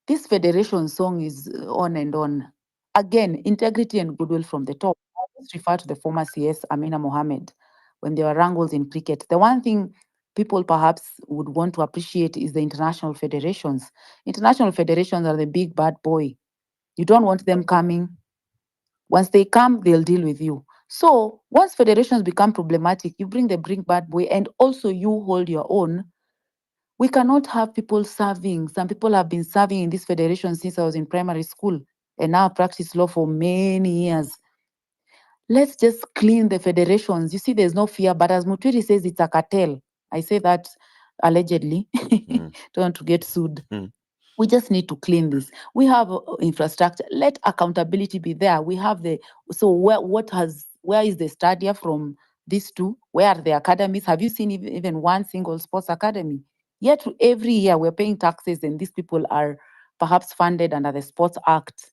This federation song is on and on. Again, integrity and goodwill from the top. I always refer to the former CS, Amina Mohammed, when there were wrangles in cricket. The one thing people perhaps would want to appreciate is the international federations. International federations are the big bad boy. You don't want them coming. Once they come, they'll deal with you. So once federations become problematic, you bring the big bad boy, and also you hold your own. We cannot have people serving. Some people have been serving in this federation since I was in primary school, and now practice law for many years. Let's just clean the federations. You see, there's no fear, but as Mutwiri says, it's a cartel. I say that allegedly. Don't want to get sued. We just need to clean this. We have infrastructure. Let accountability be there. We have where is the stadia from these two? Where are the academies? Have you seen even one single sports academy? Yet every year we're paying taxes, and these people are perhaps funded under the Sports Act.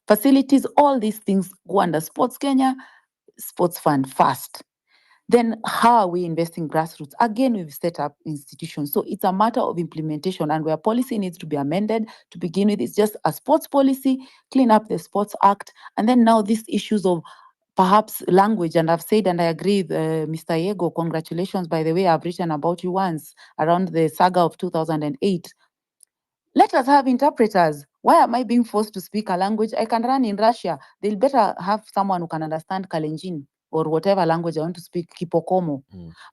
Facilities, all these things go under Sports Kenya, Sports Fund first. Then how are we investing grassroots? Again, we've set up institutions. So it's a matter of implementation, and where policy needs to be amended to begin with. It's just a sports policy, clean up the Sports Act, and then now these issues of perhaps language. And I've said, and I agree with Mr. Yego, congratulations, by the way, I've written about you once around the saga of 2008. Let us have interpreters. Why am I being forced to speak a language? I can run in Russia. They'll better have someone who can understand Kalenjin or whatever language I want to speak, Kipokomo.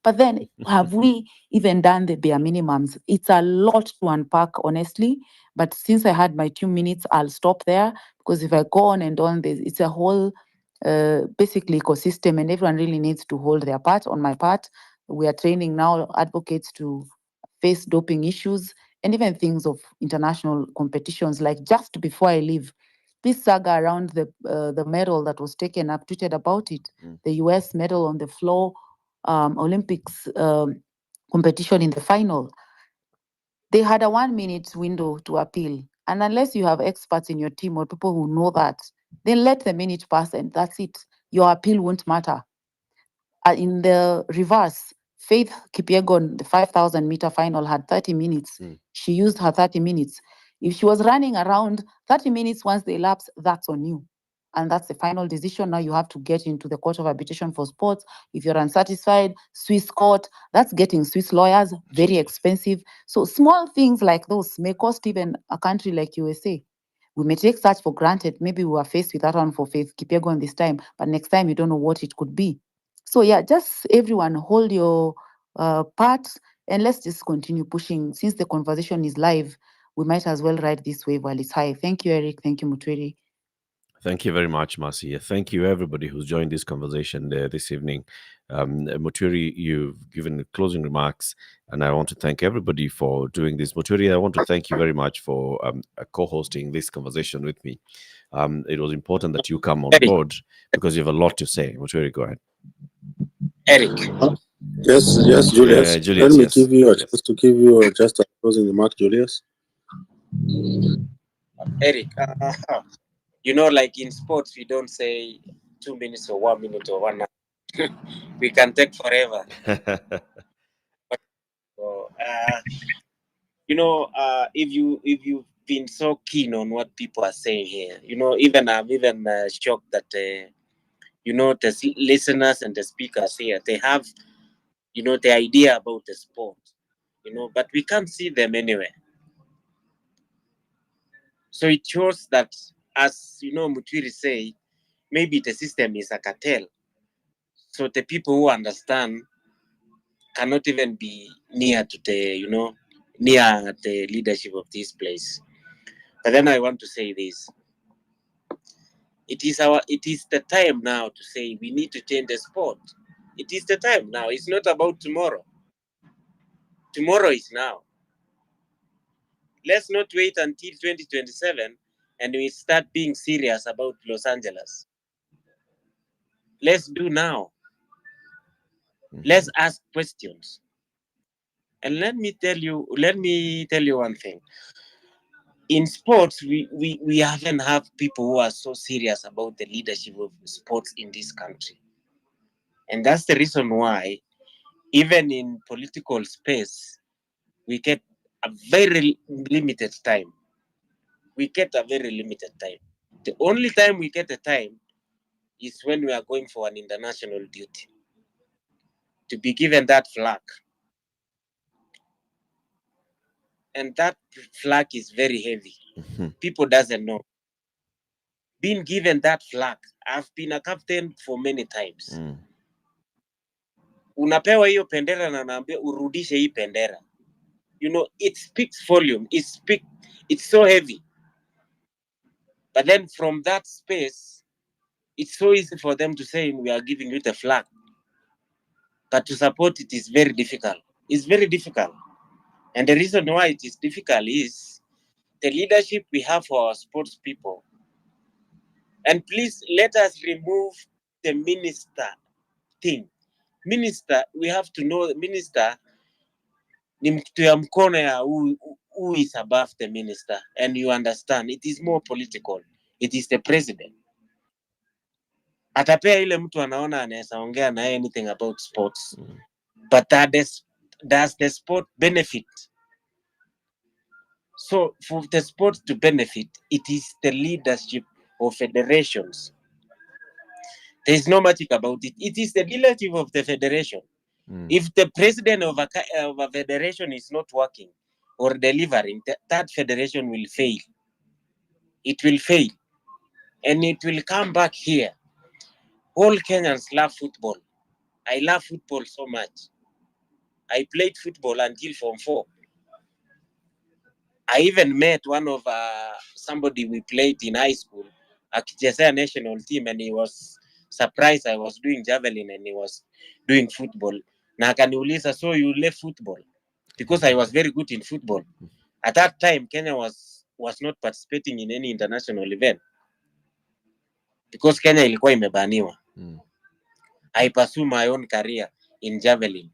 But then have we even done the bare minimums? It's a lot to unpack, honestly. But since I had my 2 minutes, I'll stop there, because if I go on and on, it's a whole basically ecosystem, and everyone really needs to hold their part. On my part, we are training now advocates to face doping issues and even things of international competitions. Like just before I leave, this saga around the medal that was taken, I've tweeted about it, the US medal on the floor, Olympics competition in the final. They had a 1 minute window to appeal. And unless you have experts in your team or people who know that, then let the minute pass and that's it. Your appeal won't matter. In the reverse, Faith Kipyegon, the 5,000 meter final, had 30 minutes. She used her 30 minutes. If she was running around 30 minutes once they elapse, that's on you. And that's the final decision. Now you have to get into the Court of Arbitration for Sports. If you're unsatisfied, Swiss court, that's getting Swiss lawyers, very expensive. So small things like those may cost even a country like USA. We may take such for granted. Maybe we were faced with that one for Faith Kipyegon this time, but next time you don't know what it could be. So yeah, just everyone hold your part, and let's just continue pushing. Since the conversation is live, we might as well ride this wave while it's high. Thank you, Eric. Thank you, Mutwiri. Thank you very much, Marcia. Thank you, everybody who's joined this conversation this evening. Mutwiri, you've given closing remarks, and I want to thank everybody for doing this. Mutwiri, I want to thank you very much for co-hosting this conversation with me. It was important that you come on board because you have a lot to say. Mutwiri, go ahead. Eric. Yes, Julius. Julius, Let me yes. give you a chance to give you just a closing remark, Julius. Eric, you know, like in sports, we don't say 2 minutes or 1 minute or 1 hour. We can take forever. So, you know, if you've been so keen on what people are saying here, you know, even I'm even shocked that you know, the listeners and the speakers here, they have, you know, the idea about the sport, you know, but we can't see them anywhere. So it shows that, as you know, Mutwiri say, maybe the system is a cartel. So the people who understand cannot even be near to the, you know, near the leadership of this place. But then I want to say this. It is the time now to say we need to change the sport. It is the time now. It's not about tomorrow. Tomorrow is now. Let's not wait until 2027 and we start being serious about Los Angeles. Let's do now. Let's ask questions. And let me tell you one thing. In sports, we haven't have people who are so serious about the leadership of sports in this country. And that's the reason why, even in political space, we get a very limited time. we get a very limited time. The only time we get a time is when we are going for an international duty, to be given that flag. And that flag is very heavy. People doesn't know. Being given that flag, I've been a captain for many times. Unapewa hiyo pendera na naambia urudishe hii pendera. You know, it speaks volume. It's so heavy. But then from that space, it's so easy for them to say, we are giving you the flag. But to support it is very difficult. It's very difficult. And the reason why it is difficult is the leadership we have for our sports people. And please let us remove the minister thing. Minister, we have to know minister ni mtu ya mkono ya who is above the minister. And you understand, it is more political. It is the president. Atapea ile mtu anaona anaweza ongea na anything about sports. But does the sport benefit? So for the sport to benefit, it is the leadership of federations. There is no magic about it. It is the leadership of the federation. If the president of a federation is not working or delivering, that federation will fail. It will fail. And it will come back here. All Kenyans love football. I love football so much. I played football until Form 4. I even met one of somebody we played in high school, akichezea national team, and he was surprised I was doing javelin and he was doing football. Na akaniuliza, so you left football? Because I was very good in football. At that time, Kenya was not participating in any international event. Because Kenya ilikuwa imebaniwa. I pursue my own career in javelin.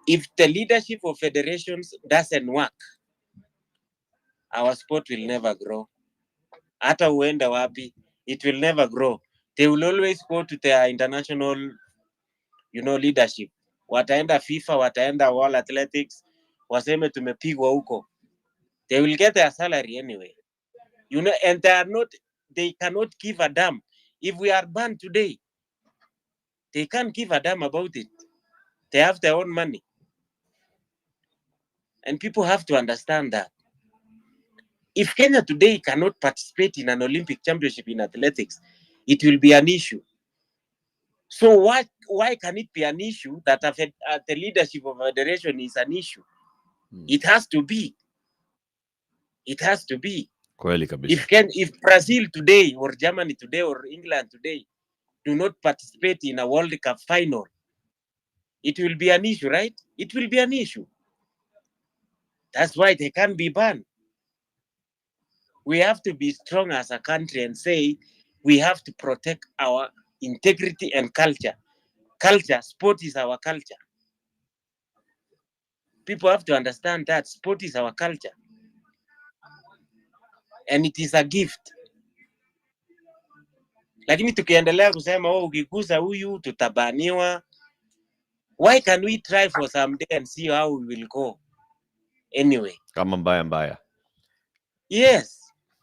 If the leadership of federations doesn't work, our sport will never grow. Hata uenda wapi, it will never grow. They will always go to their international, leadership. Wataenda FIFA, wataenda World Athletics, waseme tumepigwa huko. They will get their salary anyway. And they cannot give a damn. If we are banned today, they can't give a damn about it. They have their own money. And people have to understand that. If Kenya today cannot participate in an Olympic championship in athletics, it will be an issue. So why can it be an issue that the leadership of a federation is an issue? It has to be. It has to be. If Brazil today or Germany today or England today do not participate in a World Cup final, it will be an issue, right? It will be an issue. That's why they can't be banned. We have to be strong as a country and say we have to protect our integrity and culture. Sport is our culture. People have to understand that sport is our culture. And it is a gift. Lakini tukiendelea kusema ukigusa huyu tutabaniwa. Why can we try for some day and see how we will go? Anyway. Kama mbaya. Yes.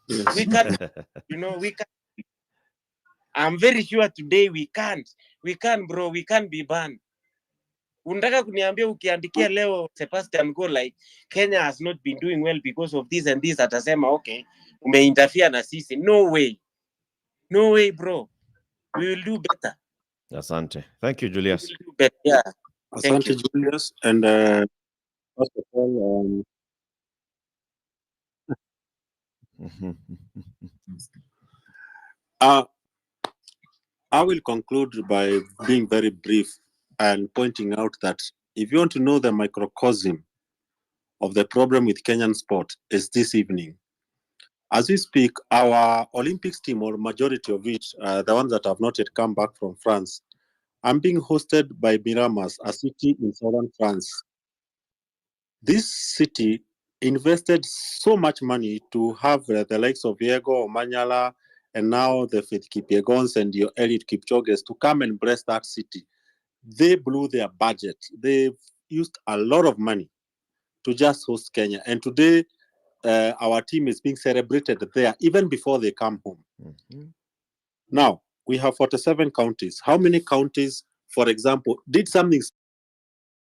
We can, we can. I'm very sure today we can't. We can, bro. We can't be banned. Unataka kuniambia ukiandikia leo Sebastian go like Kenya has not been doing well because of this and this, atasema okay, umeinterfere na sisi. No way. No way, bro. We will do better. Asante. Thank you, Julius. We will do better. Yeah. Thank Asante, you. Julius. And first of all, I will conclude by being very brief and pointing out that if you want to know the microcosm of the problem with Kenyan sport is this evening. As we speak, our Olympics team, or majority of it, the ones that have not yet come back from France, are being hosted by Miramas, a city in southern France. This city invested so much money to have the likes of Diego Omanyala and now the Faith Kipyegons and your Eliud Kipchoges to come and bless that city. They blew their budget. They've used a lot of money to just host Kenya. And today, our team is being celebrated there even before they come home. Now, we have 47 counties. How many counties, for example, did something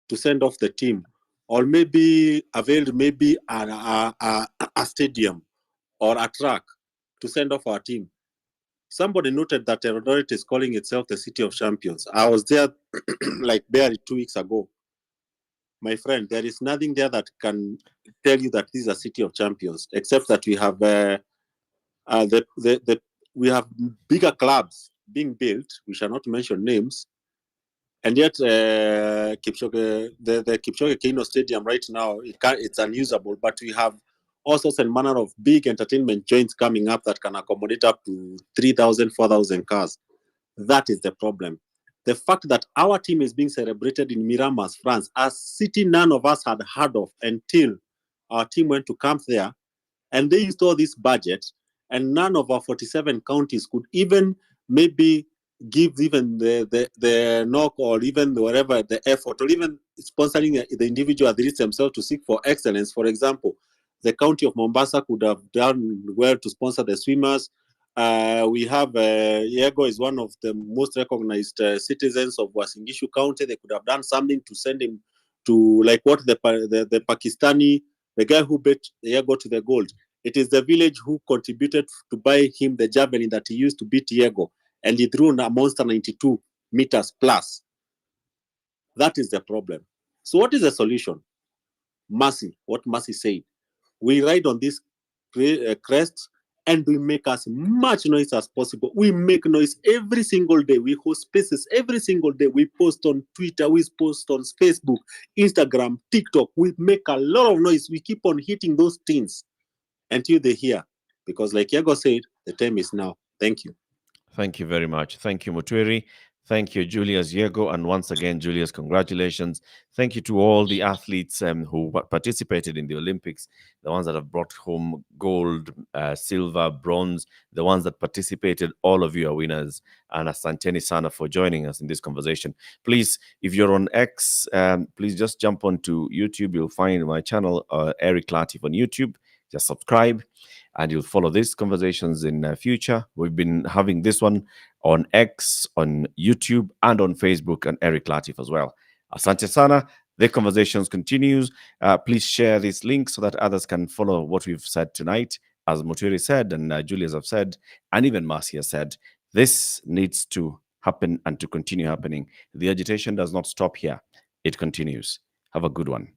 to send off the team, or maybe availed maybe a stadium or a track to send off our team? Somebody noted that Eldoret is calling itself the City of Champions. I was there like barely 2 weeks ago. My friend, there is nothing there that can tell you that this is a City of Champions, except that we have we have bigger clubs being built. We shall not mention names, and yet Kipchoge, the Kipchoge Keino Stadium right now, it's unusable. But we have all sorts and manner of big entertainment joints coming up that can accommodate up to 3,000, 4,000 cars. That is the problem. The fact that our team is being celebrated in Miramas, France, a city none of us had heard of until our team went to camp there, and they used all this budget, and none of our 47 counties could even maybe give even the knock or even whatever the effort or even sponsoring the individual athletes themselves to seek for excellence. For example, the county of Mombasa could have done well to sponsor the swimmers. We have Yego is one of the most recognized citizens of Wasingishu County. They could have done something to send him to like what the Pakistani, the guy who bet Yego to the gold. It is the village who contributed to buy him the javelin that he used to beat Yego, and he threw a monster 92 meters plus. That is the problem. So what is the solution? Mercy, what Mercy said. We ride on this crest and we make as much noise as possible. We make noise every single day. We host spaces every single day. We post on Twitter, we post on Facebook, Instagram, TikTok. We make a lot of noise. We keep on hitting those things until they hear. Because like Yago said, the time is now. Thank you. Thank you very much. Thank you, Mutwiri. Thank you, Julius Yego. And once again, Julius, congratulations. Thank you to all the athletes who participated in the Olympics, the ones that have brought home gold, silver, bronze, the ones that participated. All of you are winners. And asanteni sana for joining us in this conversation. Please, if you're on X, please just jump onto YouTube. You'll find my channel, Eric Latif on YouTube. Just subscribe and you'll follow these conversations in future. We've been having this one on X, on YouTube, and on Facebook, and Eric Latif as well. Asante sana. The conversations continues. Please share this link so that others can follow what we've said tonight. As Mutiri said, and Julius have said, and even Marcia said, this needs to happen and to continue happening. The agitation does not stop here. It continues. Have a good one.